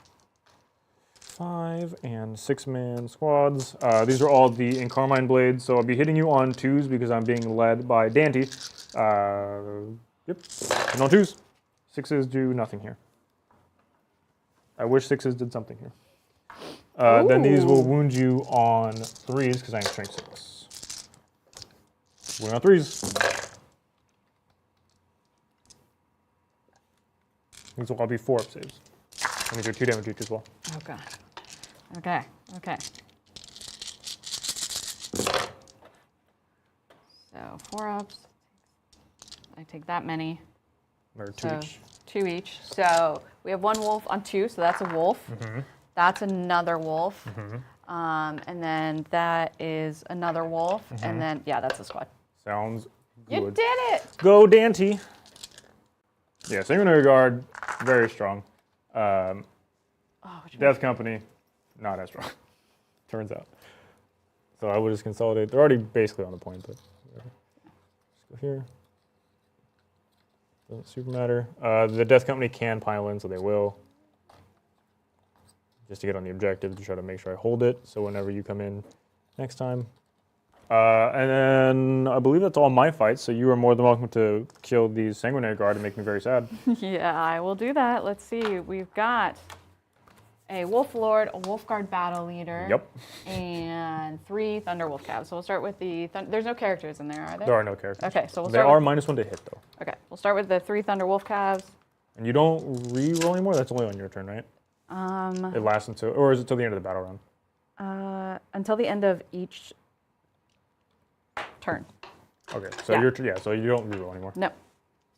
5, and 6-man squads. These are all the Encarmine Blades, so I'll be hitting you on 2s because I'm being led by Dante. Yep, and on 2s. 6s do nothing here. I wish 6s did something here. Then these will wound you on 3s because I'm strength 6. Wound on 3s. These will all be 4-up saves. And these are 2 damage each as well. Oh god. Okay. So So 4 ups. I take that many. Or 2 So each. 2 each. So we have 1 wolf on 2, so that's a wolf. That's another wolf. And then that is another wolf. And then, yeah, that's a squad. Sounds good. You did it! Go, Dante. Yeah, Sanguinary Guard, very strong. Death Company, not as strong, turns out. So I would just consolidate. They're already basically on the point, but whatever. Just go here. Doesn't super matter. The Death Company can pile in, so they will. Just to get on the objective to try to make sure I hold it. So whenever you come in next time. And then I believe that's all my fights. So you are more than welcome to kill these Sanguinary Guard and make me very sad. Yeah, I will do that. Let's see. We've got a Wolf Lord, a Wolf Guard Battle Leader. Yep. And 3 Thunder Wolf Calves. So we'll start with the... There's no characters in there, are there? There are no characters. Okay, so we'll They start are with... -1 to hit, though. Okay, we'll start with the 3 Thunder Wolf Calves. And you don't re-roll anymore? That's only on your turn, right? It lasts until... Or is it till the end of the battle round? Until the end of each turn. Okay, so Yeah. so you don't reroll anymore. No.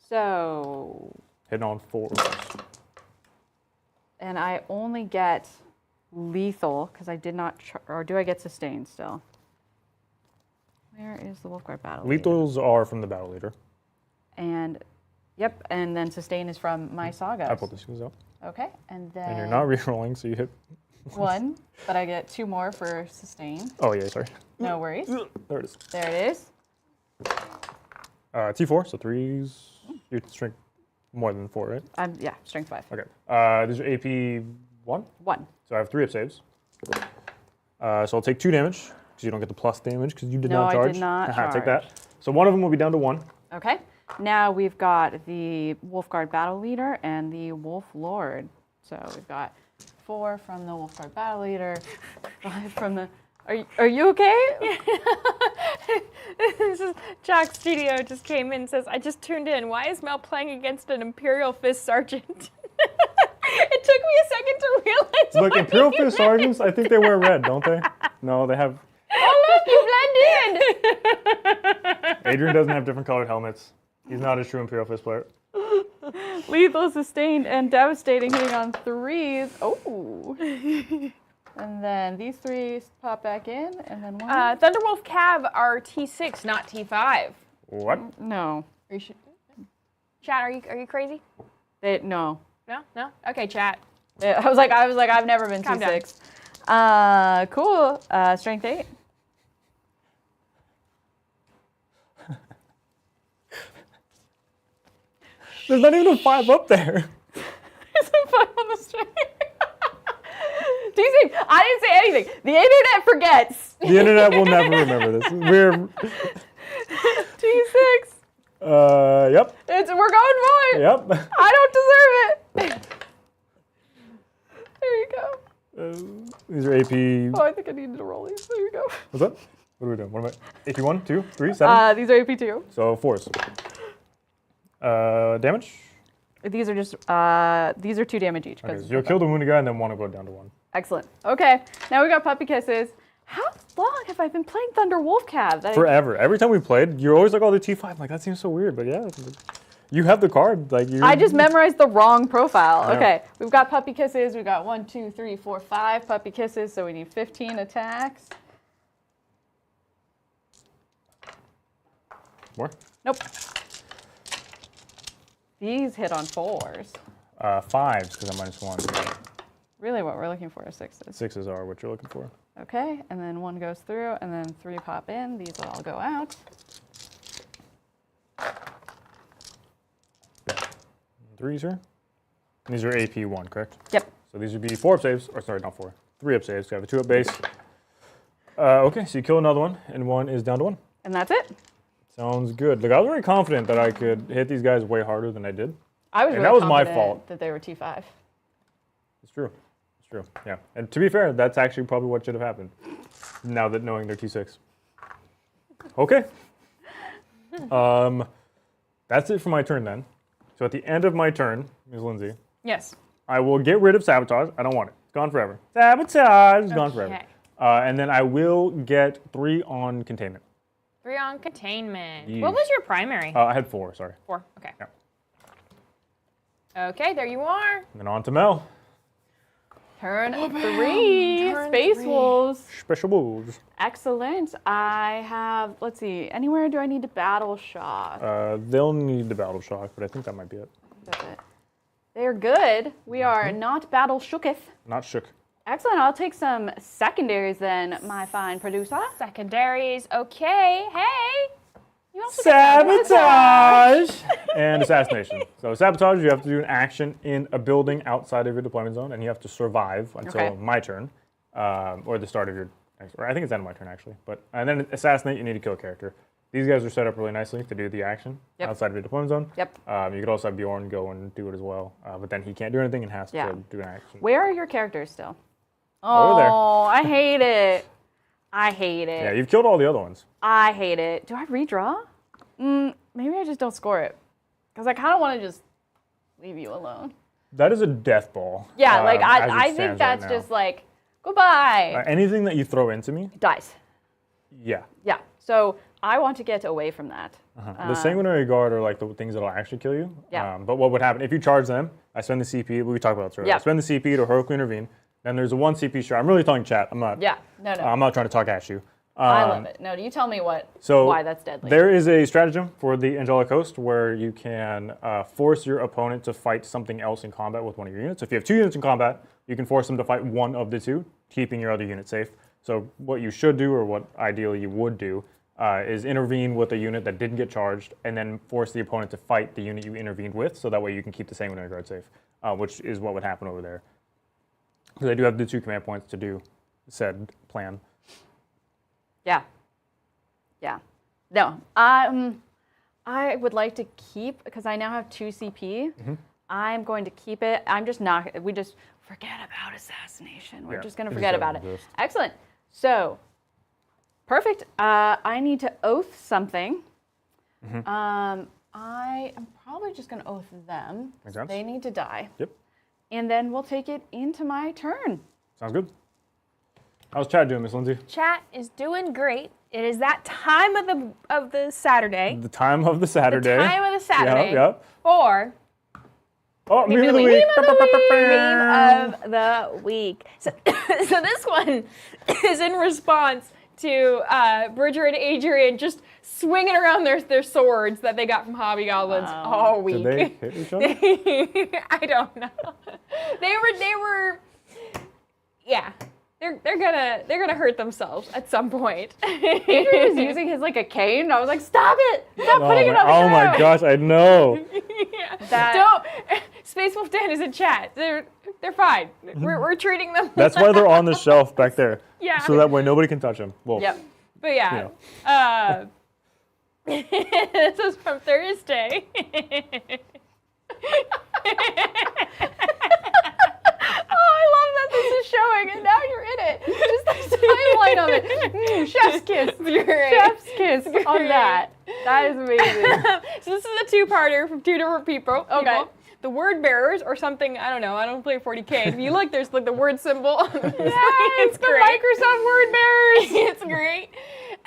So... Hitting on 4. And I only get lethal, because I did not... or do I get sustained still? Where is the Wolf Guard Battle Leader? Lethals are from the battle leader. And, yep, and then sustain is from my sagas. I pulled this out. Okay, and then... And you're not rerolling, so you hit... 1, but I get 2 more for sustain. Oh, yeah, sorry. No worries. There it is. There it is. T4, so 3s. Your strength more than 4, right? Yeah, strength 5. Okay. These are AP 1. 1. So I have 3 up saves. So I'll take 2 damage, because you don't get the plus damage, because you did No, not charge. I did not Take charge. that. So one of them will be down to 1. Okay. Now we've got the Wolf Guard Battle Leader and the Wolf Lord. So we've got 4 from the Wolf Guard Battle Leader, 5 from the... Are you okay? This is Jack Studio just came in and says, I just tuned in. Why is Mel playing against an Imperial Fist Sergeant? It took me a second to realize. Look, Imperial Fist Sergeants, I think they wear red, don't they? No, they have... Oh, look, you blend in. Adrian doesn't have different colored helmets. He's not a true Imperial Fist player. Lethal, sustained, and devastating, hitting on 3s. Oh. And then these 3 pop back in, and then 1. Thunderwolf Cav are T6, not T5. What? No. Are you Chat, are you crazy? No. No? Okay, chat. I was like, I've never been Calm down. T6. Cool. Strength 8. There's not even a 5 up there. There's a 5 on the strength. T6. I didn't say anything. The internet forgets. The internet will never remember this. We're... T6. Yep. We're going for it. Yep. I don't deserve it. There you go. These are AP... Oh, I think I needed to roll these. There you go. What's that? What are we doing? What am I? AP 1, 2, 3, 7? These are AP2. So 4s. Damage? These are just, these are 2 damage each. Okay, so you'll kill the wounded guy and then 1 will go down to 1. Excellent. Okay, now we got Puppy Kisses. How long have I been playing Thunder Wolf Cab? Forever. Every time we played, you're always like, oh, the T5. I'm like, that seems so weird, but yeah. You have the card. Like you. I just memorized the wrong profile. Yeah. Okay, we've got Puppy Kisses. We've got 1, 2, 3, 4, 5 Puppy Kisses, so we need 15 attacks. More? Nope. These hit on 4s. 5s, because I'm -1. Really what we're looking for is 6s. 6s are what you're looking for. Okay, and then 1 goes through, and then 3 pop in. These will all go out. 3s here. And these are AP 1, correct? Yep. So these would be 4 up saves, or sorry, not 4. 3 up saves. So you have a 2 up base. Okay, so you kill another one, and 1 is down to 1. And that's it. Sounds good. Look, I was very confident that I could hit these guys way harder than I did. I was And really that was my confident fault. that they were T5. It's true. It's true. Yeah. And to be fair, that's actually probably what should have happened. Now that knowing they're T6. Okay. That's it for my turn then. So at the end of my turn, Ms. Lindsay, Yes. I will get rid of Sabotage. I don't want it. It's gone forever. Sabotage is gone forever. Okay. And then I will get 3 on Containment. 3 on containment. Yeesh. What was your primary? I had 4, sorry. 4. Okay. Yeah. Okay, there you are. And then on to Mel. Turn 3. Space 3. Wolves. Special moves. Excellent. I have, let's see, anywhere do I need to battle shock? They'll need the battle shock, but I think that might be it. That's it. They're good. We are not battle shooketh. Not shook. Excellent. I'll take some secondaries then, my fine producer. Secondaries. Okay. Hey. You also got Sabotage! And assassination. So sabotage, you have to do an action in a building outside of your deployment zone, and you have to survive until Okay. my turn, or the start of your next, or I think it's end of my turn actually. But and then assassinate, you need to kill a character. These guys are set up really nicely to do the action Yep. outside of your deployment zone. Yep. You could also have Bjorn go and do it as well, but then he can't do anything and has Yeah. to do an action. Where are your characters still? Over there. Oh, I hate it. I hate it. Yeah, you've killed all the other ones. I hate it. Do I redraw? Maybe I just don't score it. Because I kind of want to just leave you alone. That is a death ball. Yeah, like as it I think stands that's right now. just like, goodbye. Anything that you throw into me, Dies. yeah. Yeah. So I want to get away from that. The Sanguinary Guard are like the things that'll actually kill you. Yeah. But what would happen if you charge them? I spend the CP. We talked about this earlier. Yeah. I spend the CP to heroically intervene. Then there's a 1 CP shot. I'm really telling chat. I'm not. Yeah. No. I'm not trying to talk at you. I love it. No, you tell me why that's deadly. There is a stratagem for the Angelic Host where you can force your opponent to fight something else in combat with one of your units. If you have 2 units in combat, you can force them to fight one of the 2, keeping your other unit safe. So what you should do, or what ideally you would do, is intervene with a unit that didn't get charged, and then force the opponent to fight the unit you intervened with, so that way you can keep the Sanguinary Guard safe, which is what would happen over there. Because I do have the 2 command points to do said plan. Yeah. Yeah. No. I would like to keep, because I now have 2 CP. I'm going to keep it. I'm just not, we just forget about assassination. We're Yeah, just going to it forget just about it. doesn't exist. Excellent. So, perfect. I need to oath something. I am probably just going to oath them. Makes sense. They need to die. Yep. And then we'll take it into my turn. Sounds good. How's chat doing, Miss Lindsay? Chat is doing great. It is that time of the Saturday. The time of the Saturday. The time of the Saturday. Yep. For Oh, meme of the Meme week. Meme of the week. So, so this one is in response to Bridger and Adrian just swinging around their swords that they got from Hobby Goblins all week. Did they hit each other? I don't know. They were yeah. They're gonna hurt themselves at some point. Adrian was using his like a cane. And I was like, stop it! Stop putting it on the Oh my ground. gosh, I know. That- Don't. Space Wolf Dan is in chat. They're fine. We're treating them. That's why they're on the shelf back there. Yeah. So that way nobody can touch them. Well, Yep. But yeah. This is from Thursday. Oh, I love that this is showing, and now you're in it. Just the timeline of it. Chef's kiss. Chef's kiss on that. That is amazing. So this is a 2-parter from 2 different people. Okay. The word bearers or something, I don't know, I don't play 40k. If you look, there's like the word symbol. It's the great. Microsoft Word bearers. It's great.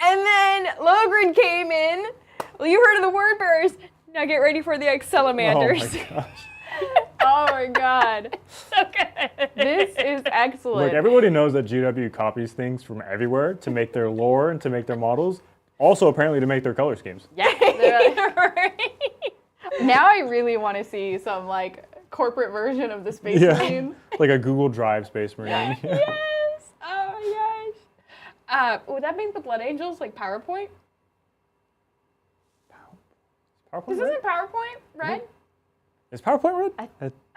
And then Logren came in. Well, you heard of the word bearers. Now get ready for the oh Excelamanders. my gosh. Oh my God. So good. This is excellent. Look, everybody knows that GW copies things from everywhere to make their lore and to make their models. Also, apparently, to make their color schemes. Yeah. Right. Now I really want to see some like corporate version of the Space Marine. Like a Google Drive Space Marine. Yes. Oh my gosh. Would that make the Blood Angels like PowerPoint? PowerPoint This red? isn't PowerPoint, right? Is PowerPoint red?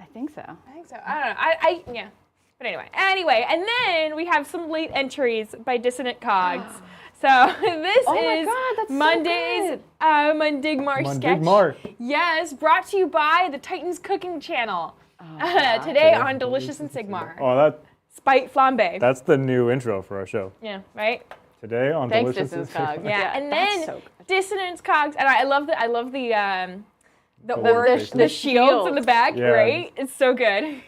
I think so. I think so. I don't know. Yeah. But anyway, and then we have some late entries by Dissonant Cogs. So this Oh my is God, that's so Monday's good. Mundigmar sketch. Mundigmar. Yes, brought to you by the Titans Cooking Channel. God. Today on Delicious and Sigmar. Oh, Spite Flambe. that's the new intro for our show. Yeah, right? Today on Thanks, Delicious Distance and Cogs. Yeah, Yeah, and that's then so good. Dissonance Cogs, and I love the The shields in the back, Yeah. right? It's so good.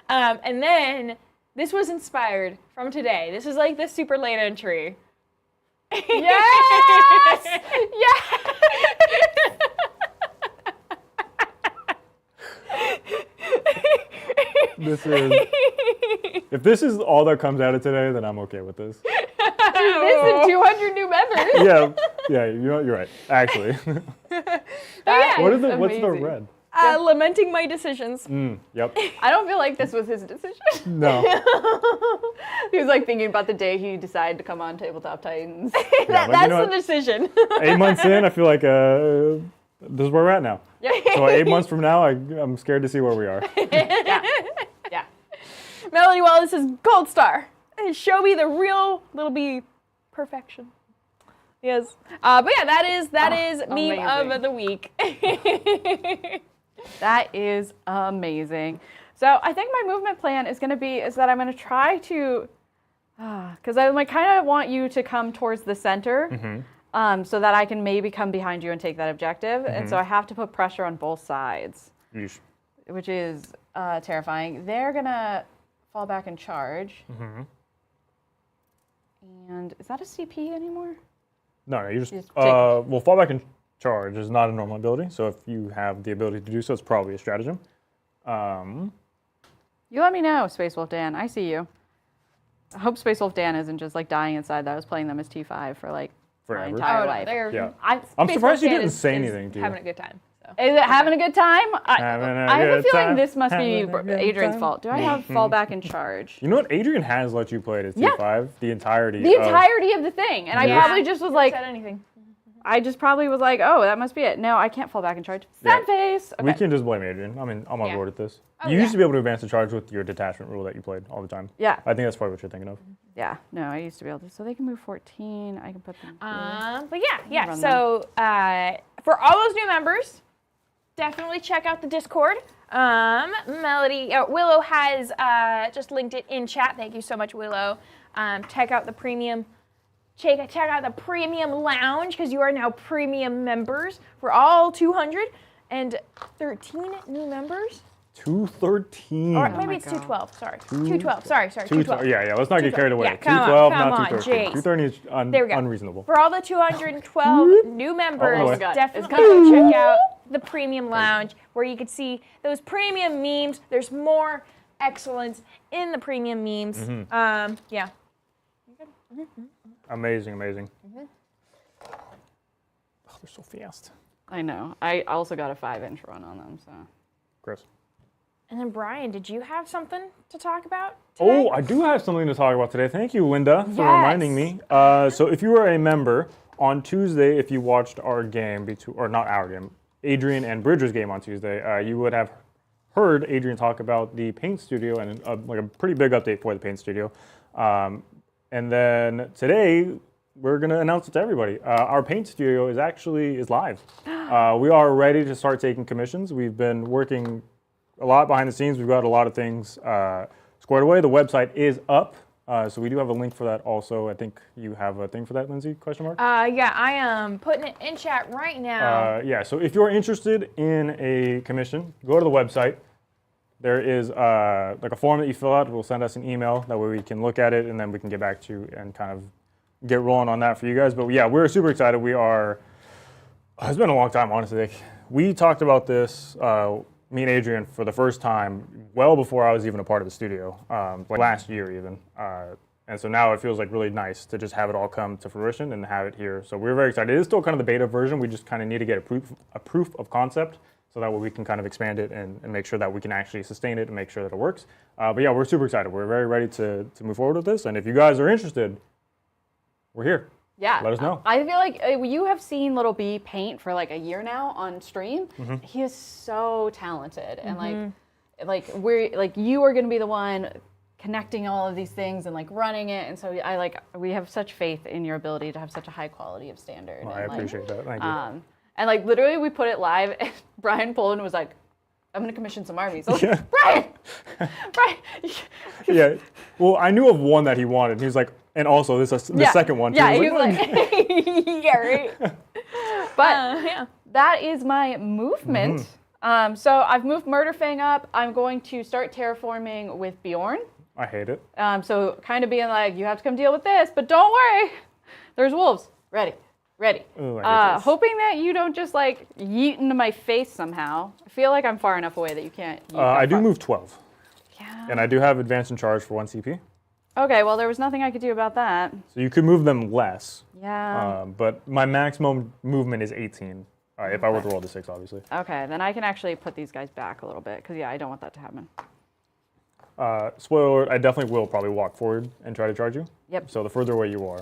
And then this was inspired from today. This is like the super late entry. Yes! Yes! This is. If this is all that comes out of today, then I'm okay with this. This is 200 new members. Yeah, you're right. Actually, That what is is it? What's the amazing. red? Lamenting my decisions. Yep. I don't feel like this was his decision. No. He was like thinking about the day he decided to come on Tabletop Titans. Yeah, but That's you know the what? decision. 8 months in, I feel like this is where we're at now. So 8 months from now, I'm scared to see where we are. Yeah. Melody Wallace is gold star. Show me the real little B perfection. Yes. But yeah, that is meme amazing. of the week. That is amazing. So I think my movement plan is that I'm going to try to, because I like kind of want you to come towards the center, so that I can maybe come behind you and take that objective. And so I have to put pressure on both sides, Yeesh. which is terrifying. They're going to fall back and charge. And is that a CP anymore? No, you just Just take- well, fall back and charge is not a normal ability. So if you have the ability to do so, it's probably a stratagem. You let me know, Space Wolf Dan. I see you. I hope Space Wolf Dan isn't just like dying inside that I was playing them as T5 for like my Forever. entire life. Yeah. I'm surprised you Dan didn't is say anything, dude. Having a good time. So. Is it having a good time? Having a I have a good feeling time. this must be Having a good Adrian's time. fault. Do I have fall back and charge? You know what? Adrian has let you play it as Yeah. T5 the entirety. The of- entirety of the thing. And I Yeah. probably just was like, Said anything. I just probably was like, oh, that must be it. No, I can't fall back and charge. Sad face. Okay. We can just blame Adrian. I mean, I'm on Yeah. board with this. Oh, You used yeah. to be able to advance the charge with your detachment rule that you played all the time. Yeah. I think that's probably what you're thinking of. Yeah. No, I used to be able to. So they can move 14. I can put them here. But yeah. Run So for all those new members, definitely check out the Discord. Willow has just linked it in chat. Thank you so much, Willow. Check out the premium. Check out the premium lounge because you are now premium members for all 213 new members. 213. Or Oh maybe my it's God. 212. Sorry, 212. Sorry, 212. Yeah, let's not get carried away. Yeah, come on, 212, come not on, 213. Jace. 230 is There we go. unreasonable. For all the 212 new members, Oh my God. definitely It's coming. go check out the premium lounge where you can see those premium memes. There's more excellence in the premium memes. Yeah. Amazing. Mm-hmm. Oh, they're so fast. I know. I also got a 5-inch run on them. So. Chris. And then Brian, did you have something to talk about today? Oh, I do have something to talk about today. Thank you, Linda, for Yes. reminding me. So if you were a member on Tuesday, if you watched our game, or not our game, Adrian and Bridger's game on Tuesday, you would have heard Adrian talk about the Paint Studio and like a pretty big update for the Paint Studio. And then today, we're going to announce it to everybody. Our Paint Studio is live. We are ready to start taking commissions. We've been working a lot behind the scenes. We've got a lot of things squared away. The website is up. So we do have a link for that also. I think you have a thing for that, Lindsay, question mark? Yeah, I am putting it in chat right now. Yeah, so if you're interested in a commission, go to the website. There is like a form that you fill out. We'll send us an email. That way we can look at it and then we can get back to you and kind of get rolling on that for you guys. But yeah, we're super excited. It's been a long time, honestly. We talked about this, me and Adrian, for the first time well before I was even a part of the studio, like last year even. And so now it feels like really nice to just have it all come to fruition and have it here. So we're very excited. It is still kind of the beta version. We just kind of need to get a proof of concept so that way we can kind of expand it and make sure that we can actually sustain it and make sure that it works. But yeah, we're super excited. We're very ready to move forward with this. And if you guys are interested, we're here. Yeah. Let us know. I feel like you have seen Little B paint for like a year now on stream. He is so talented, and like you are going to be the one connecting all of these things and like running it. And so we have such faith in your ability to have such a high quality of standard. Well, I appreciate that. Thank you. And like literally, we put it live, and Brian Poland was like, "I'm going to commission some armies." I was Yeah. like, Brian. Yeah. Well, I knew of one that he wanted. He was like, and also the second one. Yeah, too. he was like, yeah, right. But Yeah. that is my movement. So I've moved Murderfang up. I'm going to start terraforming with Bjorn. I hate it. So kind of being like, you have to come deal with this, but don't worry. There's wolves. Ready. Ooh, I hate this. Hoping that you don't just like yeet into my face somehow. I feel like I'm far enough away that you can't yeet I that do far. move 12. Yeah. And I do have advance and charge for 1 CP. Okay, well, there was nothing I could do about that. So you could move them less. Yeah. But my maximum movement is 18. If I were to roll the 6, obviously. Okay, then I can actually put these guys back a little bit, because, yeah, I don't want that to happen. Spoiler alert, I definitely will probably walk forward and try to charge you. Yep. So the further away you are,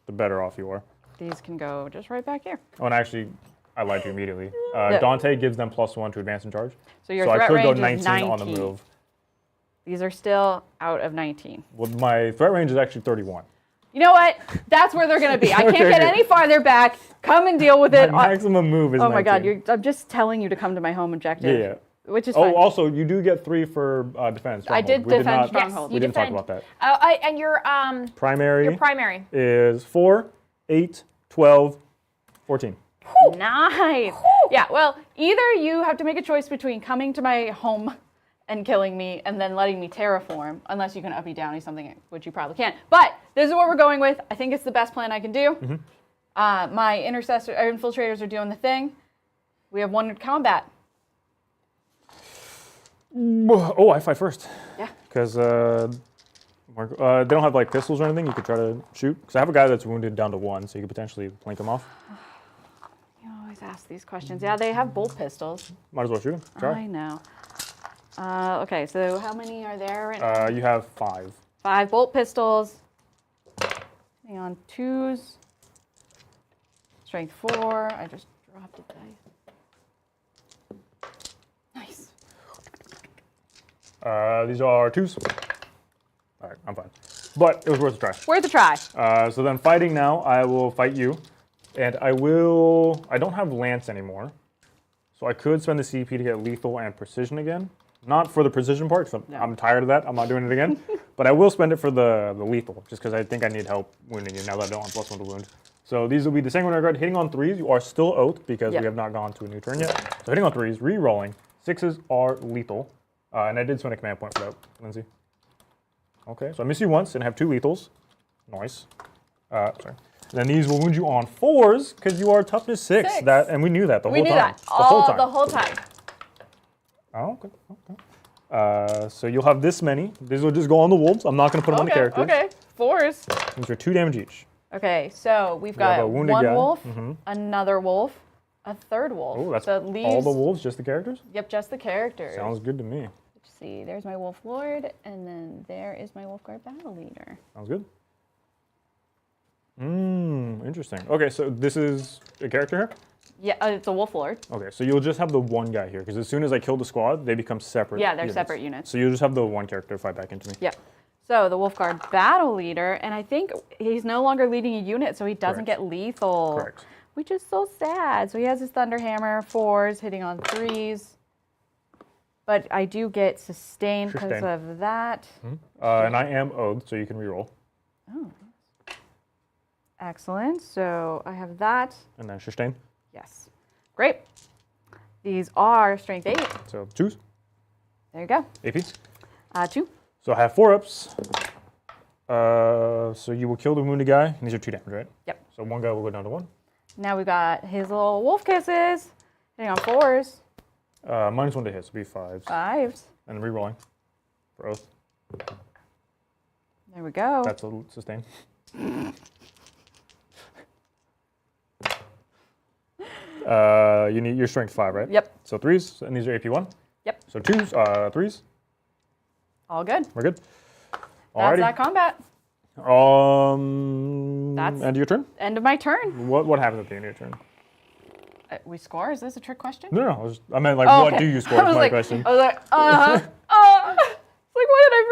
the better off you are. These can go just right back here. Oh, and actually, I lied to you immediately. Yeah. Dante gives them +1 to advance and charge. So your So I threat could go range is 19 on the move. These are still out of 19. Well, my threat range is actually 31. You know what? That's where they're going to be. I can't Okay, get good. any farther back. Come and deal with it. My maximum move is Oh my 19. God, I'm just telling you to come to my home objective. Yeah. Which is Oh, fine. also, you do get 3 for defense. I did Stronghold. defend not, stronghold. We didn't talk about that. And your Primary primary. is 4, 8, 12, 14. Nice. Yeah, well, either you have to make a choice between coming to my home and killing me and then letting me terraform, unless you can uppy downy something, which you probably can't. But this is what we're going with. I think it's the best plan I can do. My infiltrators are doing the thing. We have 1 combat. Oh, I fight first. Yeah. Because they don't have like pistols or anything you could try to shoot. Because I have a guy that's wounded down to 1, so you could potentially blink him off. You always ask these questions. Yeah, they have bolt pistols. Might as well shoot him. Try. I know. Okay, so how many are there right now? You have 5. 5 bolt pistols. Hang on, 2s. Strength 4. I just dropped a dice. Nice. These are 2s. All right, I'm fine. But it was worth a try. Worth a try. So then fighting now, I will fight you. And I don't have Lance anymore. So I could spend the CP to get lethal and precision again. Not for the precision part, because I'm tired of that. I'm not doing it again. But I will spend it for the lethal, just because I think I need help wounding you now that I don't have +1 to wound. So these will be the same when I got hitting on 3s. You are still oath because we have not gone to a new turn yet. So hitting on 3s, re-rolling. 6s are lethal. And I did spend a command point for that, Lindsay. Okay, so I miss you once and have 2 lethals. Nice. Sorry. Then these will wound you on 4s because you are toughness 6. 6. And we knew that the whole time. We knew that The whole time. the whole time. Oh, okay. So you'll have this many. These will just go on the wolves. I'm not going to put them on the characters. Okay, 4s. These are 2 damage each. Okay, so we've have got a 1 wounded guy. wolf, another wolf, a 3rd wolf. Oh, that's so all leaves, the wolves, just the characters? Yep, just the characters. Sounds good to me. Let's see, there's my wolf lord, and then there is my wolf guard battle leader. Sounds good. Interesting. Okay, so this is a character here? Yeah, it's a wolf lord. Okay, so you'll just have the 1 guy here, because as soon as I kill the squad, they become separate Yeah, they're units. separate units. So you'll just have the 1 character fight back into me. Yep. So the wolf guard battle leader, and I think he's no longer leading a unit, so he doesn't Correct. get lethal. Correct. Which is so sad. So he has his thunder hammer, 4s, hitting on 3s. But I do get sustained because Sustained. of that. And I am oathed, so you can reroll. Oh. Excellent. So I have that. And then sustain. Yes. Great. These are strength 8. So 2s, There you go. AP. 2. So I have 4-ups. So you will kill the wounded guy, and these are 2 damage, right? Yep. So 1 guy will go down to 1. Now we've got his little wolf kisses. Hitting on 4s. -1 to hit, so be 5s. 5s. And rerolling for oath. There we go. That's a sustain. You need your strength 5, right? Yep. So 3s, and these are AP1. Yep. So 2s, 3s. All good. We're good. That's Alrighty. that combat. That's- End of your turn. End of my turn. What happens at the end of your turn? We score? Is this a trick question? No. I meant like, Oh, what okay. do you score? I Is was my like, question. I was like, like, what did I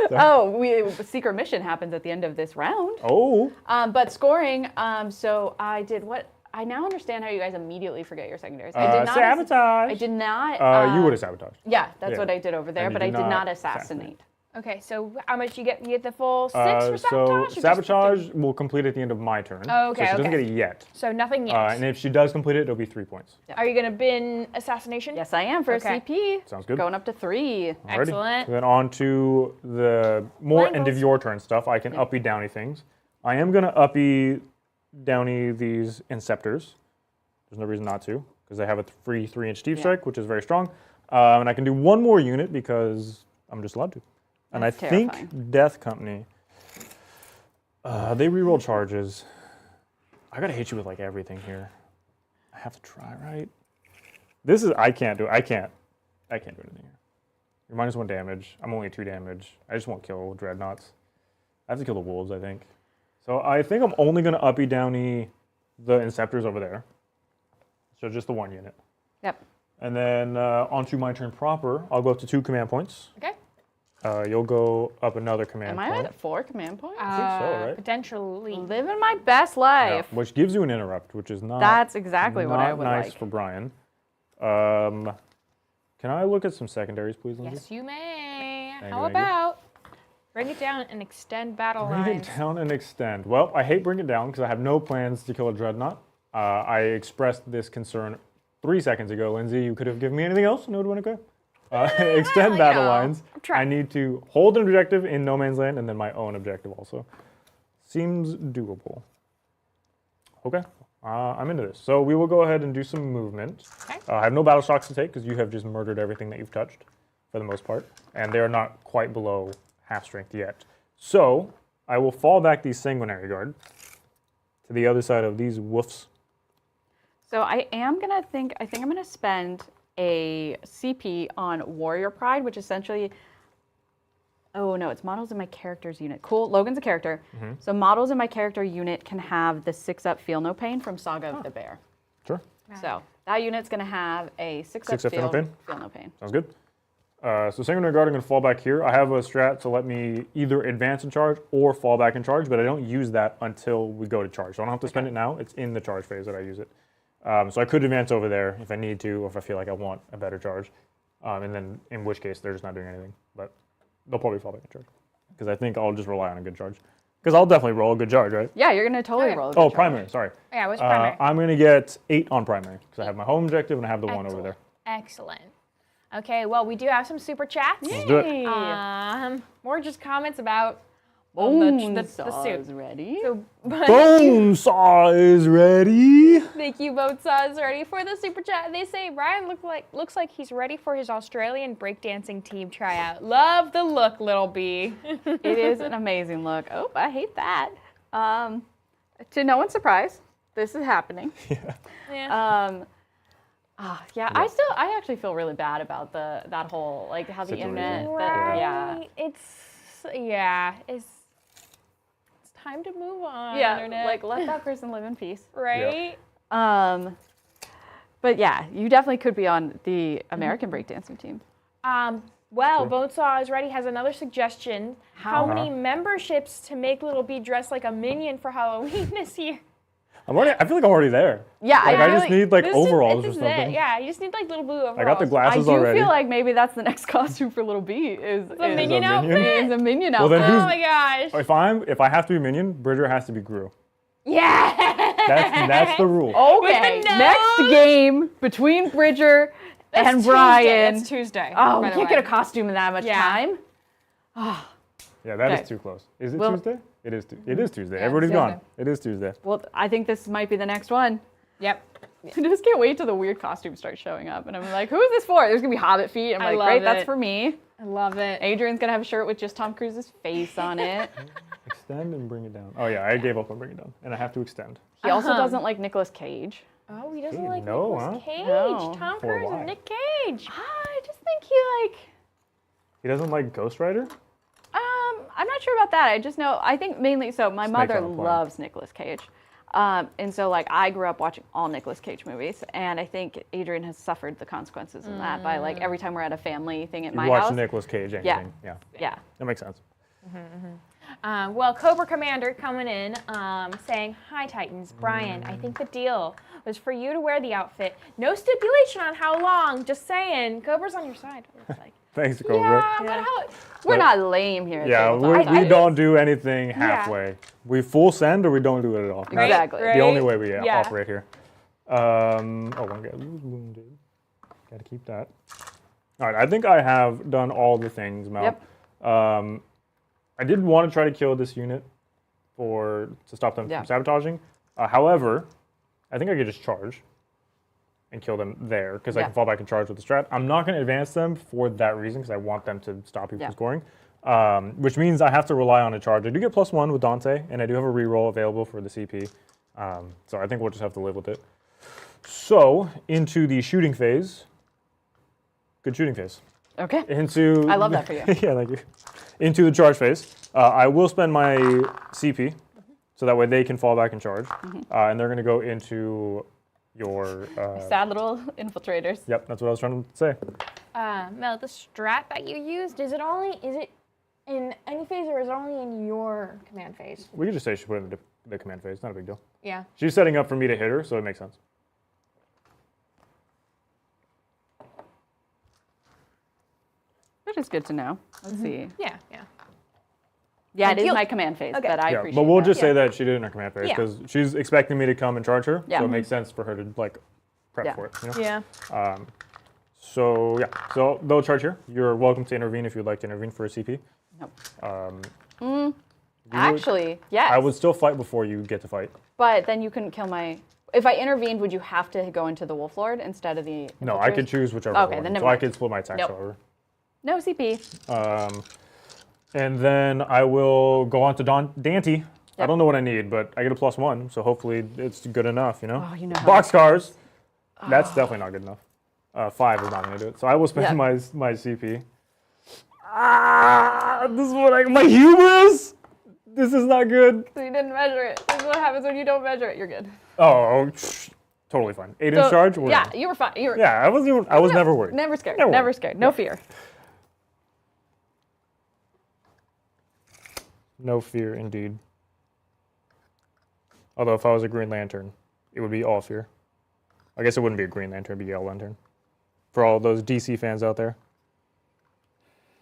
forget? Oh, secret mission happens at the end of this round. Oh. But scoring, so I did what? I now understand how you guys immediately forget your secondaries. I did not sabotage. I did not. You would have sabotaged. Yeah, that's Yeah. what I did over there, And you but I did did not not assassinate. Okay, so how much you get? You get the full 6 for sabotage? So or just sabotage will complete at the end of my turn. Oh, okay, So she doesn't okay. get it yet. So nothing yet. And if she does complete it, it'll be 3 points. Are you going to bin assassination? Yes, I am for Okay. a CP. Sounds good. Going up to 3. Alrighty. Excellent. Then on to the more end of Langles. your turn stuff. I can uppy downy things. I am going to uppy downy these Inceptors. There's no reason not to, because they have a free 3-inch deep strike, which is very strong. And I can do one more unit because I'm just allowed to. And That's I terrifying. think Death Company, they reroll charges. I got to hit you with like everything here. I have to try, right? This is, I can't do anything here. You're -1 damage. I'm only 2 damage. I just won't kill Dreadnoughts. I have to kill the Wolves, I think. So I think I'm only going to uppy downy the Inceptors over there. So just the 1 unit. Yep. And then onto my turn proper, I'll go up to 2 command points. Okay. You'll go up another command Am point. I at 4 command points? I think so, right? Potentially. Living my best Yeah, life. which gives you an interrupt, which is not That's exactly what I not would nice like. for Brian. Can I look at some secondaries, please, Lindsay? Yes, you may. Thank How you. about bring it down and extend battle Bring lines? it down and extend. Well, I hate bring it down because I have no plans to kill a Dreadnought. I expressed this concern 3 seconds ago, Lindsay. You could have given me anything else and it would have been okay. Extend well, battle you know, lines. I'm trying. I need to hold an objective in no man's land and then my own objective also. Seems doable. Okay, I'm into this. So we will go ahead and do some movement. Okay. I have no battle shocks to take because you have just murdered everything that you've touched for the most part. And they are not quite below half strength yet. So I will fall back these Sanguinary Guard to the other side of these woofs. So I think I'm gonna spend a CP on Warrior Pride, which essentially, oh no, it's models in my character's unit. Cool, Logan's a character. So models in my character unit can have the 6-up Feel No Pain from Saga of the Bear. Sure, So that unit's gonna have a 6-up 6-up Feel No Pain? Feel No Pain. sounds good. So Sanguinary Guard, I'm going to fall back here. I have a strat to let me either advance in charge or fall back in charge, but I don't use that until we go to charge. So I don't have to spend it now. It's in the charge phase that I use it. So I could advance over there if I need to, or if I feel like I want a better charge. And then in which case, they're just not doing anything. But they'll probably fall back in charge. Because I think I'll just rely on a good charge. Because I'll definitely roll a good charge, right? Yeah, you're gonna totally Okay. roll. a good Oh, charge. primary, sorry. Yeah, what's primary? I'm going to get 8 on primary. Because I have my home objective and I have the 1 over there. Excellent. Okay, well, we do have some super chats. Let's do it. Yay. More just comments about Bone the saw suit. is ready. So, Bone saw is ready. thank you, Boat Saws, ready for the super chat. They say Ryan looks like he's ready for his Australian breakdancing team tryout. Love the look, little B. It is an amazing look. Oh, I hate that. To no one's surprise, this is happening. Yeah. I actually feel really bad about that whole, like, how the Situation. internet, Right. It's time to move on. Internet. like, let that person live in peace. right. But yeah, you definitely could be on the American breakdancing team. Well, Bonesaw is ready has another suggestion. How Uh-huh. many memberships to make Little B dress like a minion for Halloween this year? I feel like I'm already there. Yeah, Like, I just need, like, This overalls or is it. something. Yeah, you just need like little blue overalls. I got the I glasses do already. feel like maybe that's the next costume for Little B is a minion a outfit. minion? is a minion Well, then outfit. Oh my gosh. If I have to be minion, Bridger has to be Gru. Yeah. That's the rule. Okay, With the next nose. game between Bridger and Brian. That's Tuesday. Oh, by we the can't way. get a costume in that much Yeah. time. Yeah, that is Okay. too close. Is it Well- Tuesday? It is. It is Tuesday. Yeah, Everybody's it's gone. Tuesday. It is Tuesday. Well, I think this might be the next one. Yep. I just can't wait till the weird costumes start showing up. And I'm like, who is this for? There's going to be Hobbit feet. I'm I like, love great, that's it. for me. I love it. Adrian's going to have a shirt with just Tom Cruise's face on it. Extend and bring it down. Oh yeah, I gave up on bring it down, and I have to extend. He also doesn't like Nicolas Cage. Oh, he doesn't Hey, like no, Nicolas huh? Cage. No. Tom For Cruise why? and Nick Cage. I just think he He doesn't like Ghost Rider. I'm not sure about that. I just know, I think mainly, so my mother on a plane. loves Nicolas Cage. And so like I grew up watching all Nicolas Cage movies, and I think Adrian has suffered the consequences of that by like every time we're at a family thing at You my watch house. Nicolas Cage. Anything. Yeah. Yeah. That makes sense. Well, Cobra Commander coming in saying, "Hi Titans, Brian. I think the deal was for you to wear the outfit. No stipulation on how long. Just saying. Cobra's on your side." It's like, Thanks, Cobra. yeah, but how? We're not lame here. at Yeah, Tabletop. we don't do anything halfway. We full send or we don't do it at all. That's Exactly. the only way we Yeah. operate here. One guy was wounded. Got to keep that. All right, I think I have done all the things, Mel. Yep. I did want to try to kill this unit, to stop them Yeah. from sabotaging. However, I think I could just charge and kill them there because I Yeah. can fall back and charge with the strat. I'm not going to advance them for that reason because I want them to stop you Yeah. from scoring, which means I have to rely on a charge. I do get +1 with Dante, and I do have a reroll available for the CP. So I think we'll just have to live with it. So into the shooting phase. Good shooting phase. Okay. Into I love that for you. yeah, thank you. Into the charge phase. I will spend my CP, so that way they can fall back and charge, and they're going to go into your. Sad little infiltrators. Yep, that's what I was trying to say. Mel, the strat that you used, is it in any phase or is it only in your command phase? We could just say she put it in the command phase. Not a big deal. Yeah. She's setting up for me to hit her, so it makes sense. Which is good to know. Let's see. Yeah. Yeah, it is Ideal- my command phase, Okay. but I Yeah, appreciate but we'll that. just say Yeah. that she did it in her command phase Yeah. because she's expecting me to come and charge her, Yeah. so it makes sense for her to like prep Yeah. for it. You know? Yeah. So yeah, so they'll charge here. You're welcome to intervene if you'd like to intervene for a CP. Nope. You Actually, yes. I would still fight before you get to fight. But then you couldn't kill my. If I intervened, would you have to go into the Wolf Lord instead of the? No, I could infiltrators? choose whichever Okay, one. then never So I mind. could split my attacks Nope. however. No CP. And then I will go on to Dante. I Yep. don't know what I need, but I get a +1, so hopefully it's good enough, you know? Oh, you know how Boxcars. That's definitely not good enough. 5 is not going to do it. So I will spend Yeah. my CP. This is what my hubris! This is not good. So you didn't measure it. This is what happens when you don't measure it. You're good. Oh, totally fine. 8 inch So, charge? We're yeah, in. you were fine. You were Yeah, I was never worried. never scared. Never Never worried. scared. No fear. No fear, indeed. Although if I was a Green Lantern, it would be all fear. I guess it wouldn't be a Green Lantern, it'd be a Yellow Lantern. For all those DC fans out there.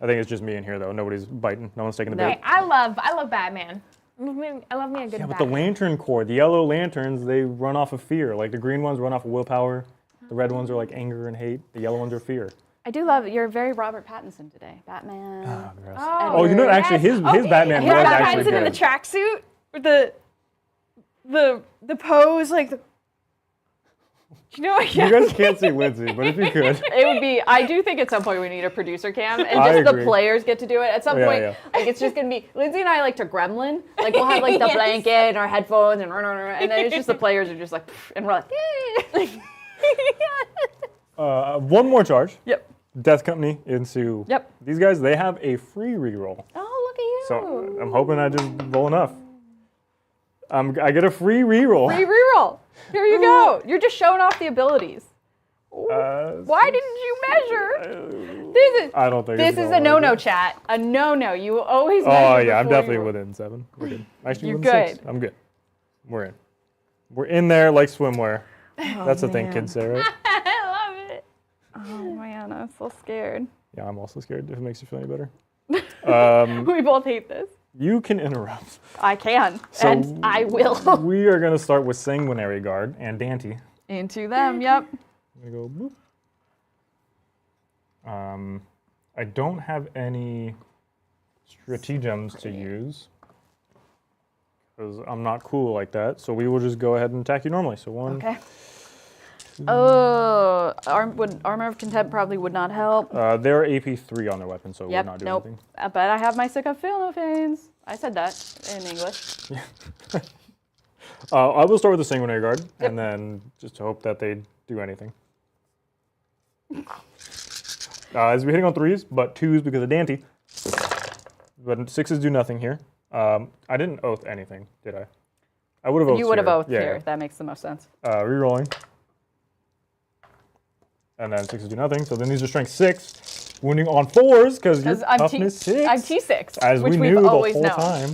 I think it's just me in here, though. Nobody's biting. No one's taking the No. bait. Hey, I love Batman. I love me a good Yeah, but the Batman. Lantern Corps, the Yellow Lanterns, they run off of fear. Like the green ones run off of willpower. The red ones are like anger and hate. The yellow ones are fear. I do love you're very Robert Pattinson today. Batman. Gross. Oh, You know what? Actually, his Batman His was Batman's actually in the good. tracksuit with the pose, like the. You know what? You guys can't see Lindsay, but if you could. It would be. I do think at some point we need a producer cam, and I just the agree. players get to do it. At some Yeah, point, yeah. like it's just gonna be Lindsay and I like to gremlin. Like we'll have like the Yes. blanket and our headphones and then it's just the players are just like, and we're like, yay. One more charge. Yep. Death Company into. Yep. These guys, they have a free reroll. Oh, look at you. So I'm hoping I just roll enough. I get a free reroll. Free reroll. Here you go. You're just showing off the abilities. Why didn't you measure? I don't think This it's is gonna a no-no, work. chat. A no-no. You always Oh measure yeah, I'm before definitely you roll. within 7. We're good. Actually, You're within 6. good. I'm good. We're in. We're in there like swimwear. That's the thing man. kids say, right? I love it. Oh man, I'm so scared. Yeah, I'm also scared if it makes you feel any better. We both hate this. You can interrupt. I can, So- and I will. We are going to start with Sanguinary Guard and Dante. Into them, yep. I'm going to go boop. I don't have any stratagems to use because I'm not cool like that. So we will just go ahead and attack you normally. So 1. Okay. Oh, Armor of Contempt probably would not help. They're AP 3 on their weapon, so it Yep, would not do nope. anything. But I have my sick of Philophanes. I said that in English. I will start with the Sanguinary Guard and then just hope that they do anything. As we're hitting on 3s, but 2s because of Dante. But 6s do nothing here. I didn't oath anything, did I? I would have oathed You would have here. oathed Yeah, here. That makes the most sense. Rerolling. And then 6s do nothing. So then these are strength 6. Wounding on 4s because you're I'm toughness 6. I'm T6, As which we we've knew the always whole known. time.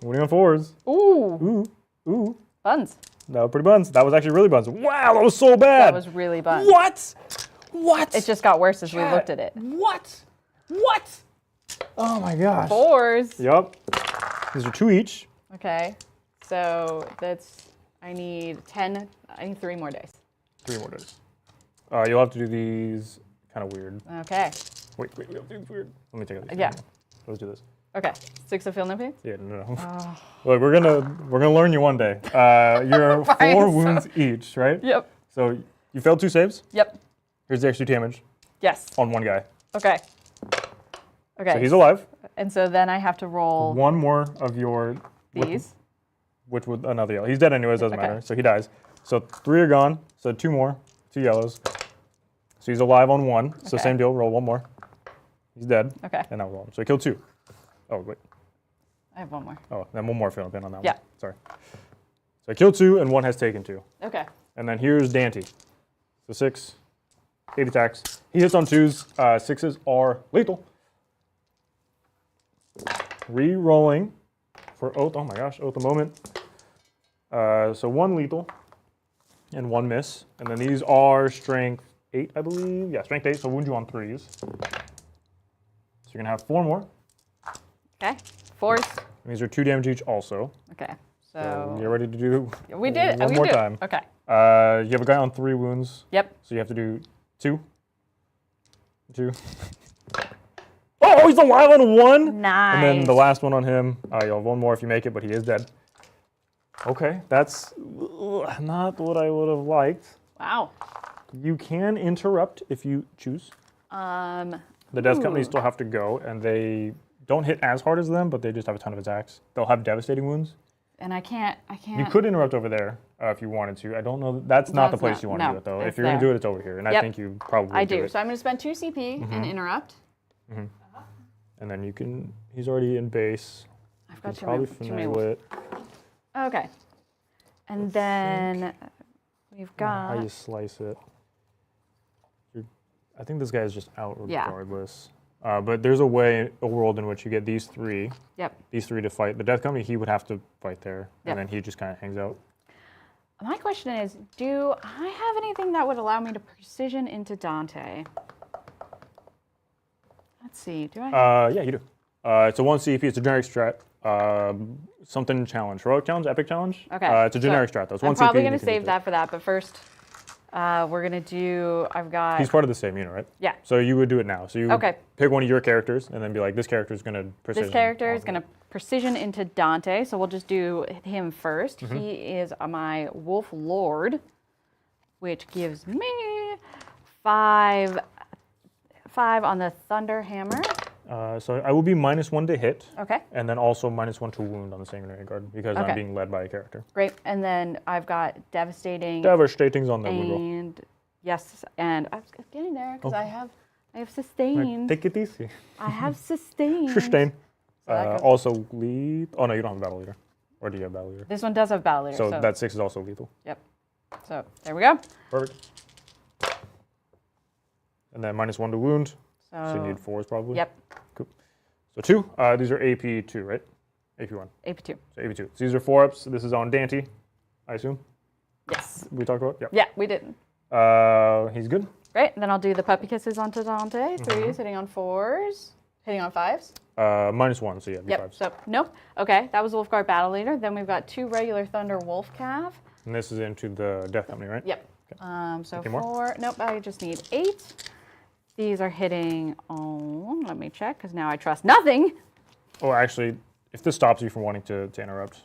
Wounding on 4s. Ooh, Ooh. buns. That was pretty buns. That was actually really buns. Wow, that was so bad. That was really buns. What? What? It just got worse as we looked at it. What? Oh my gosh. 4s. Yup. These are 2 each. Okay, so I need 10. I need 3 more days. 3 more days. You'll have to do these kind of weird. Okay. Wait, we have to do these weird. Let me take it. Yeah. Let's do this. Okay. 6 of feeling pain? Yeah, no. Look, we're gonna learn you one day. You're 4 wounds each, right? Yep. So you failed 2 saves. Yep. Here's the extra damage Yes. on one guy. Okay. Okay. So he's alive. And so then I have to roll One more of your these. which would another yellow. He's dead anyways, doesn't Okay. matter. So he dies. So 3 are gone. So 2 more, 2 yellows. So he's alive on 1. So Okay. same deal. Roll 1 more. He's dead. Okay. And now roll him. So he killed 2. Oh wait. I have 1 more. Oh, then 1 more feeling pain on that Yeah. one. Sorry. So I killed 2 and 1 has taken 2. Okay. And then here's Dante. So 6, 8 attacks. He hits on 2s. 6s are lethal. Re-rolling for Oath. Oh my gosh, Oath a moment. So 1 lethal and 1 miss. And then these are strength 8, I believe. Yeah, strength 8, so wound you on 3s. So you're going to have 4 more. Okay. 4s. And these are 2 damage each also. Okay. So So you're ready to do we did. one we more do. time. Okay. You have a guy on 3 wounds. Yep. So you have to do 2. 2. Oh, he's alive on 1! Nice. And then the last one on him, you'll have 1 more if you make it, but he is dead. Okay, that's not what I would have liked. Wow. You can interrupt if you choose. The Death Company still have to go, and they don't hit as hard as them, but they just have a ton of attacks. They'll have devastating wounds. And I can't. You could interrupt over there if you wanted to. I don't know. That's not the That's place not- you want to no, do it, though. it's If you're going to there. do it, it's over here, and I Yep. think you probably I do do. it. So I'm going to spend 2 CP and interrupt. And then you can. He's already in base. I've You got can probably too many. finagle it. Okay. And then we've How got. you slice it. I think this guy is just out Yeah. regardless. But there's a world in which you get these 3. Yep. These 3 to fight. The Death Company, he would have to fight there, Yep. and then he just kind of hangs out. My question is, do I have anything that would allow me to precision into Dante? Let's see. Do I? Yeah, you do. It's a 1 CP. It's a generic strat. Something challenge. Heroic challenge? Epic challenge? Okay. It's a generic strat, though. It's 1 I'm CP. probably and going you to can save use it. that for that, but first, we're going to do. I've got. He's part of the same unit, right? Yeah. So you would do it now. So you would Okay. pick one of your characters and then be like, this character is going to precision. This character is on going it. to precision into Dante, so we'll just do him first. Mm-hmm. He is my Wolf Lord, which gives me 5 on the Thunder Hammer. So I will be -1 to hit. Okay, And then also -1 to wound on the Sanguinary Guard because Okay. I'm being led by a character. great. And then I've got Devastating. Devastating's on that wood roll. And yes, and I was getting there because Oh. I have Sustain. Take it easy. I have Sustain. Sustain. So that goes- Also lethal. Oh no, you don't have Battle Leader. Or do you have Battle Leader? This one does have Battle Leader. So that 6 is also lethal. Yep. So there we go. Perfect. And then -1 to wound. So, So you need 4s probably. Yep. Cool. So 2. These are AP2, right? AP1. AP2. So AP2. So these are 4-ups. This is on Dante, I assume. Yes. We talked about? Yeah, we did. He's good. Great. Then I'll do the puppy kisses onto Dante. Mm-hmm. 3s, hitting on 4s, hitting on 5s. -1, so yeah, Yep. B5s. So nope. Okay, that was Wolfguard Battle Leader. Then we've got 2 regular Thunder Wolf Cav. And this is into the Death Company, right? Yep. So Any more? 4. Nope. I just need 8. These are hitting on. Let me check because now I trust nothing. Oh, actually, if this stops you from wanting to interrupt,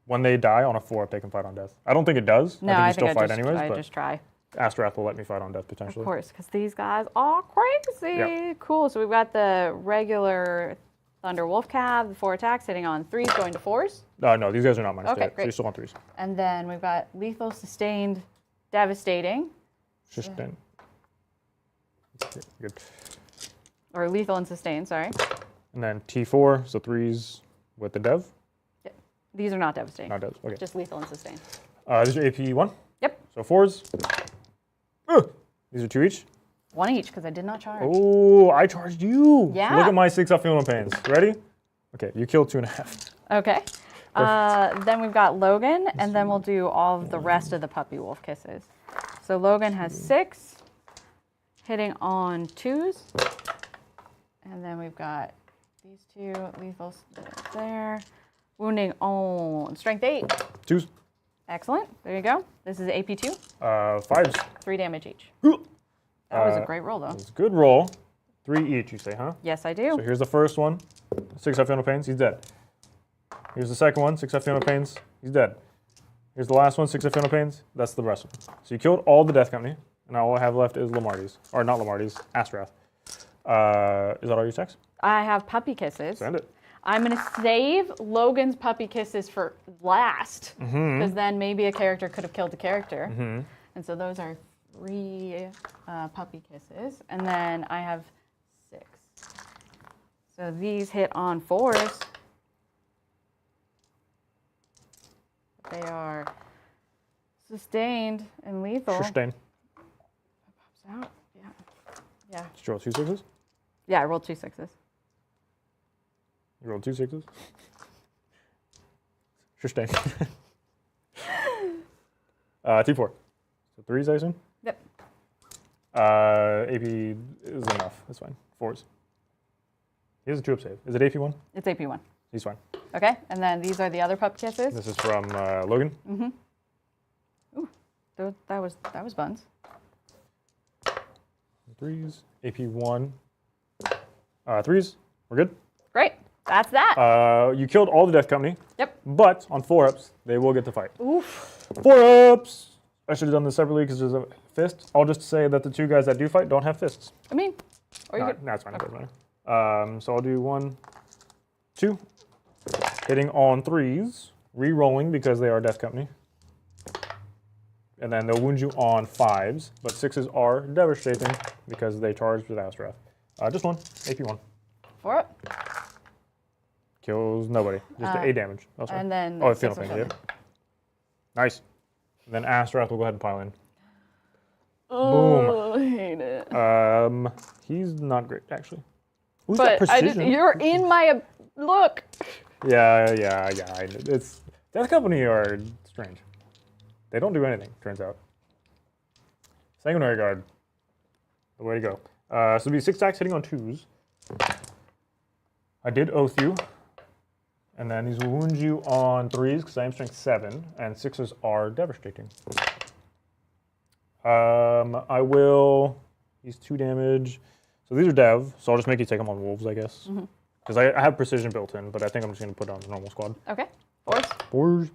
when they die on a 4-up, they can fight on death. I don't think it does. No, I think I you still think fight I anyways, but just try. Astrath will let me fight on death potentially. Of course, because these guys are crazy. Yep. Cool. So we've got the regular Thunder Wolf Cav, the 4 attacks, hitting on 3s, going to 4s. No, these guys are not -2 Okay, yet, so great. you're still on 3s. And then we've got Lethal, Sustained, Devastating, Sustain. Good. or Lethal and Sustained, sorry. And then T4, so 3s with the Dev. These are not Devastating. Not Devs. Okay. Just Lethal and Sustained. These are AP1. Yep. So 4s. These are 2 each. 1 each, because I did not charge. Oh, I charged you. Yeah. Look at my 6 up feeling pains. Ready? Okay, you killed 2.5. Okay. Then we've got Logan, and then we'll do all of the rest of the puppy wolf kisses. So Logan has 6, hitting on 2s. And then we've got these 2 lethals there. Wounding on strength 8. 2s. Excellent. There you go. This is AP2. 5s. 3 damage each. Ooh. That was a great roll, though. It's a good roll. 3 each, you say, huh? Yes, I do. So here's the first one. 6 health funeral pains, he's dead. Here's the second one, 6 health funeral pains, he's dead. Here's the last one, 6 health funeral pains, that's the rest of them. So you killed all the Death Company, and now all I have left is Lamarty's. Or not Lamarty's, Astrath. Is that all your attacks? I have puppy kisses. Send it. I'm going to save Logan's puppy kisses for last, because then maybe a character could have killed a character. And so those are 3 puppy kisses. And then I have 6. So these hit on 4s. They are sustained and lethal. Sustain. Pops out. Yeah. Yeah. Did you roll 2 6s? Yeah, I rolled 2 6s. You rolled 2 6s? Sustain. 2 4. So 3s, I assume? Yep. AP is enough. That's fine. 4s. He has a 2-up save. Is it AP1? It's AP1. He's fine. Okay, and then these are the other pup kisses. This is from Logan. Ooh, that was buns. 3s. AP1. 3s. We're good. Great, that's that. You killed all the Death Company. Yep. But on 4-ups, they will get to fight. Oof. 4-ups! I should have done this separately because there's a fist. I'll just say that the 2 guys that do fight don't have fists. I mean, or you No, could. that's fine. It doesn't matter. So I'll do 1, 2. Hitting on 3s. Re-rolling because they are Death Company. And then they'll wound you on 5s. But 6s are devastating because they charge with Astrath. Just 1. AP1. 4 up. Kills nobody. Just 8 damage. Oh, sorry. And then Oh, six final or thing, yeah. Nice. And then Astrath will go ahead and pile in. Oh, I hate it. He's not great, actually. Who's But that precision? you're in my look. Yeah. It's Death Company are strange. They don't do anything, turns out. Sanguinary Guard. The way to go. So it'll be 6 attacks hitting on 2s. I did Oath you. And then these will wound you on 3s because I am strength 7, and 6s are devastating. I will. He's 2 damage. So these are dev, so I'll just make you take them on wolves, I guess. Because I have precision built in, but I think I'm just going to put it on the normal squad. Okay, 4s. 4s.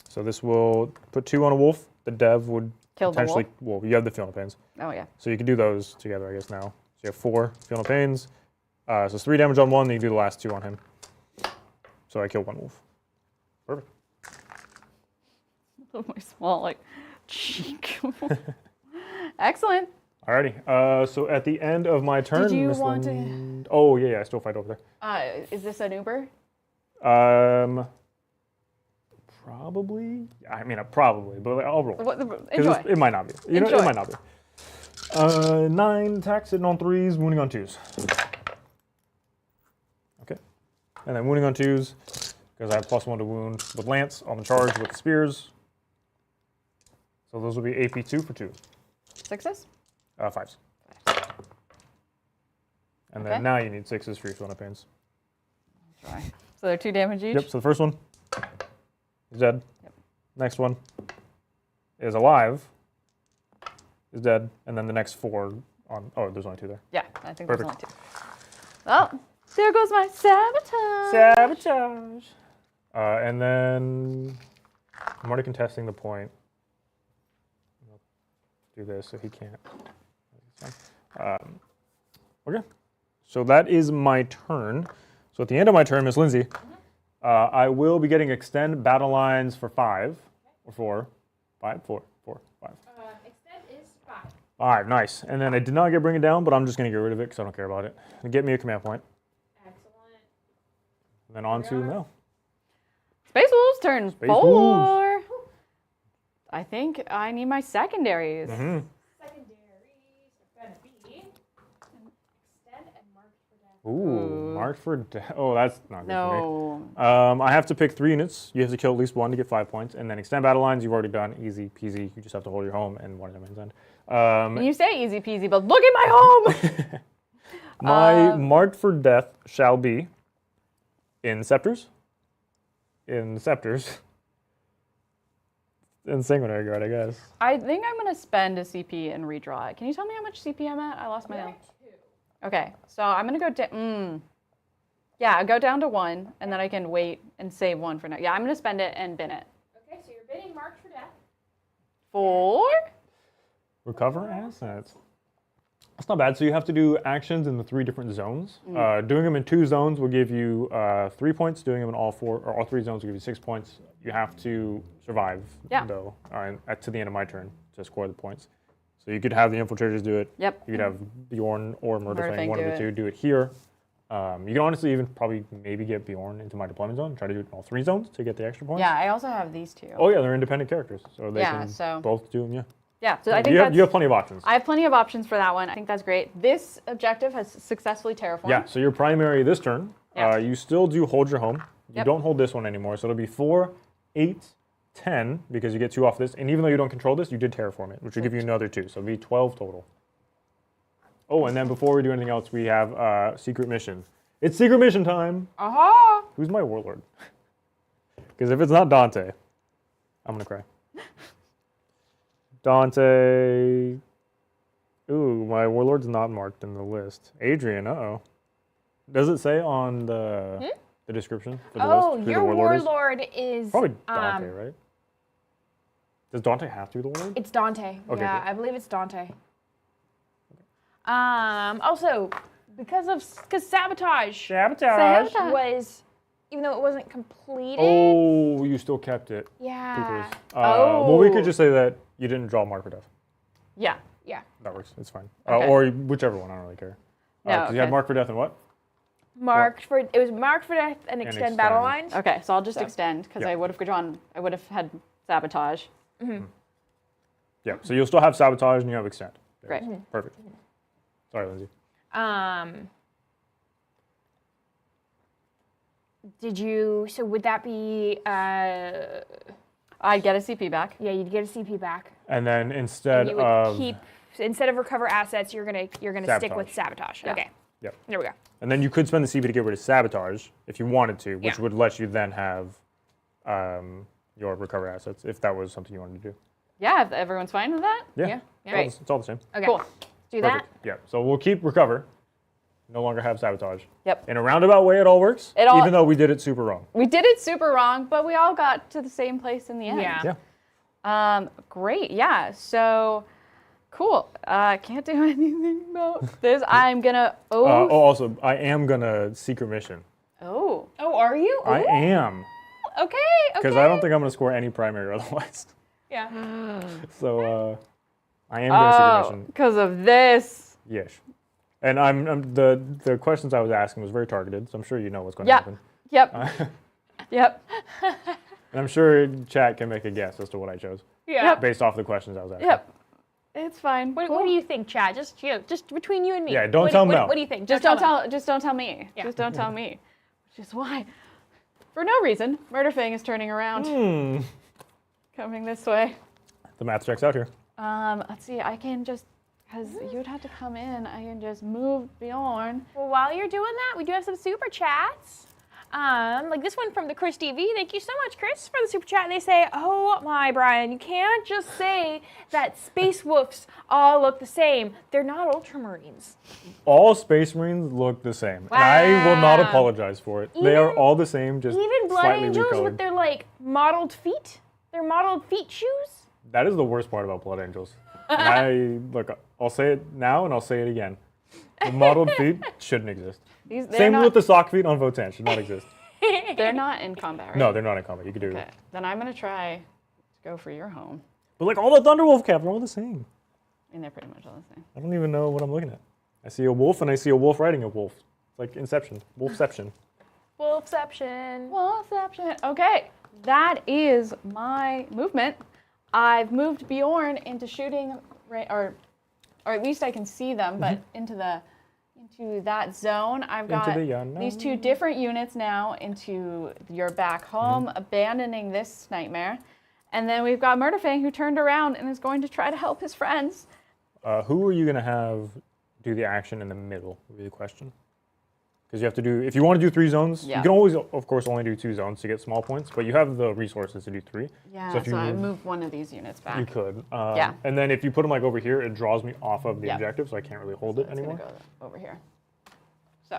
So this will put 2 on a wolf. The dev would Kill the potentially. wolf? Well, you have the Fiona Pains. Oh yeah. So you can do those together, I guess, now. So you have 4 Fiona Pains. So it's 3 damage on 1, then you do the last 2 on him. So I kill 1 wolf. Perfect. My small cheek. Excellent. Alrighty. So at the end of my turn, Did you Miss want Lind- Oh yeah, I still fight over Is this an Uber? there. Probably. I mean, probably, but I'll roll. Enjoy. It might not be. You know, Enjoy. it might not be. 9 attacks hitting on 3s, wounding on 2s. Okay. And then wounding on 2s, because I have +1 to wound with lance on the charge with spears. So those will be AP2 for 2. 6s? 5s. And Okay. then now you need 6s for your Fiona Pains. Try. So they're 2 damage each? Yep, so the first one is dead. Yep. Next one is alive, is dead, and then the next 4 on. Oh, there's only 2 there. Yeah, I think Perfect. there's only 2. Oh, there goes my sabotage. Sabotage! And then I'm already contesting the point. I'll do this so he can't. Okay, so that is my turn. So at the end of my turn, Miss Lindsay, I will be getting extend battle lines for 5 or 4. 5, 4, 4, 5. Extend is 5. 5, nice. And then I did not get bring it down, but I'm just going to get rid of it because I don't care about it. And get me a command point. Excellent. And then on to Mel. Space Wolves turn Space 4. Wolves. I think I need my secondaries. Secondaries are going to be extend and mark for death. Ooh, marked for death. Oh, that's not good for me. No. I have to pick 3 units. You have to kill at least 1 to get 5 points. And then extend battle lines, you've already done. Easy peasy. You just have to hold your home and 1 of them ends end. You say easy peasy, but look at my home! My marked for death shall be in scepters. In scepters. Insanguinary Guard, I guess. I think I'm gonna spend a CP and redraw it. Can you tell me how much CP I'm at? I lost my. Okay, so I'm gonna go down. Yeah, go down to 1, and then I can wait and save 1 for now. Yeah, I'm gonna spend it and bin it. Okay, so you're bidding marked for death. 4. Recover assets. That's not bad. So you have to do actions in the 3 different zones. Doing them in 2 zones will give you 3 points. Doing them in all 3 zones will give you 6 points. You have to survive, though, to the end of my turn to score the points. So you could have the infiltrators do it. Yep. You could have Bjorn or Murderfang, one of the do two, do it here. You can honestly even probably maybe get Bjorn into my deployment zone and try to do it in all 3 zones to get the extra points. Yeah, I also have these 2. Oh yeah, they're independent characters, so they can both do them. Yeah. Yeah, so I think you have plenty of options. I have plenty of options for that one. I think that's great. This objective has successfully terraformed. Yeah, so your primary this turn, you still do hold your home. You don't hold this one anymore, so it'll be 4, 8, 10, because you get 2 off this. And even though you don't control this, you did terraform it, which will give you another 2, so it'll be 12 total. Oh, and then before we do anything else, we have secret mission. It's secret mission time. Aha! Who's my warlord? Because if it's not Dante, I'm gonna cry. Dante. Ooh, my warlord's not marked in the list. Adrian, uh-oh. Does it say on the description for the list who your the warlord is probably Dante, right? Does Dante have to be the warlord? It's Dante. Okay, Yeah, good. I believe it's Dante. Also, because sabotage was, even though it wasn't completed. Oh, you still kept it. Yeah. Well, we could just say that you didn't draw mark for death. Yeah. Yeah. That works. It's fine. Okay. Or whichever one. I don't really care. No, You had mark for death and what? It was marked for death and extend battle lines. Okay, so I'll just extend because I would have had sabotage. Yeah. So you'll still have sabotage and you have extend. There it Great. is. Perfect. Sorry, Lindsay. So would that be, I'd get a CP back. yeah, you'd get a CP back. And then instead You would of instead of recover assets, you're gonna stick with sabotage. Yeah. Okay. Yep. There we go. And then you could spend the CP to get rid of sabotage if you wanted to, which Yeah. would let you then have your recover assets if that was something you wanted to do. Yeah, if everyone's fine with that. Yeah. Yeah. It's all the same. Okay. Cool. Do that. Perfect. Yeah. So we'll keep recover. No longer have sabotage. Yep. In a roundabout way, it all works. Even though we did it super wrong. We did it super wrong, but we all got to the same place in the end. Yeah. Yeah. Great. Yeah. So, cool. Can't do anything about this. I'm gonna. Also, I am gonna secret mission. Oh. Oh, are you? I Ooh. am. Okay. Because I don't think I'm gonna score any primary otherwise. Yeah. So I am gonna secret mission. Because of this. Yes. And the questions I was asking was very targeted, so I'm sure you know what's going to happen. Yep. Yep. And I'm sure chat can make a guess as to what I chose Yeah. based off the questions I was asking. Yep. It's fine. What Cool. do you think, Chad? Just between you and me. Yeah, don't tell Mel. What do you think? Just don't tell me. Yeah. Just don't tell me. Which is why, for no reason, Murderfang is turning around. Coming this way. The math checks out here. Let's see. I can just, because you'd have to come in. I can just move Bjorn. Well, while you're doing that, we do have some super chats. Like this one from the Chris TV. Thank you so much, Chris, for the super chat. They say, "Oh my, Brian, you can't just say that space wolves all look the same. They're not ultramarines." All Space Marines look the same. And I will not apologize for it. They are all the same, just Even Blood slightly Angels recolored. with their like modeled feet. Their modeled feet shoes. That is the worst part about Blood Angels. And I'll say it now and I'll say it again. The modeled feet shouldn't exist. Same with the sock feet on Votan, should not exist. They're not in combat, right? No, they're not in combat. You can do Okay. it. Then I'm gonna try to go for your home. But like all the Thunderwolf cap are all the same. And they're pretty much all the same. I don't even know what I'm looking at. I see a wolf and I see a wolf riding a wolf. It's like Inception. Wolfception. Wolfception. Wolfception. Okay, that is my movement. I've moved Bjorn into shooting, or at least I can see them, but into that zone. I've got these 2 different units now into your back home, abandoning this nightmare. And then we've got Murderfang, who turned around and is going to try to help his friends. Who are you going to have do the action in the middle, would be the question. because you have to do, if you want to do 3 zones, Yeah. you can always, of course, only do 2 zones to get small points, but you have the resources to do 3. Yeah, So if you I move, move one of these units back. you could. Yeah. And then if you put them like over here, it draws me off of the Yeah. objective, so I can't really hold it It's anymore. gonna go over here. So,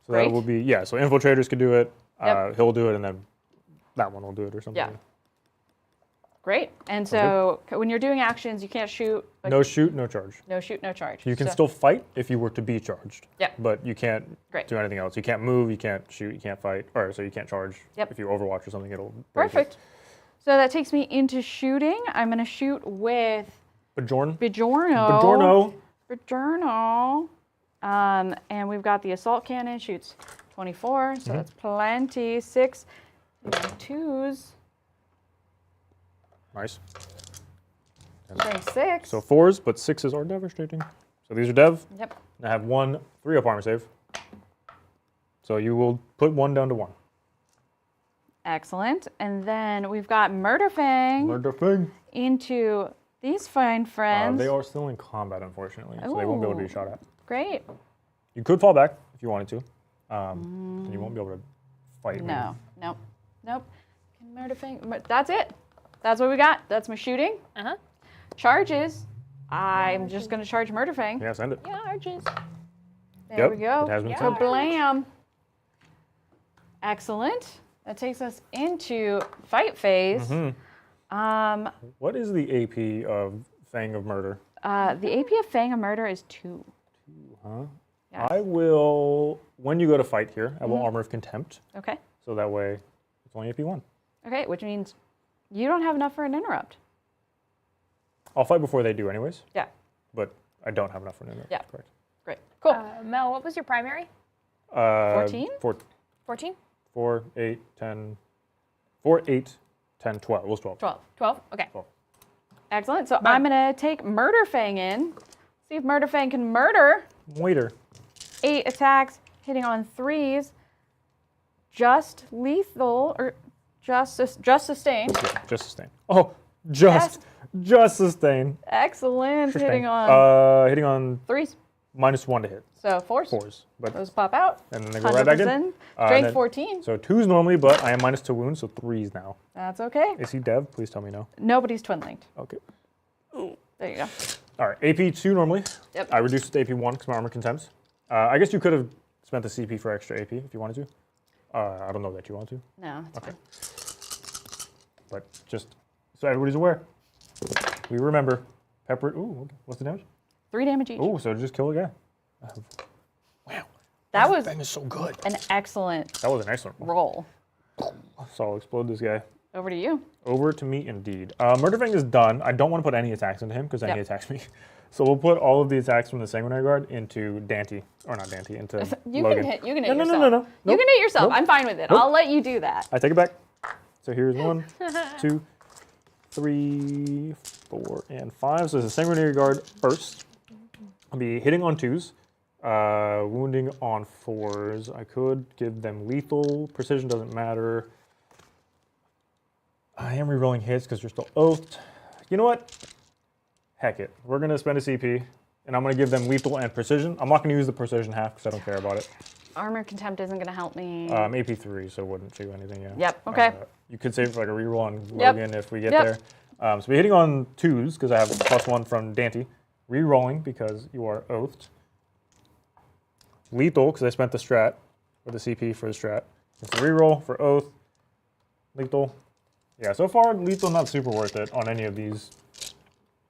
So Great. that will be, yeah, so infiltrators could do it, Yep. he'll do it, and then that one will do it or something. Yeah. Great. And so when you're doing actions, you can't shoot. But No shoot, no charge. no shoot, no charge. You can So- still fight if you were to be charged. Yeah. But you can't Great. do anything else. You can't move, you can't shoot, you can't fight, or so you can't charge. Yep. If you overwatch or something, it'll break it. Perfect. So that takes me into shooting. I'm going to shoot with Bajorn. Bajorno. Bajorno. Bajorno. And we've got the assault cannon, shoots 24, so that's plenty. 6, 2s, Nice. 26. So 4s, but 6s are devastating. So these are dev. Yep. I have 1 3-up armor save. So you will put 1 down to 1. Excellent. And then we've got Murderfang Murder thing. into these fine friends. They are still in combat, unfortunately, so they won't be able to be Ooh. shot at. Great. You could fall back if you wanted to. And you won't be able to fight. me. No. Nope. Nope. Can Murderfang. That's it. That's what we got. That's my shooting. Uh-huh. Charges. I'm just going to charge Murderfang. Yeah, send it. Charges. There Yep, we go. it has been Yeah. sent. Kablam. Excellent. That takes us into fight phase. What is the AP of Fang of Murder? The AP of Fang of Murder is 2. Huh? Yes. I will, when you go to fight here, I will Armor of Contempt. Okay. So that way, it's only AP 1. Okay, which means you don't have enough for an interrupt. I'll fight before they do anyways, Yeah. but I don't have enough for an interrupt. Yeah. Correct. Great. Cool. Mel, what was your primary? 14? 14? 4, 8, 10, 4, 8, 10, 12. It was 12. 12. 12? Okay. 12. Excellent. So I'm going to take Murderfang in. See if Murderfang can murder. Waiter. 8 attacks, hitting on 3s. Just lethal, or just sustain. Yeah, just sustain. Oh, just sustain. Excellent. Sustain. Hitting on Hitting on 3s. -1 to hit. So 4s. 4s. But Those pop out. and then they go right back in. 100%. And Strength then- 14. So 2s normally, but I am -2 wounds, so 3s now. That's okay. Is he dev? Please tell me no. Nobody's twin linked. Okay. There you go. All right, AP 2 normally. Yep. I reduced it to AP 1 because my armor contempts. I guess you could have spent the CP for extra AP if you wanted to. I don't know that you want to, No, it's fine. but just so everybody's aware. We remember. Pepper. Ooh, okay. What's the damage? 3 damage each. Ooh, so just kill a guy. Wow. That was Thing is so good. an excellent That was an excellent one. roll. So I'll explode this guy. Over to you. Over to me indeed. Murderfang is done. I don't want to put any attacks into him because then he Yep. attacks me. So we'll put all of the attacks from the Sanguinary Guard into Dante. Or not Dante, into You Logan. can hit. You can hit No, no, yourself. no, no, no. You Nope. can hit yourself. Nope. I'm fine with it. Nope. I'll let you do that. I take it back. So here's 1, 2, 3, 4, and 5. So it's a Sanguinary Guard first. I'll be hitting on 2s, wounding on 4s. I could give them lethal. Precision doesn't matter. I am rerolling hits because you're still oathed. You know what? Heck it. We're going to spend a CP, and I'm going to give them lethal and precision. I'm not going to use the precision half because I don't care about it. Armor contempt isn't going to help me. AP 3, so wouldn't do anything, yeah. Yep, okay. You could save for like a reroll on Yep. Logan if we get Yep. there. So we're hitting on 2s because I have +1 from Dante. Rerolling because you are oathed. Lethal because I spent the strat, or the CP for the strat. It's a reroll for oath. Lethal. Yeah, so far lethal not super worth it on any of these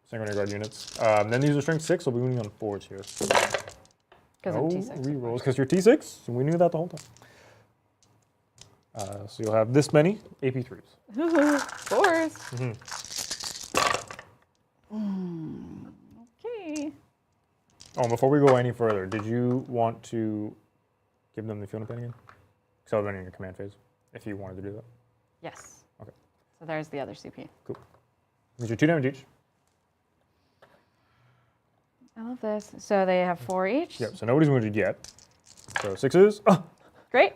Sanguinary Guard units. Then these are strength 6, so we'll be wounding on 4s here. Because No I'm T6. rerolls because you're T6, and we knew that the whole time. So you'll have this many AP3s. 4s. Mm-hmm. Okay. Oh, before we go any further, did you want to give them the field pen again? Because I was running your command phase, if you wanted to do that. Yes. Okay. So there's the other CP. Cool. These are 2 damage each. I love this. So they have 4 each. Yep, so nobody's wounded yet. So 6s. Oh, Great.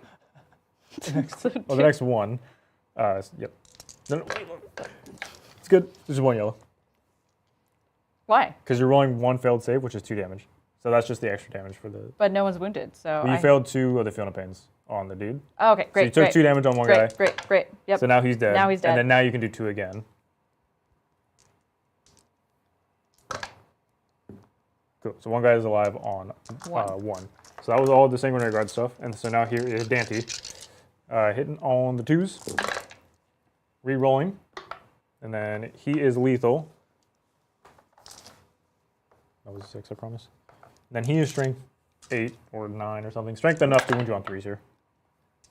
the next one. Yep. No, wait. It's good. This is 1 yellow. Why? Because you're rolling 1 failed save, which is 2 damage. So that's just the extra damage for the. But no one's wounded, so You failed 2 of the Fiona Pains on the dude. Oh, okay, great. So you took 2 damage on one guy. Great. Yep. So now he's dead. Now he's dead. And then now you can do 2 again. Cool. So one guy is alive on 1. So that was all the sanguinary guard stuff. And so now here is Dante hitting on the 2s, re-rolling, and then he is lethal. That was a 6, I promise. Then he is strength 8 or 9 or something. Strength enough to wound you on 3s here.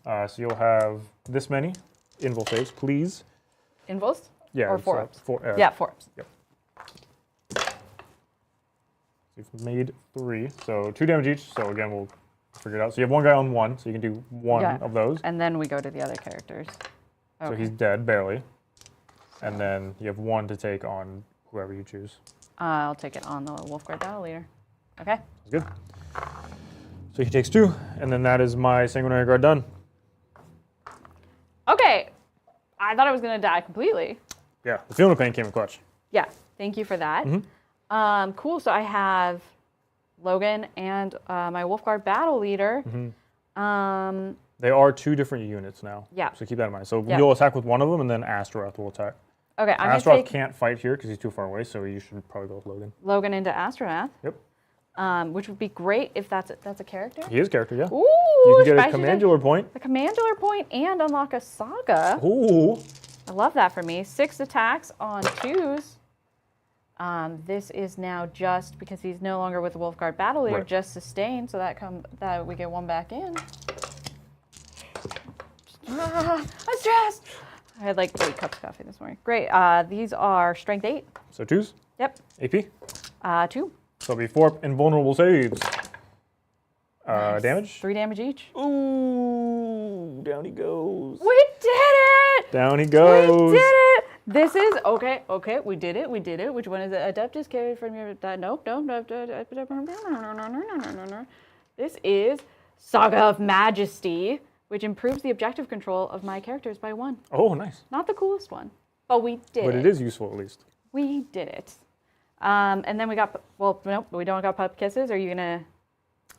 So you'll have this many invul saves, please. Invulse? Yeah. Or 4-ups? Yeah, 4-ups. Yep. So you've made 3, so 2 damage each. So again, we'll figure it out. So you have one guy on 1, so you can do 1 of those. And then we go to the other characters. Okay. So he's dead, barely. And then you have 1 to take on whoever you choose. I'll take it on the Wolfguard Battle Leader. Okay. Sounds good. So he takes 2, and then that is my sanguinary guard done. Okay. I thought I was going to die completely. Yeah, the Fiona Pain came in clutch. Yeah. Thank you for that. Cool. So I have Logan and my Wolfguard Battle Leader. They are 2 different units now. Yeah. So keep that in mind. So Yeah. you'll attack with one of them, and then Astaroth will attack. Okay, I'm going to Astaroth take can't fight here because he's too far away, so you should probably go with Logan. Logan into Astronath. Yep. Which would be great if that's a character. He is a character, yeah. Ooh, You can get a spicy commandular point. A commandular point and unlock a saga. Ooh. I love that for me. 6 attacks on 2s. This is now just because he's no longer with the Wolfguard Battle Leader, Right. just sustained, so that we get 1 back in. I'm stressed. I had like 8 cups of coffee this morning. Great. These are strength 8. So 2s, Yep. AP. 2. So it'll be 4 invulnerable saves. Damage? 3 damage each. Ooh, down he goes. We did it! Down he goes. We did it! This is, okay, we did it. Which one is it? Adeptus carried from your, nope. This is Saga of Majesty, which improves the objective control of my characters by 1. Oh, nice. Not the coolest one, but we did it. But it is useful at least. We did it. And then we got, well, nope, we don't got pup kisses. Are you gonna?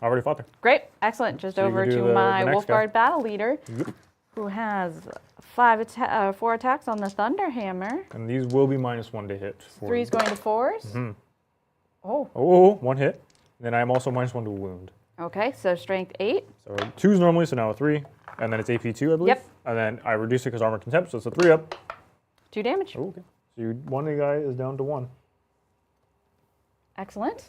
I already fought there. Great, excellent. Just So you over can do to the my next guy. Wolfguard Battle Leader, Yep. who has 4 attacks on the Thunderhammer. And these will be -1 to hit. 3 is going to 4s. Oh, Oh, 1 hit. Then I'm also -1 to wound. okay, so strength 8. So 2s normally, so now a 3. And then it's AP 2, I believe. Yep. And then I reduce it because armor contempt, so it's a 3 up. 2 damage. Oh, okay. So one guy is down to 1. Excellent.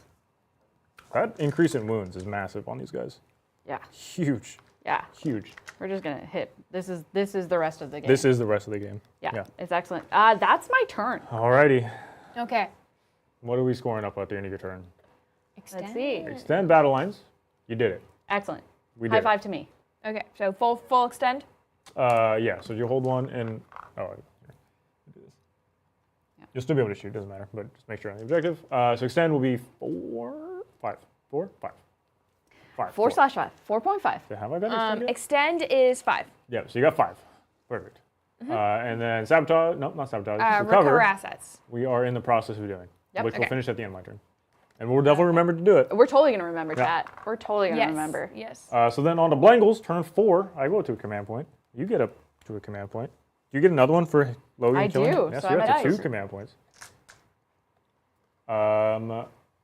That increase in wounds is massive on these guys. Yeah, Huge. yeah. Huge. We're just gonna hit. This is the rest of the game. This is the rest of the game. yeah, it's excellent. That's my turn. Alrighty. Okay. What are we scoring up at the end of your turn? Let's see. Extend battle lines. You did it. Excellent. We High did. five to me. Okay. So full extend. Yeah, so you hold one and here. Do this. Yeah. You'll still be able to shoot, doesn't matter, but just make sure on the objective. So extend will be 5. 4/5. 4.5. So have I got extend yet? Extend is 5. Yeah, so you got 5. Perfect. And then sabotage, no, not sabotage, Recover assets. we are in the process of doing, Yep. which will Okay. finish at the end of my turn. And we'll definitely remember to do it. We're totally gonna remember, Yeah. chat. We're totally gonna Yes. remember. Yes. So then on to Blangles, turn 4, I go to a command point. You get up to a command point. Do you get another one for Logan I killing? do, Yes, so you're I'm up at to 2 ice. command points.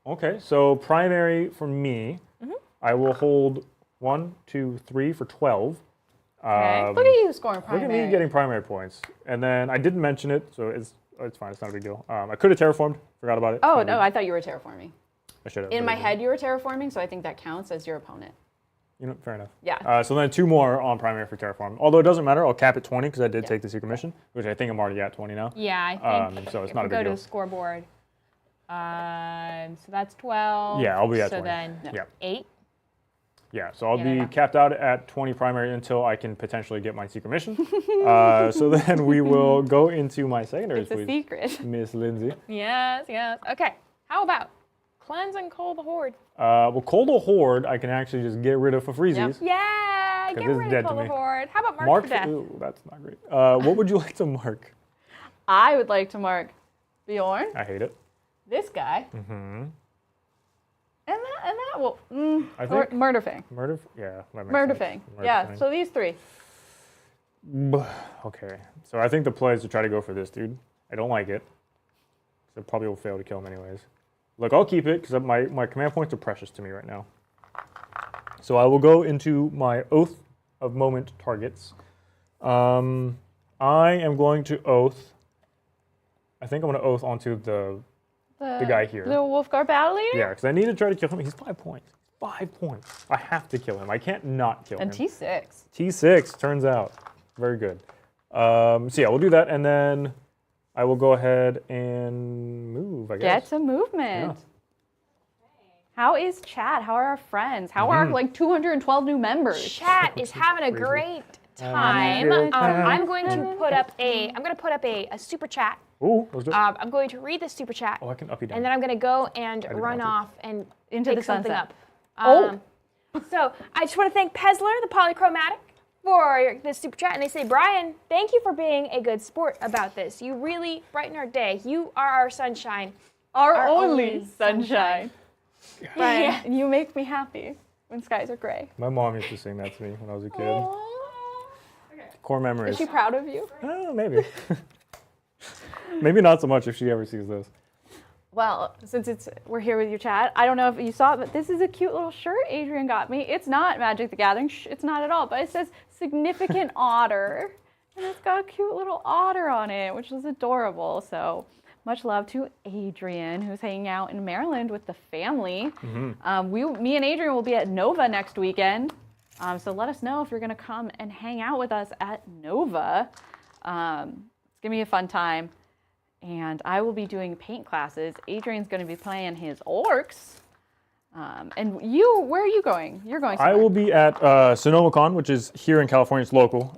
Okay, so primary for me, I will hold 1, 2, 3 for 12. Okay. Look at you scoring Look primary. at me getting primary points. And then I didn't mention it, so it's fine. It's not a big deal. I could have terraformed. Forgot about it. Oh, Not no, big- I thought you were terraforming. I should have. In but my I didn't. head, you were terraforming, so I think that counts as your opponent. You know, fair enough. Yeah. So then 2 more on primary for terraform. Although it doesn't matter, I'll cap at 20 because I did Yeah. take the secret mission, which I think I'm already at 20 now. Yeah, I think so it's if not we a go big to deal. the scoreboard, so that's 12. Yeah, I'll be at so 20. then Yeah. 8. Yeah, so I'll Yeah, be there you go. capped out at 20 primary until I can potentially get my secret mission. So then we will go into my secondaries, It's a please. secret. Miss Lindsay. Yes, yes. Okay. How about cleanse and cull the horde? Well, Cold Horde, I can actually just get rid of for freezies. Yeah, get this is rid dead of to cull the me. horde. How about mark Mark for death? Ooh, that's not great. What would you like to mark? I would like to mark Bjorn, I hate it. this guy, that will. I think Murderfang. Yeah. That makes Murderfang. sense. Yeah. Murderfang. So these three. Okay. So I think the play is to try to go for this dude. I don't like it. So probably will fail to kill him anyways. Look, I'll keep it because my command points are precious to me right now. So I will go into my Oath of Moment targets. I am going to Oath. I think I'm going to Oath onto the guy here. The Wolfguard Battle Leader? Yeah, because I need to try to kill him. He's 5 points. 5 points. I have to kill him. I can't not kill him. And T6. T6, turns out. Very good. So yeah, we'll do that, and then I will go ahead and move, I guess. Get some movement. Yeah. How is chat? How are our friends? How are like 212 new members? Chat is having a great time. I'm going to put up a super chat. Ooh, let's do it. I'm going to read the super chat. Oh, I can up you down. And then I'm going to go and didn't run want to. off and Into pick the something sunset. up. So I just want to thank Pezler, the Polychromatic, for this super chat. And they say, Brian, thank you for being a good sport about this. You really brighten our day. You are our sunshine. Our only sunshine. Yeah. Brian, you make me happy when skies are gray. My mom used to sing that to me when I was a kid. Core memories. Is she proud of you? Oh, maybe. Maybe not so much if she ever sees this. Well, since we're here with you, chat, I don't know if you saw it, but this is a cute little shirt Adrian got me. It's not Magic the Gathering. It's not at all, but it says Significant Otter. And it's got a cute little otter on it, which is adorable. So much love to Adrian, who's hanging out in Maryland with the family. Me and Adrian will be at Nova next weekend. So let us know if you're going to come and hang out with us at Nova. It's going to be a fun time. And I will be doing paint classes. Adrian's going to be playing his orcs. And you, where are you going? You're going somewhere. I will be at SonomaCon, which is here in California. It's local,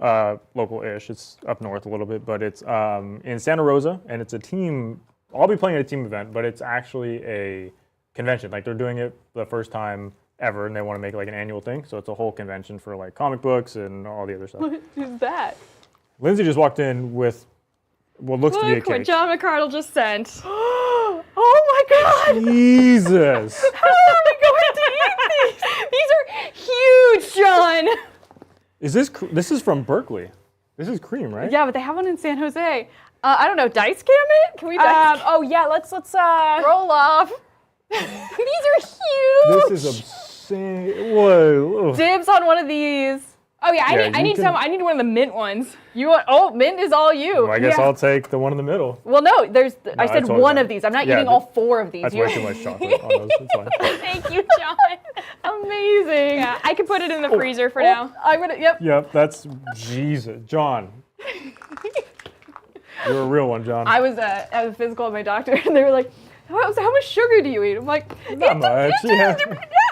local-ish. It's up north a little bit, but it's in Santa Rosa, and it's a team. I'll be playing at a team event, but it's actually a convention. Like, they're doing it the first time ever, and they want to make it like an annual thing. So it's a whole convention for like comic books and all the other stuff. What is that? Lindsay just walked in with what looks to be a Look what cake. John McCardle just sent. Oh my God! Jesus. How are we going to eat these? These are huge, John. Is this is from Berkeley? This is cream, right? Yeah, but they have one in San Jose. I don't know, dice cam it? Can we dice Oh yeah, let's roll off? These are huge. This is obscene. Whoa. Dibs on one of these. Oh yeah, Yeah, I you need can- some. I need one of the mint ones. You want? Oh, mint is all you. Well, I guess Yeah. I'll take the one in the middle. Well, no, I I said totally one know. of these. I'm not Yeah, eating all 4 of these. That's way too much chocolate on those. It's fine. Thank you, John. Amazing. Yeah, I can put it in the freezer for now. I'm gonna. Yep. Yep, that's Jesus. John. You're a real one, John. I was at a physical at my doctor, and they were like, "How much sugar do you eat?" I'm like, Not much. Yeah.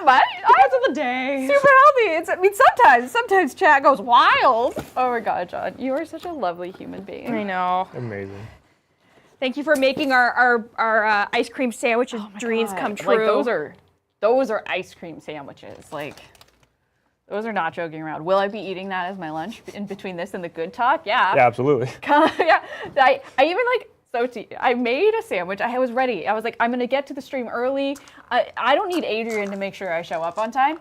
but Depends on the day. super healthy. Sometimes chat goes wild. Oh my God, John, you are such a lovely human being. I know. Amazing. Thank you for making our ice cream sandwiches dreams God, come true. Like those are ice cream sandwiches. Like those are not joking around. Will I be eating that as my lunch in between this and the good talk? Yeah. Yeah, absolutely. Yeah. I even I made a sandwich. I was ready. I was like, I'm gonna get to the stream early. I don't need Adrian to make sure I show up on time.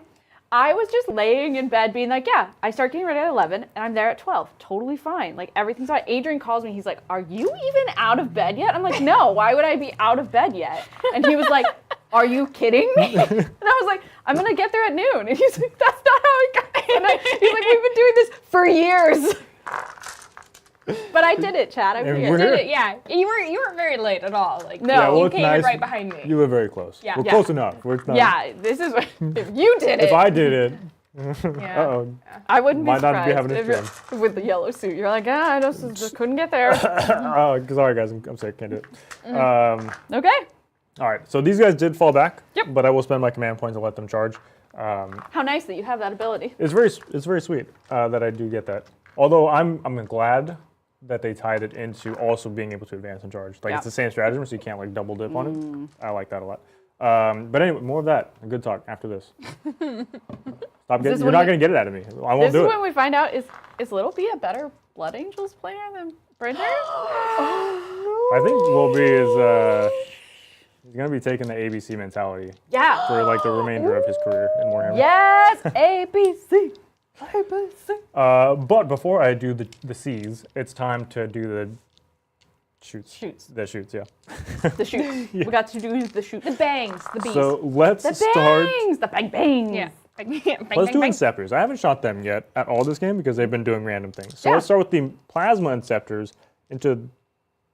I was just laying in bed being like, yeah, I start getting ready at 11 and I'm there at 12. Totally fine. Like everything's fine. Adrian calls me. He's like, are you even out of bed yet? I'm like, no, why would I be out of bed yet? And he was like, are you kidding me? And I was like, I'm going to get there at noon. And he's like, that's not how it goes. And he's like, we've been doing this for years. But I did it, Chad. I And did we're it. here. Yeah, you weren't very late at all. Like No. Yeah, well, you it's came nice. in right behind me. You live very close. Yeah. We're Yeah. close enough. We're not, Yeah, this is what, if you did it. If I did it, Yeah. uh-oh. I wouldn't be Might not be surprised having a if with the yellow suit. You're like, I just couldn't get there. Sorry, guys. I'm sick. Can't do it. Okay. All right. So these guys did fall back. Yep. But I will spend my command points and let them charge. How nice that you have that ability. It's very sweet that I do get that. Although I'm glad that they tied it into also being able to advance and charge. Like Yeah. it's the same stratagem, so you can't like double dip on it. I like that a lot. But anyway, more of that. Good talk after this. Stop getting. You're not gonna get it out of me. I won't This do is it. when we find out is Little B a better Blood Angels player than Bridger? I think Will B is He's gonna be taking the ABC mentality Yeah. for like the remainder of his career in Warhammer. Yes, ABC. ABC. But before I do the C's, it's time to do the shoots. Shoots. The shoots, yeah. The shoot. We got to do the shoot. The bangs, the bees. So let's The start. bangs. The bang bangs. yeah. Let's do Inceptors. I haven't shot them yet at all this game because they've been doing random things. So Yeah. let's start with the Plasma Inceptors into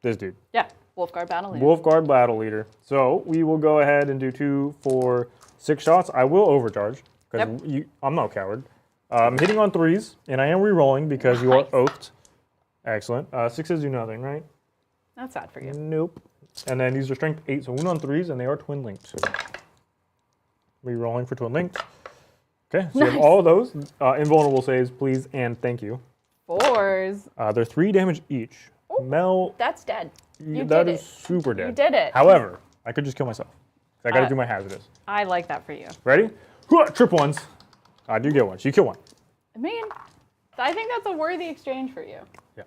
this dude. Yeah. Wolfguard battle leader. Wolfguard Battle Leader. So we will go ahead and do 2, 4, 6 shots. I will overcharge because I'm no coward. I'm hitting on 3s, and I am re-rolling because you are oathed. Excellent. 6s do nothing, right? That's sad for you. Nope. And then these are strength 8, so 1 on 3s, and they are twin linked. Re-rolling for twin linked. Okay, so you have all of those. Invulnerable saves, please, and thank you. 4s. They're 3 damage each. Mel, That's dead. You that did is it. super dead. You did it. However, I could just kill myself. I gotta do my hazardous. I like that for you. Ready? Trip ones. I do get one. So you kill one. I mean, I think that's a worthy exchange for you. Yeah.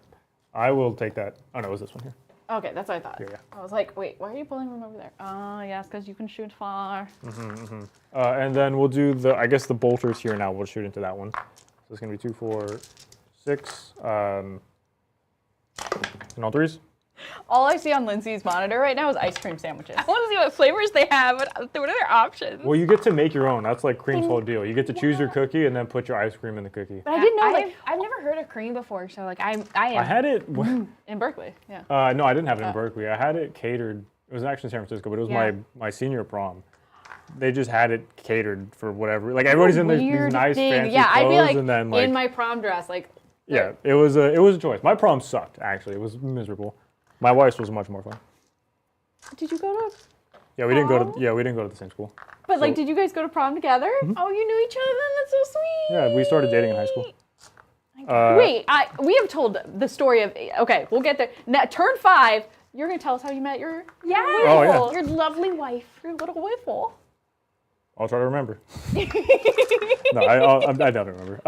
I will take that. Oh no, it was this one here. Okay, that's what I thought. Yeah. I was like, wait, why are you pulling from over there? Oh, yes, because you can shoot far. And then we'll do I guess the bolters here now. We'll shoot into that one. So it's gonna be 2, 4, 6. And all 3s. All I see on Lindsay's monitor right now is ice cream sandwiches. I want to see what flavors they have. What are their options? Well, you get to make your own. That's like Cream's whole deal. You get to choose your cookie and then put your ice cream in the cookie. But I didn't know, I've never heard of cream before, so like I am. I had it. in Berkeley, yeah. No, I didn't have it in Berkeley. I had it catered. It was actually in San Francisco, but it was my senior prom. They just had it catered for whatever. Like everybody's in these nice fancy yeah, clothes, I'd be like, and then like in my prom dress, like. yeah, it was a choice. My prom sucked actually. It was miserable. My wife's was much more fun. Did you go to? Yeah, we didn't go to the same school. But like, So- did you guys go to prom together? Oh, you knew each other then? That's so sweet. Yeah, we started dating in high school. Wait, we have told the story of. Okay, we'll get there. Now, turn 5. You're gonna tell us how you met your Yeah. Oh, yeah. Your lovely wife. your little wiffle. I'll try to remember. No, I don't remember.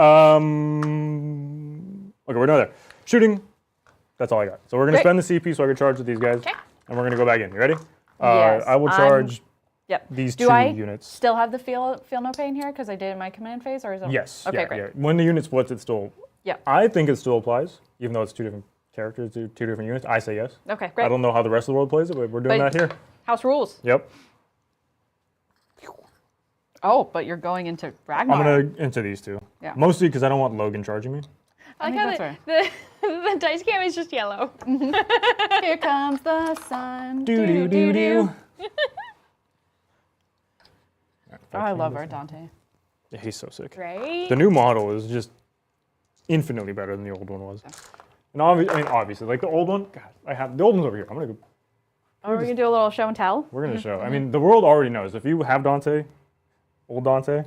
Okay, we're done there. Shooting. That's all I got. So we're gonna Great. spend the CP so I can charge with these guys, Okay. and we're gonna go back in. You ready? Yes, I will charge Yep. these Do 2 I units. still have the feel no pain here because I did in my command phase, or is it? Yes. Okay, yeah, great. yeah. When the unit splits, it still. Yep. I think it still applies, even though it's 2 different characters, 2 different units. I say yes. Okay, great. I don't know how the rest of the world plays it, but we're doing But- that here. House rules. Yep. Oh, but you're going into I'm Ragnar. gonna into these 2. Yeah. Mostly because I don't want Logan charging me. I think like that's how the dice cam is just yellow. Here comes the sun. Do do do do. Oh, I love our Dante. Yeah, he's so sick. Right? The new model is just infinitely better than the old one was. And obviously, like the old one, God, the old one's over here. I'm gonna go. Oh, we're gonna do a little show and tell. We're gonna show. I mean, the world already knows. If you have Dante, old Dante,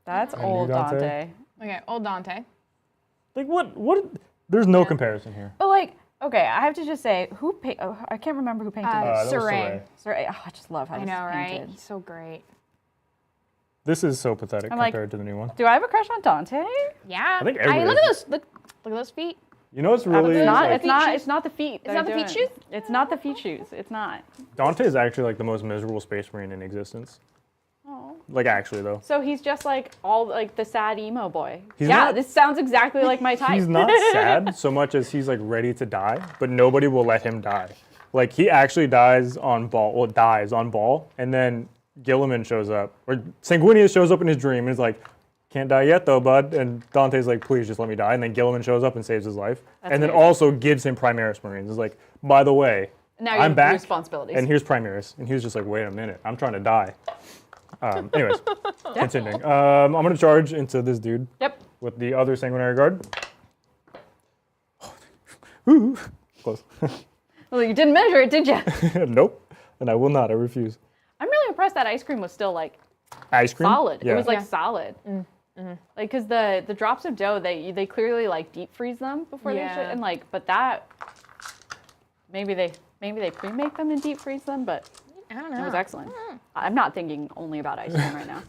That's new old Dante. Dante. Okay, old Dante. like what? There's no comparison here. But like, okay, I have to just say, I can't remember who painted this. That was Saray. Saray. I just love how I this know, is right? painted. He's so great. This is so pathetic I'm like- compared to the new one. Do I have a crush on Dante? Yeah. I think look everybody at those. Look at those feet. You know, it's really It's not. like, It's not. shoes? It's not the feet. It's not the feet shoes? It's not the feet shoes. It's not. Dante is actually like the most miserable space marine in existence. Oh. Like actually though, So he's just like all like the sad emo boy. He's yeah, not- this sounds exactly like my type. he's not sad so much as he's like ready to die, but nobody will let him die. Like he actually dies on ball. Well, dies on ball, and then Gilliman shows up, or Sanguinius shows up in his dream and is like, "Can't die yet though, bud." And Dante's like, "Please just let me die." And then Gilliman shows up and saves his life, and then amazing. also gives him Primaris Marines. It's like, by the way, Now you I'm have back, responsibilities. and here's Primaris, and he was just like, "Wait a minute, I'm trying to die." Anyways, continuing. I'm gonna charge into this dude Yep. with the other Sanguinary Guard. Ooh, close. Well, you didn't measure it, did you? Nope, and I will not. I refuse. I'm really impressed that ice cream was still like Ice cream. solid. Yeah. It was like Yeah. solid. Like, cause the drops of dough, they clearly like deep freeze them before they Yeah. should, and like, but that maybe they pre-make them and deep freeze them, but I don't it know. was excellent. I'm not thinking only about ice cream right now.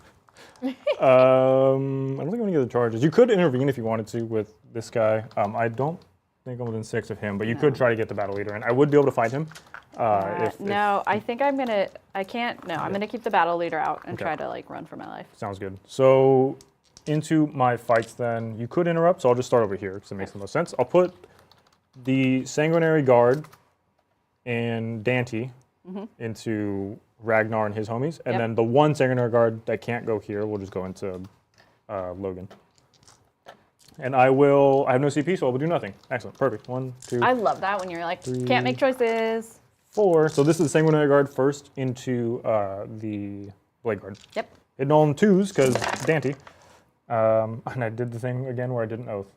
I don't think I'm gonna get the charges. You could intervene if you wanted to with this guy. I don't think I'm within 6 of him, but you could try to get the battle leader in. I would be able to fight him, No, I think I'm gonna. I can't. No, I'm gonna keep the battle leader out and try to like run for my life. Sounds good. So into my fights then. You could interrupt, so I'll just start over here because it makes the most sense. I'll put the Sanguinary Guard and Dante into Ragnar and his homies, and then the one Sanguinary Guard that can't go here will just go into Logan. And I have no CP, so I will do nothing. Excellent, perfect. 1, 2, I love that when you're like, 3, can't make choices. 4. So this is the Sanguinary Guard first into the Blade Guard. Yep. Hitting all in 2s because Dante. And I did the thing again where I did an oath.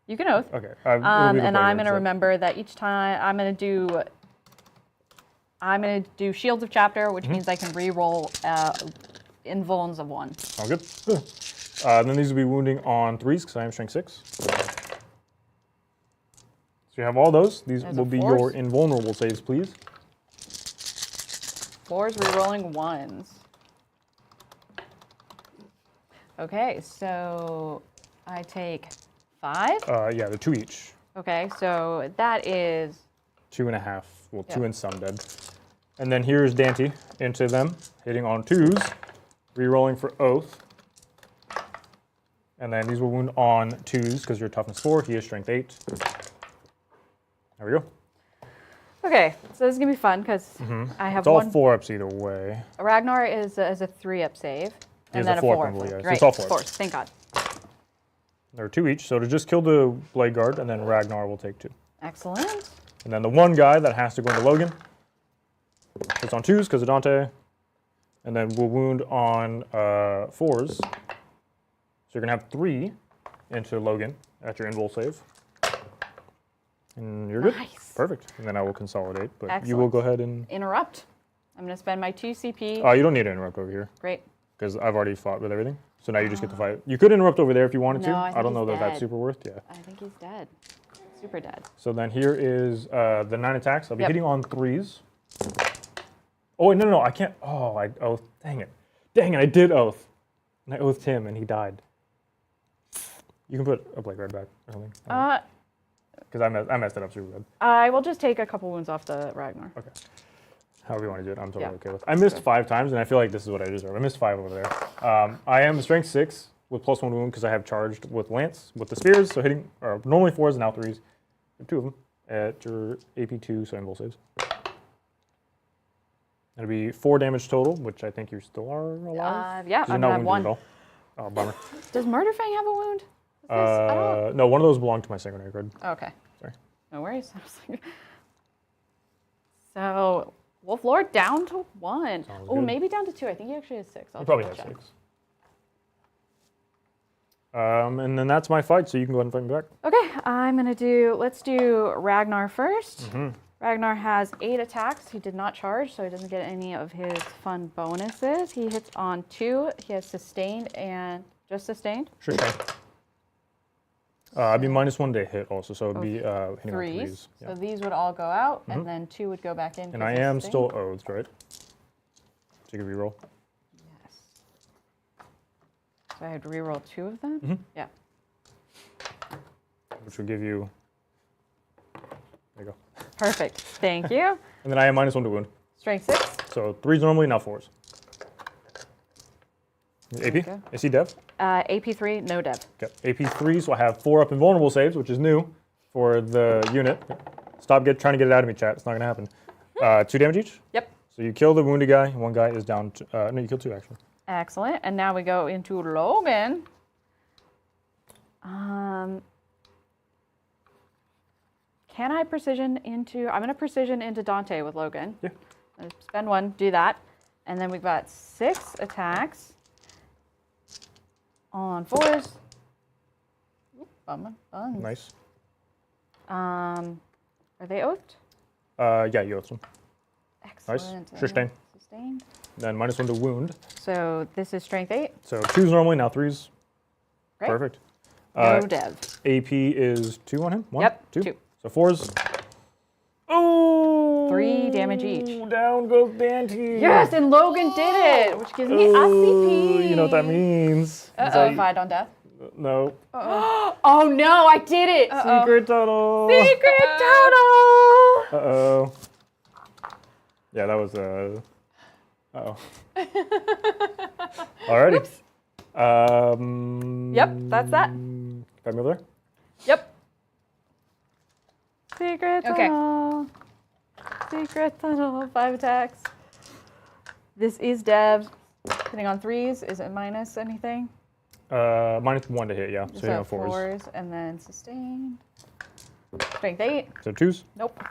You can oath. Okay. And I'm gonna remember that each time I'm gonna do Shields of Chapter, which means I can re-roll invulns of 1. All good. Then these will be wounding on 3s because I am strength 6. So you have all those. These will be your invulnerable saves, please. 4s re-rolling 1s. Okay, so I take 5. Yeah, they're 2 each. Okay, so that is 2.5. Well, 2 and some dead. And then here's Dante into them, hitting on 2s, re-rolling for oath. And then these will wound on 2s because you're toughness 4. He is strength 8. There we go. okay. So this is gonna be fun because I have It's all one. 4-ups either way. Ragnar is a 3-up save, and then a 4-up. Yeah. So Right, it's all 4. 4s. Thank God. There are 2 each, so to just kill the Blade Guard, and then Ragnar will take 2. Excellent. And then the one guy that has to go into Logan, it's on 2s because of Dante, and then we'll wound on 4s. So you're gonna have 3 into Logan at your invul save. And you're good. Nice. Perfect. And then I will consolidate, but you Excellent. will go ahead and... Interrupt. I'm gonna spend my 2 CP. you don't need to interrupt over here Great. because I've already fought with everything. So now you just get to fight. You could interrupt over there if you wanted to. No, I think don't know he's that that's dead. super worth. Yeah. I think he's dead. Super dead. So then here is the 9 attacks. I'll be Yep. hitting on 3s. Oh, wait, no, I can't. Oh, I oath. Dang it. Dang it, I did oath. And I oathed him, and he died. You can put a Blade Guard back or something. Because I messed it up super bad. I will just take a couple wounds off the Ragnar. Okay. However you want to do it, I'm totally Yeah. okay with. I missed 5 times, and I feel like this is what I deserve. I missed 5 over there. I am strength 6 with +1 wound because I have charged with Lance with the spears. So hitting normally 4s and now 3s. You have 2 of them at your AP2, so invul saves. That'll be 4 damage total, which I think you still are alive. Yeah, 'Cause you're I'm not gonna have wounded 1. at all. Oh, bummer. Does Murderfang have a wound? I don't. No, one of those belonged to my Sanguinary Guard. Okay. Sorry. No worries. I was like- So, Wolf Lord down to 1. Sounds Oh, good. maybe down to 2. I think he actually has 6. I'll He probably double has check. 6. And then that's my fight, so you can go ahead and fight me back. Okay, let's do Ragnar first. Mm-hmm. Ragnar has 8 attacks. He did not charge, so he doesn't get any of his fun bonuses. He hits on 2. He has sustained and just sustained. Sure. I'd be -1 to hit also, so it'd be hitting on 3s. 3s. Yeah. So these would all go out, and then 2 would go back in. And I am still oathed, right? So you can reroll. Yes. So I had to reroll 2 of them? Mm-hmm. Yeah. Which will give you. There you go. Perfect. Thank you. And then I am -1 to wound. Strength 6. So 3s normally, now 4s. AP? Okay. AC Dev? AP3, no dev. Okay. AP3, so I have 4 up invulnerable saves, which is new for the unit. Stop trying to get it out of me, chat. It's not going to happen. 2 damage each? Yep. So you kill the wounded guy, and 1 guy is down to, no, you kill 2 actually. Excellent. And now we go into Logan. Can I precision into... I'm going to precision into Dante with Logan. Yeah. I'm gonna spend 1, do that. And then we've got 6 attacks on 4s. Oop, buns. Nice. Are they oathed? Yeah, you oathed them. Excellent. Sure, sustain. Sustained. Then -1 to wound. So this is strength 8. So 2s normally, now 3s. Great. Perfect. No dev. AP is 2 on him? 1? Yep, 2. two. So 4s. Oh! 3 damage each. Down goes Dante. Yes, and Logan did it, which gives me a CP. You know what that means. Uh-oh, 5 on death. No. Oh no, I did it! Secret tunnel. Secret tunnel! Uh-oh. Yeah, that was uh-oh. Alrighty. Yep, that's that. Can I move there? Yep. Secret Okay. tunnel. Secret tunnel. 5 attacks. This is dev. Hitting on 3s. Is it minus anything? -1 to hit, yeah. So you have 4s. 4s and then sustain. Strength 8. So 2s? Nope.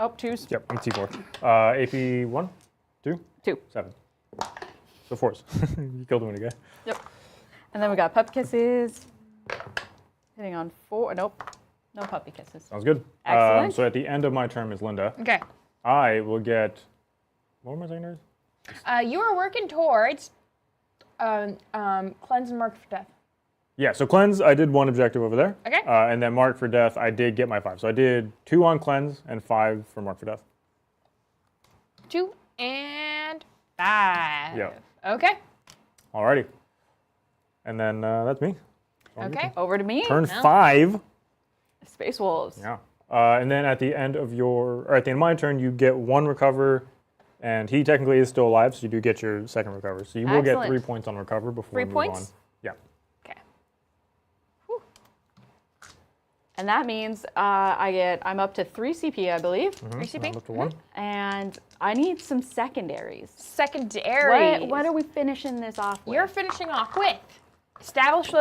Oh, 2s. Yep, I'm T4. AP 1, 2, 2. 7. So 4s. You killed one again. Yep. And then we got puppy kisses. Hitting on 4. Nope. No puppy kisses. Sounds good. Excellent. So at the end of my turn is Linda. Okay. I will get. What am I saying there? You are working towards cleanse and mark for death. Yeah, so cleanse, I did 1 objective over there. Okay. And then mark for death, I did get my 5. So I did 2 on cleanse and 5 for mark for death. 2 and 5. Yeah. Okay. Alrighty. And then that's me. Okay. Over to me. Turn 5. Space Wolves. Yeah. And then at the end of at the end of my turn, you get 1 recover, and he technically is still alive, so you do get your second recover. So you will get Excellent. 3 points on recover before 3 we move points? on. Yeah. Okay. And that means I'm up to 3 CP, I believe. 3 CP. I'm up to 1. And I need some secondaries. Secondary. What are we finishing this off with? You're finishing off with establish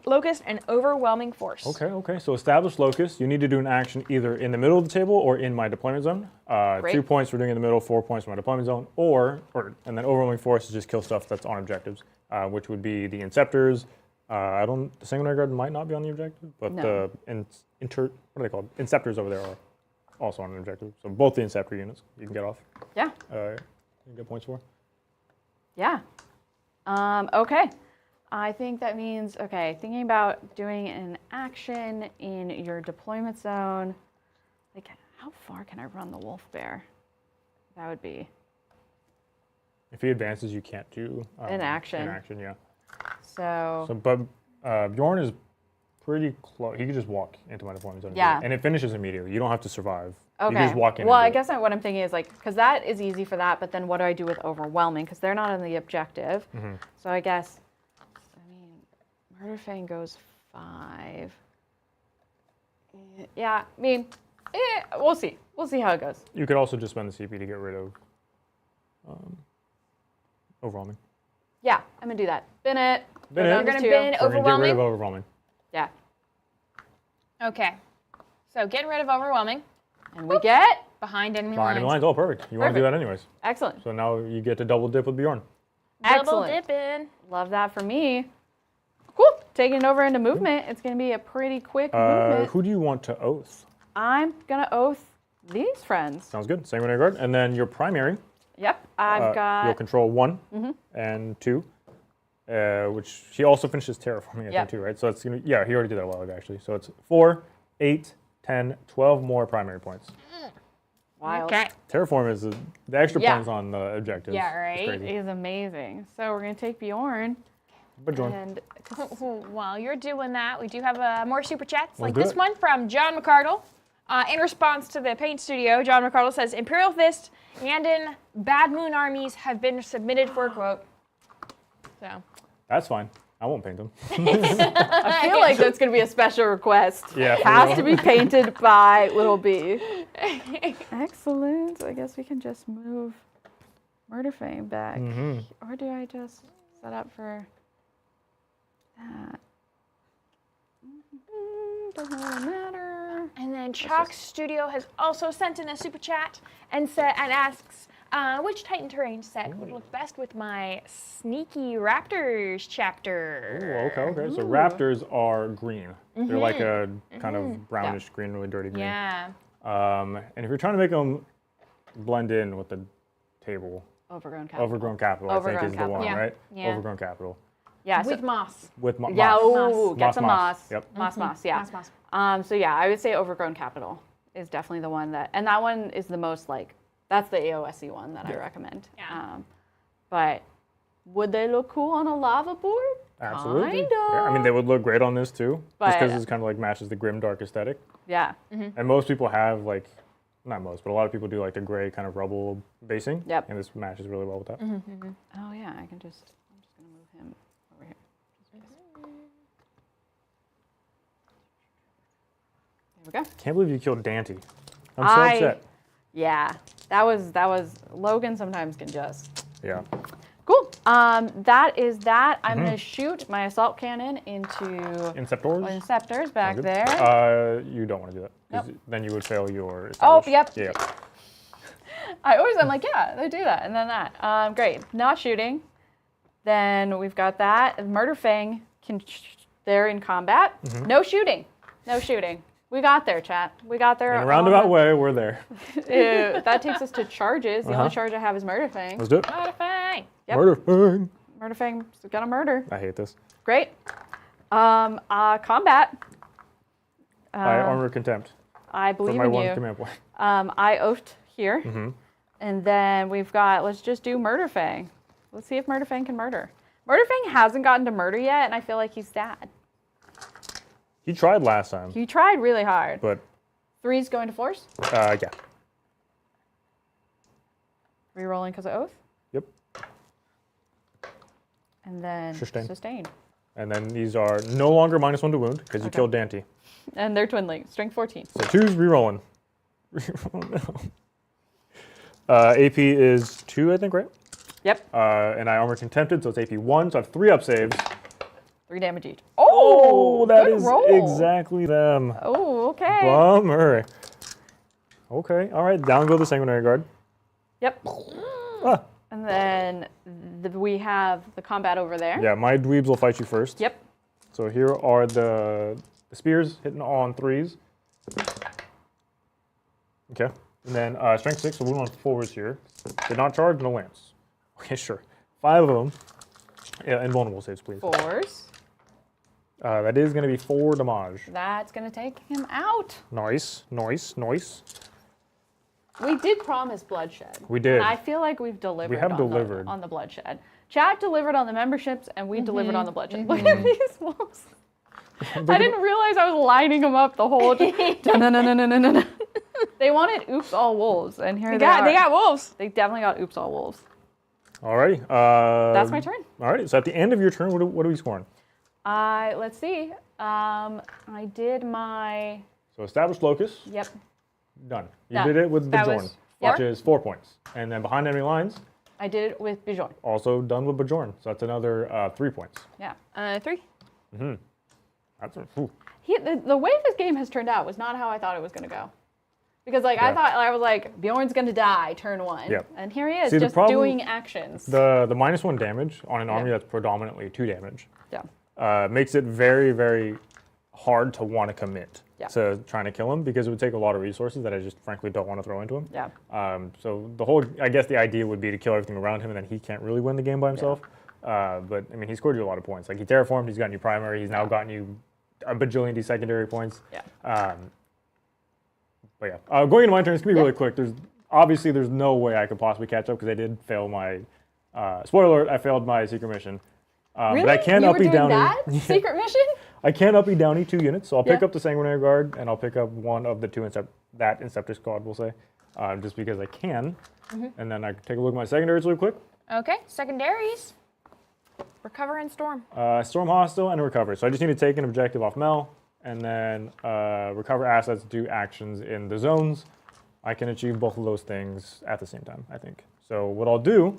locust and overwhelming force. Okay. So establish locus. You need to do an action either in the middle of the table or in my deployment zone. 2 points for doing it in the middle, 4 points for my deployment zone, and then overwhelming force is just kill stuff that's on objectives, which would be the Inceptors. The Sanguinary Guard might not be on the objective, but No. the what are they called? Inceptors over there are also on an objective. So both the Inceptor units you can get off. Yeah. You can get points for. Yeah. Okay. I think that means, thinking about doing an action in your deployment zone. Like, how far can I run the wolf bear? That would be If he advances, you can't do an action. An action, yeah. So But Bjorn is pretty close. He could just walk into my deployment zone. Yeah. And it finishes immediately. You don't have to survive. You okay. can just walk in. Well, and I do it. guess what I'm thinking is because that is easy for that, but then what do I do with overwhelming? Because they're not on the objective. Mm-hmm. So I guess, Murder Fang goes 5. Yeah, we'll see. We'll see how it goes. You could also just spend the CP to get rid of overwhelming. Yeah, I'm gonna do that. Bin it. Bin Go it. down You're to gonna 2. bin We're gonna get rid overwhelming. of overwhelming. Yeah. Okay. So getting rid of overwhelming And we get behind enemy Behind lines. the lines. Oh, perfect. You want to do that anyways. excellent. So now you get to double dip with Bjorn. Double Excellent. dipping. Love that for me. Cool. Taking it over into movement. It's gonna be a pretty quick movement. Who do you want to oath? I'm gonna oath these friends. Sounds good. Sanguinary Guard. And then your primary. Yep. I've You'll got. control 1 and 2, which he also finishes terraforming I Yep. think too, right? So it's gonna he already did that a while ago actually. So it's 4, 8, 10, 12 more primary points. Wild. Okay. Terraform is the extra Yeah. points on the objectives. Yeah, It's right? crazy. Is amazing. So we're gonna take Bjorn But Bjorn. and While you're doing that, we do have more super chats, like do this it. one from John McCardle. In response to the Paint Studio, John McCardle says, Imperial Fist and in Bad Moon armies have been submitted for a quote. So. That's fine. I won't paint them. I feel like that's gonna be a special request. Yeah, for Has real. to be painted by Little B. Excellent. I guess we can just move Murder Fang back. Or do I just set up for that? Doesn't really matter. And then Chalk Studio has also sent in a super chat and asks, which Titan terrain set would look best with my Sneaky Raptors chapter? Ooh, okay. So raptors are green. They're like a kind of brownish green, really dirty green. Yeah. And if you're trying to make them blend in with the table, Overgrown capital. Overgrown Capital, I think Overgrown is the Capital. one, Yeah. right? Yeah. Overgrown Capital. Yeah. So, With moss. With yeah. moss. Oh, get Moss, some moss. moss. Yep. Moss. Yeah. Moss. So yeah, I would say Overgrown Capital is definitely the one and that one is the most that's the AOSE one that I recommend. Yeah. But would they look cool on a lava board? Absolutely. Kinda. Yeah, I mean, they would look great on this too, just But- because it's kind of matches the grim dark aesthetic. Yeah. And most people have not most, but a lot of people do like the gray kind of rubble basing. Yep. And this matches really well with that. Oh yeah, I'm just gonna move him over here. There we go. Can't believe you killed Dante. I'm so upset. Yeah, that was Logan sometimes can just. Yeah. Cool. That is that. I'm gonna shoot my assault cannon into Inceptors? back there. You don't want to do that. 'Cause Nope. Then you would fail your Oh, establish. yep. Yeah. I'm like, yeah, they do that, and then that. Great. Not shooting. Then we've got that. Murder Fang they're in combat. No shooting. No shooting. We got there, chat. We got there. In a roundabout way, we're there. Ew, that takes us to charges. The only charge I have is Murder Fang. Let's do it. Murder Fang. Yep. Murder Fang. Murder Fang's gonna murder. I hate this. Great. Combat. I armor contempt I for believe my in one you. command point. I oathed here. And then we've got, let's just do Murder Fang. Let's see if Murder Fang can murder. Murder Fang hasn't gotten to murder yet, and I feel like he's sad. He tried last time, He tried really hard. but 3's going to force. yeah. Rerolling because of oath. Yep. And then Sustain. And then these are no longer -1 to wound because you killed Dante. And they're twinling. Strength 14. So 2's rerolling. AP is 2, I think, right? Yep. And I armor contempted, so it's AP 1. So I have 3 up saves. 3 damage each. Oh, that good is roll. exactly them. Oh, okay. Bummer. Okay, all right. Down go the sanguinary guard. Yep. Ah. And then we have the combat over there. Yeah, my dweebs will fight you first. Yep. So here are the spears hitting on 3s. Okay. And then strength 6, so we want forwards here. Did not charge, no lance. Okay, sure. 5 of them. Yeah, invulnerable saves, please. 4s. That is going to be 4 damage. That's going to take him out. Nice, nice, nice. We did promise bloodshed. We did. And I feel like we've delivered. We have on delivered. on the bloodshed. Chat delivered on the memberships, and we delivered on the bloodshed. Look at these wolves. I didn't realize I was lining them up the whole time. No. They wanted oops all wolves, and here they are. They got wolves. They definitely got oops all wolves. Alrighty. That's my turn. Alrighty. So at the end of your turn, what are we scoring? Let's see. I did my. So established locus. Yep. Done. You Done. did it with That Bajorn, was which is 4 points. And then behind enemy lines, I did it with Bjorn. also done with Bajorn. So that's another 3 points. Yeah. 3. That's ooh. The way this game has turned out was not how I thought it was going to go. Because I Yeah. thought, I was like, Bjorn's going to die turn 1. Yep. And here he is, See, the just problem- doing actions. The -1 damage on an army that's predominantly 2 damage Yeah. makes it very, very hard to want to commit Yeah. to trying to kill him because it would take a lot of resources that I just frankly don't want to throw into him. Yeah. So I guess the idea would be to kill everything around him and then he can't really win the game by himself. But I mean, he scored you a lot of points. Like he terraformed, he's gotten you primary, he's now gotten you a bajillion secondary points. Yeah. But yeah, going into my turn, it's gonna be really quick. There's no way I could possibly catch up because I did fail my, spoiler alert, I failed my secret mission. Really? But I can you up were E doing Downy. that? Secret mission? I can up E Downy 2 units, so I'll pick Yeah. up the Sanguinary Guard and I'll pick up one of the 2 that Inceptor squad, we'll say, just because I can. And then I can take a look at my secondaries really quick. Okay, secondaries. Recover and storm. Storm Hostile and Recover. So I just need to take an objective off Mel and then recover assets, do actions in the zones. I can achieve both of those things at the same time, I think. So what I'll do,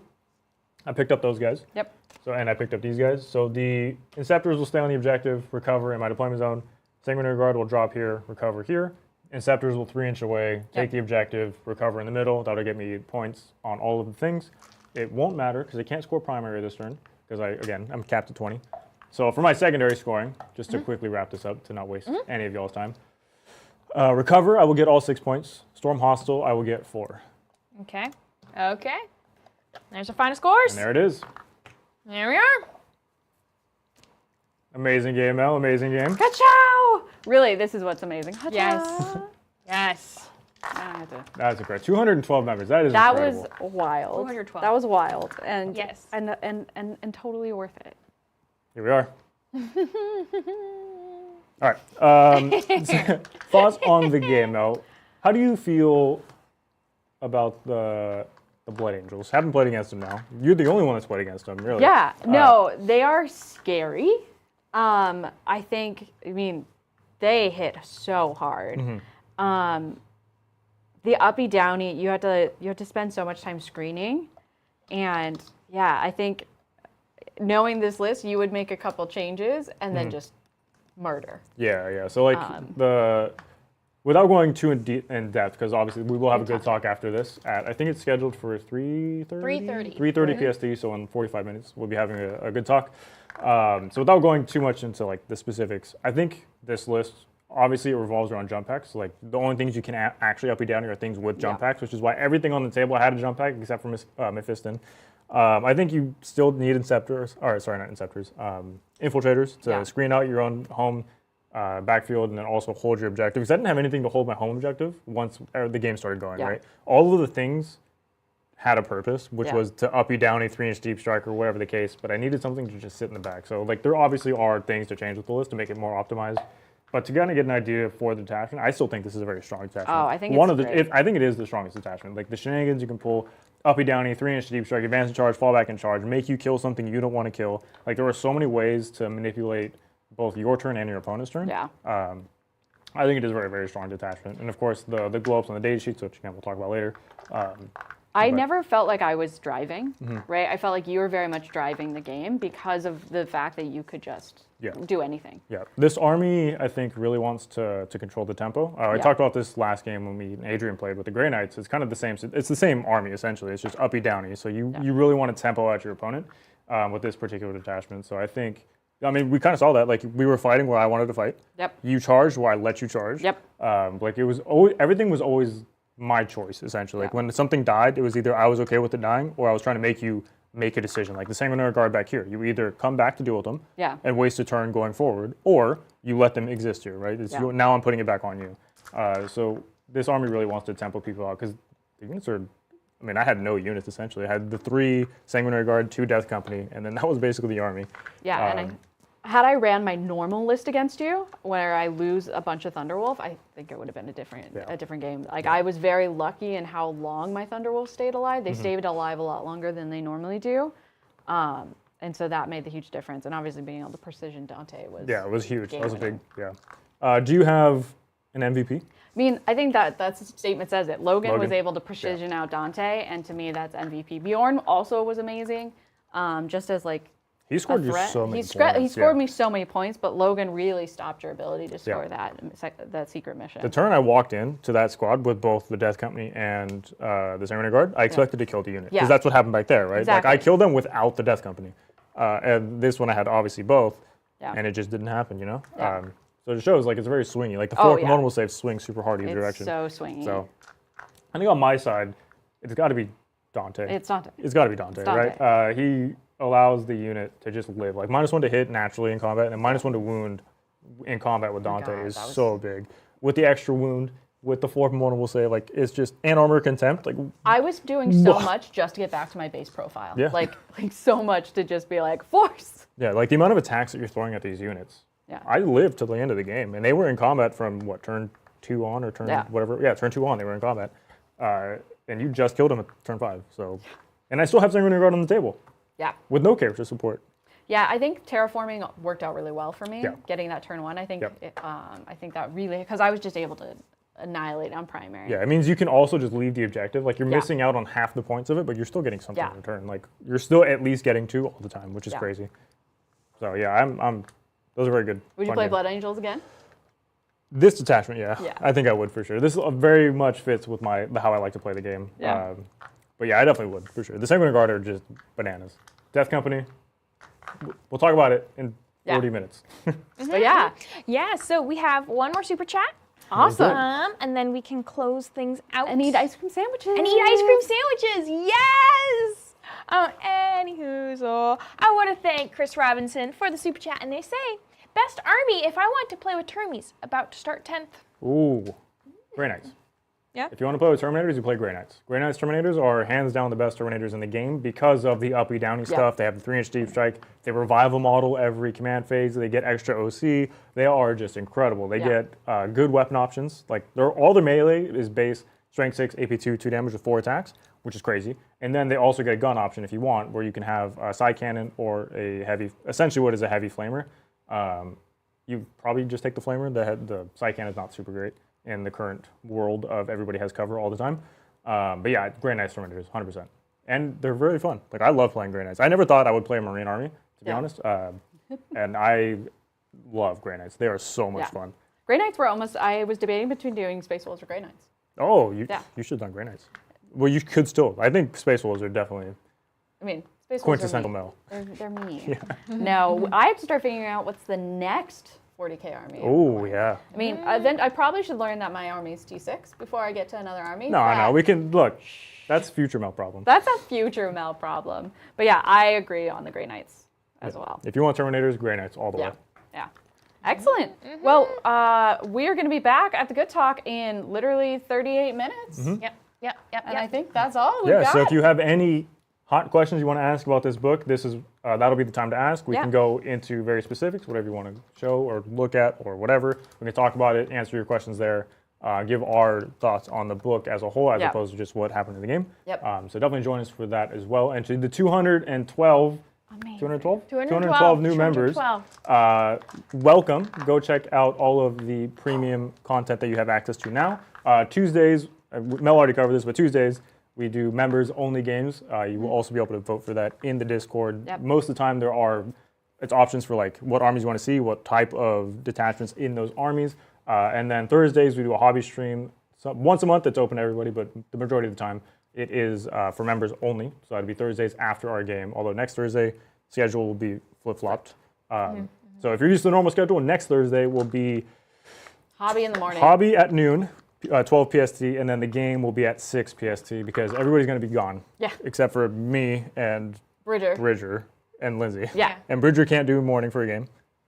I picked up those guys. Yep. So and I picked up these guys. So the Inceptors will stay on the objective, recover in my deployment zone. Sanguinary Guard will drop here, recover here. Inceptors will 3-inch away, take the objective, recover in the middle. That'll get me points on all of the things. It won't matter because I can't score primary this turn because I'm capped at 20. So for my secondary scoring, just to quickly wrap this up to not waste any of y'all's time. Recover, I will get all 6 points. Storm Hostile, I will get 4. Okay. Okay. There's our final scores. And there it is. There we are. Amazing game, Mel. Amazing game. Ka-chow! Really, this is what's amazing. Ka-chow. Yes. Yes. I had to- That's incredible. 212 members. That is That incredible. was wild. 212. That was wild. And Yes. and totally worth it. Here we are. All right. Thoughts on the game, Mel. How do you feel about the Blood Angels? Haven't played against them now. You're the only one that's played against them, really. Yeah, no, they are scary. I think, they hit so hard. The uppy downy, you have to spend so much time screening, and yeah, I think knowing this list, you would make a couple changes and then just murder. Yeah. So like without going too in depth, because obviously we will have a good talk after this. I think it's scheduled for 3:30. 3:30 PST. So in 45 minutes, we'll be having a good talk. So without going too much into like the specifics, I think this list. Obviously, it revolves around jump packs. Like, the only things you can actually uppy down are things with jump packs, which is why everything on the table had a jump pack except for Mephiston. I think you still need Inceptors, or sorry, not Inceptors, Infiltrators to screen out your own home backfield and then also hold your objective. Because I didn't have anything to hold my home objective once the game started going, right? All of the things had a purpose, which was to uppy down a 3-inch deep strike or whatever the case, but I needed something to just sit in the back. So, like, there obviously are things to change with the list to make it more optimized. But to kind of get an idea for the detachment, I still think this is a very strong detachment. Oh, I think it's great. I think it is the strongest detachment. Like the shenanigans you can pull, uppy downy, 3-inch deep strike, advance and charge, fall back and charge, make you kill something you don't want to kill. Like there are so many ways to manipulate both your turn and your opponent's turn. Yeah. I think it is a very, very strong detachment. And of course, the glow-ups on the data sheets, which again we'll talk about later. I never felt like I was driving, right? I felt like you were very much driving the game because of the fact that you could just do anything. Yeah, this army, I think, really wants to control the tempo. I talked about this last game when me and Adrian played with the Grey Knights. It's kind of the same. It's the same army, essentially. It's just uppy, downy. So you really want to tempo out your opponent with this particular detachment. So I think, we kind of saw that. Like, we were fighting where I wanted to fight. Yep. You charged where I let you charge. Yep. Like, it was always, everything was always my choice, essentially. Like, when something died, it was either I was okay with it dying or I was trying to make you make a decision. Like the Sanguinary Guard back here. You either come back to deal with them and waste a turn going forward, or you let them exist here, right? Now I'm putting it back on you. So this army really wants to tempo people out because the units are, I had no units essentially. I had the 3 Sanguinary Guard, 2 Death Company, and then that was basically the army. Yeah, and had I ran my normal list against you, where I lose a bunch of Thunderwolf, I think it would have been a different game. Like I was very lucky in how long my Thunderwolf stayed alive. They stayed alive a lot longer than they normally do, and so that made the huge difference. And obviously, being able to precision Dante was it was huge. That was a big do you have an MVP? I think that statement says it. Logan was able to precision out Dante, and to me, that's MVP. Bjorn also was amazing, just as like. He scored you so many points. He scored me so many points, but Logan really stopped your ability to score that secret mission. The turn I walked into that squad with both the Death Company and the Sanguinary Guard, I expected to kill the unit. Because that's what happened back there, right? Exactly. Like I killed them without the Death Company. And this one I had obviously both, and it just didn't happen, Yeah. So it shows like it's very swingy. Like the 4 normal saves swing super hard either direction. It's so swingy. So I think on my side, it's got to be Dante. It's Dante. It's got to be Dante, right? He allows the unit to just live. Like -1 to hit naturally in combat, and then -1 to wound in combat with Dante is so big. With the extra wound, with the 4 vulnerable save, like it's just and armor contempt. Like I was doing so much just to get back to my base profile. Yeah. Like so much to just be like force. Yeah, like the amount of attacks that you're throwing at these units. Yeah. I lived till the end of the game, and they were in combat from what turn 2 on or turn whatever. Yeah, turn 2 on. They were in combat, and you just killed them at turn 5. So, and I still have Sanguinary Guard on the table. Yeah. With no character support. Yeah, I think terraforming worked out really well for me. Yeah. Getting that turn 1, I think I think that really because I was just able to annihilate on primary. Yeah, it means you can also just leave the objective. Like you're missing out on half the points of it, but you're still getting something in return. Like you're still at least getting 2 all the time, which is crazy. So yeah, I'm those are very good. Would you play Blood Angels again? This detachment, yeah. I think I would for sure. This very much fits with how I like to play the game. Yeah. But yeah, I definitely would for sure. The Sanguinary Guard are just bananas. Death Company, we'll talk about it in 40 minutes. But yeah, so we have one more super chat. Awesome. And then we can close things out. And eat ice cream sandwiches. And eat ice cream sandwiches, yes! Anywho, so I want to thank Chris Robinson for the super chat, and they say, best army if I want to play with Termies, about to start 10th. Ooh, Grey Knights. Yeah. If you want to play with Terminators, you play Grey Knights. Grey Knights Terminators are hands down the best Terminators in the game because of the uppy downy stuff. They have the 3-inch deep strike. They revive a model every command phase. They get extra OC. They are just incredible. They get good weapon options. Like all their melee is based strength 6, AP 2, 2 damage with 4 attacks, which is crazy. And then they also get a gun option if you want, where you can have a side cannon or a heavy, essentially what is a heavy flamer. You probably just take the flamer. The side cannon is not super great in the current world of everybody has cover all the time. But yeah, Grey Knights Tormentors, 100%. And they're very fun. Like, I love playing Grey Knights. I never thought I would play a Marine army, to be honest. And I love Grey Knights. They are so much fun. Grey Knights were almost, I was debating between doing Space Wolves or Grey Knights. Oh, you should have done Grey Knights. Well, you could still. I think Space Wolves are definitely I mean, Space Wolves quintessential are male. They're me. No, I have to start figuring out what's the next 40k army. Oh, yeah. I mean, then I probably should learn that my army is D6 before I get to another army. No, we can, look, that's future male problem. That's a future Mel problem. But yeah, I agree on the Grey Knights as well. If you want Terminators, Grey Knights all the way. Yeah. Excellent. Well, we are going to be back at the Good Talk in literally 38 minutes. Yep. And I think that's all we've got. So if you have any hot questions you want to ask about this book, this is that'll be the time to ask. We can go into very specifics, whatever you want to show or look at or whatever. We can talk about it, answer your questions there, give our thoughts on the book as a whole, as opposed to just what happened in the game. So definitely join us for that as well. And to the 212 new members, welcome. Go check out all of the premium content that you have access to now. Tuesdays, Mel already covered this, but Tuesdays, we do members-only games. You will also be able to vote for that in the Discord. Most of the time, it's options for like what armies you want to see, what type of detachments in those armies. And then Thursdays, we do a hobby stream. So once a month, it's open to everybody, but the majority of the time, it is for members only. So it'd be Thursdays after our game, although next Thursday, schedule will be flip-flopped. So if you're used to the normal schedule, next Thursday will be Hobby in the morning. Hobby at noon. 12 PST, and then the game will be at 6 PST because everybody's going to be gone. Except for me and Bridger and Lindsay. And Bridger can't do morning for a game,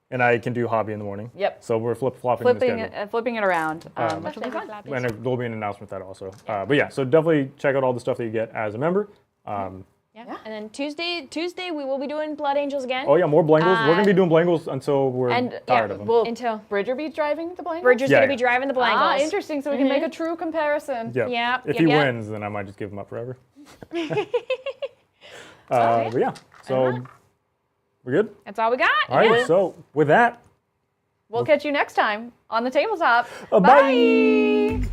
and I can do hobby in the morning. So we're flip-flopping the schedule. Flipping it around, which will be fun. And there will be an announcement that also. But yeah, so definitely check out all the stuff that you get as a member. And then Tuesday we will be doing Blood Angels again. Oh yeah, more Blangles. We're going to be doing Blangles until we're tired of them. Will Bridger be driving the Blangles? Bridger's going to be driving the Blangles. Interesting, so we can make a true comparison. If he wins, then I might just give him up forever. But yeah, so we're good? That's all we got. All right, so with that, we'll catch you next time on the tabletop. Bye!